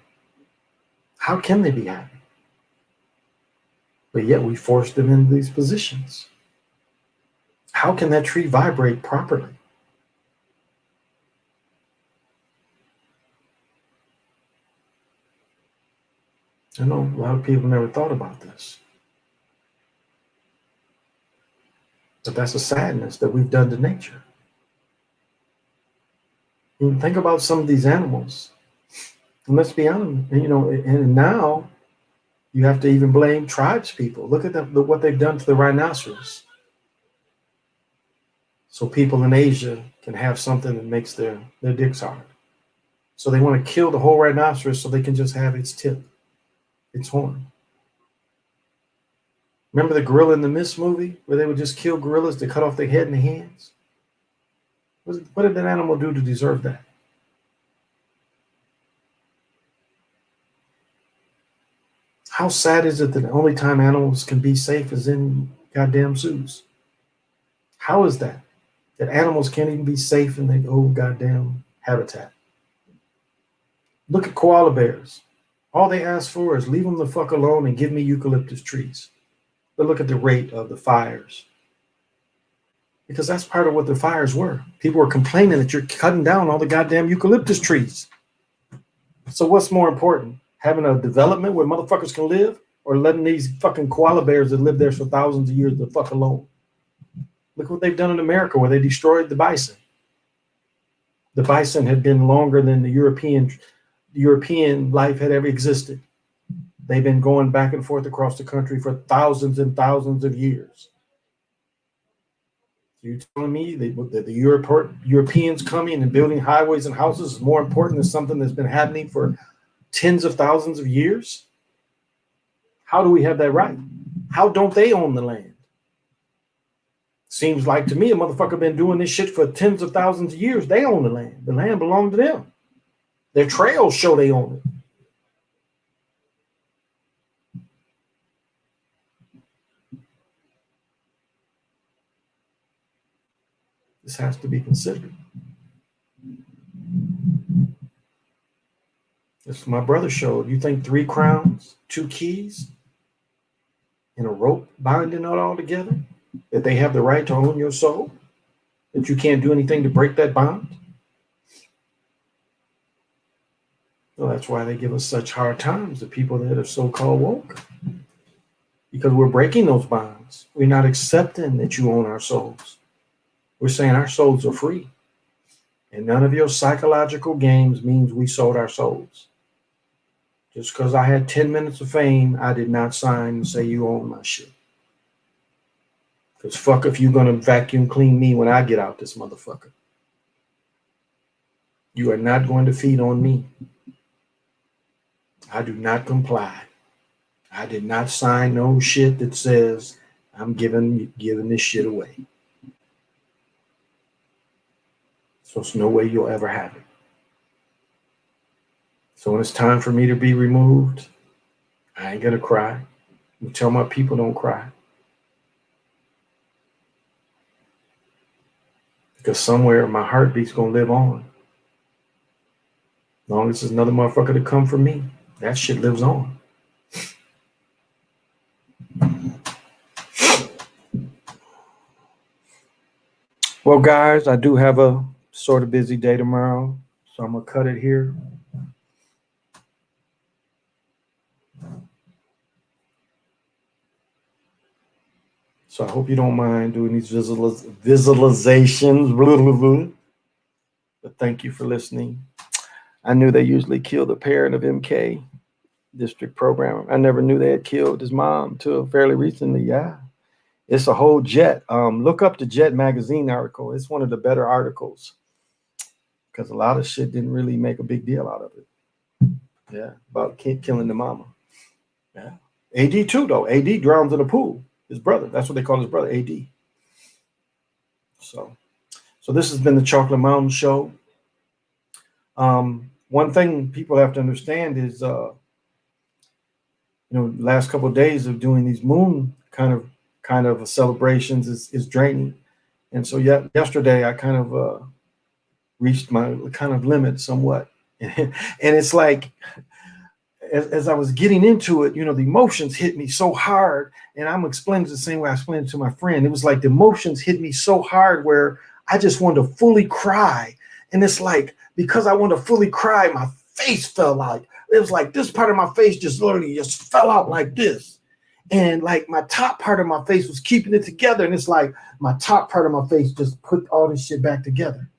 [SPEAKER 1] How can they be happy? But yet we force them into these positions. How can that tree vibrate properly? I know a lot of people never thought about this. But that's a sadness that we've done to nature. And think about some of these animals. And let's be honest, and now you have to even blame tribes people. Look at what they've done to the rhinoceros. So people in Asia can have something that makes their dicks hard. So they want to kill the whole rhinoceros so they can just have its tip, its horn. Remember the Gorilla in the Mist movie where they would just kill gorillas to cut off their head and their hands? What did that animal do to deserve that? How sad is it that the only time animals can be safe is in goddamn zoos? How is that? That animals can't even be safe in their old goddamn habitat. Look at koala bears. All they ask for is leave them the fuck alone and give me eucalyptus trees. But look at the rate of the fires. Because that's part of what the fires were. People were complaining that you're cutting down all the goddamn eucalyptus trees. So what's more important? Having a development where motherfuckers can live, or letting these fucking koala bears that live there for thousands of years the fuck alone? Look what they've done in America where they destroyed the bison. The bison had been longer than the European life had ever existed. They've been going back and forth across the country for thousands and thousands of years. You telling me that the Europeans coming and building highways and houses is more important than something that's been happening for tens of thousands of years? How do we have that right? How don't they own the land? Seems like to me a motherfucker been doing this shit for tens of thousands of years. They own the land. The land belonged to them. Their trails show they own it. This has to be considered. As my brother showed, you think 3 crowns, 2 keys, and a rope binding it all together, that they have the right to own your soul? That you can't do anything to break that bond? Well, that's why they give us such hard times, the people that are so-called woke. Because we're breaking those bonds. We're not accepting that you own our souls. We're saying our souls are free. And none of your psychological games means we sold our souls. Just because I had 10 minutes of fame, I did not sign and say you own my shit. Because fuck if you're going to vacuum clean me when I get out this motherfucker. You are not going to feed on me. I do not comply. I did not sign no shit that says I'm giving this shit away. So it's no way you'll ever have it. So when it's time for me to be removed, I ain't gonna cry. I tell my people don't cry. Because somewhere my heartbeat's gonna live on. As long as there's another motherfucker to come for me, that shit lives on. Well, guys, I do have a sort of busy day tomorrow, so I'm gonna cut it here. So I hope you don't mind doing these visualizations. Blah, blah, blah. But thank you for listening. I knew they usually kill the parent of MK, district programmer. I never knew they had killed his mom till fairly recently. Yeah. It's a whole Jet. Look up the Jet magazine article. It's one of the better articles because a lot of shit didn't really make a big deal out of it. Yeah, about killing the mama. Yeah. AD too, though. AD drowns in a pool. His brother. That's what they call his brother, AD. So this has been the Chocolate Mountain Show. One thing people have to understand is, last couple of days of doing these moon kind of celebrations is draining, and so yesterday I kind of reached my kind of limit somewhat, and it's like as I was getting into it, the emotions hit me so hard, and I'm explaining it the same way I explained it to my friend. It was like the emotions hit me so hard where I just wanted to fully cry, and it's like because I wanted to fully cry, my face fell out. It was like this part of my face just literally just fell out like this. And like my top part of my face was keeping it together. And it's like my top part of my face just put all this shit back together.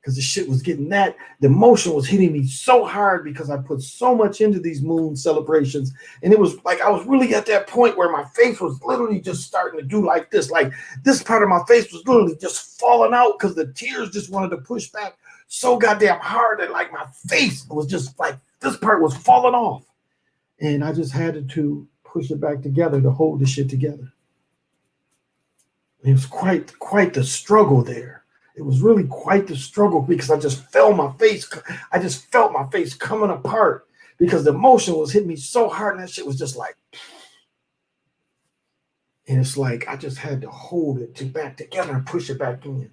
[SPEAKER 1] Because the shit was getting the emotion was hitting me so hard because I put so much into these moon celebrations. And it was like I was really at that point where my face was literally just starting to do like this. Like this part of my face was literally just falling out because the tears just wanted to push back so goddamn hard that like my face was just like this part was falling off. And I just had to push it back together to hold the shit together. It was quite the struggle there. It was really quite the struggle because I just felt my face coming apart because the emotion was hitting me so hard and that shit was just like, and it's like I just had to hold it back together and push it back in.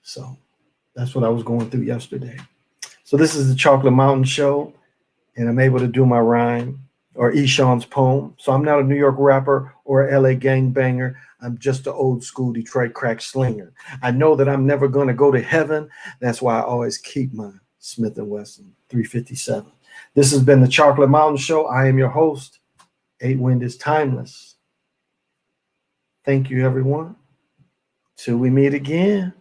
[SPEAKER 1] So that's what I was going through yesterday. So this is the Chocolate Mountain Show, and I'm able to do my rhyme or Eshawn's poem. So I'm not a New York rapper or a LA gangbanger. I'm just an old school Detroit crack slinger. I know that I'm never going to go to heaven. That's why I always keep my Smith & Wesson 357. This has been the Chocolate Mountain Show. I am your host. 8 Wind is timeless. Thank you, everyone. Till we meet again.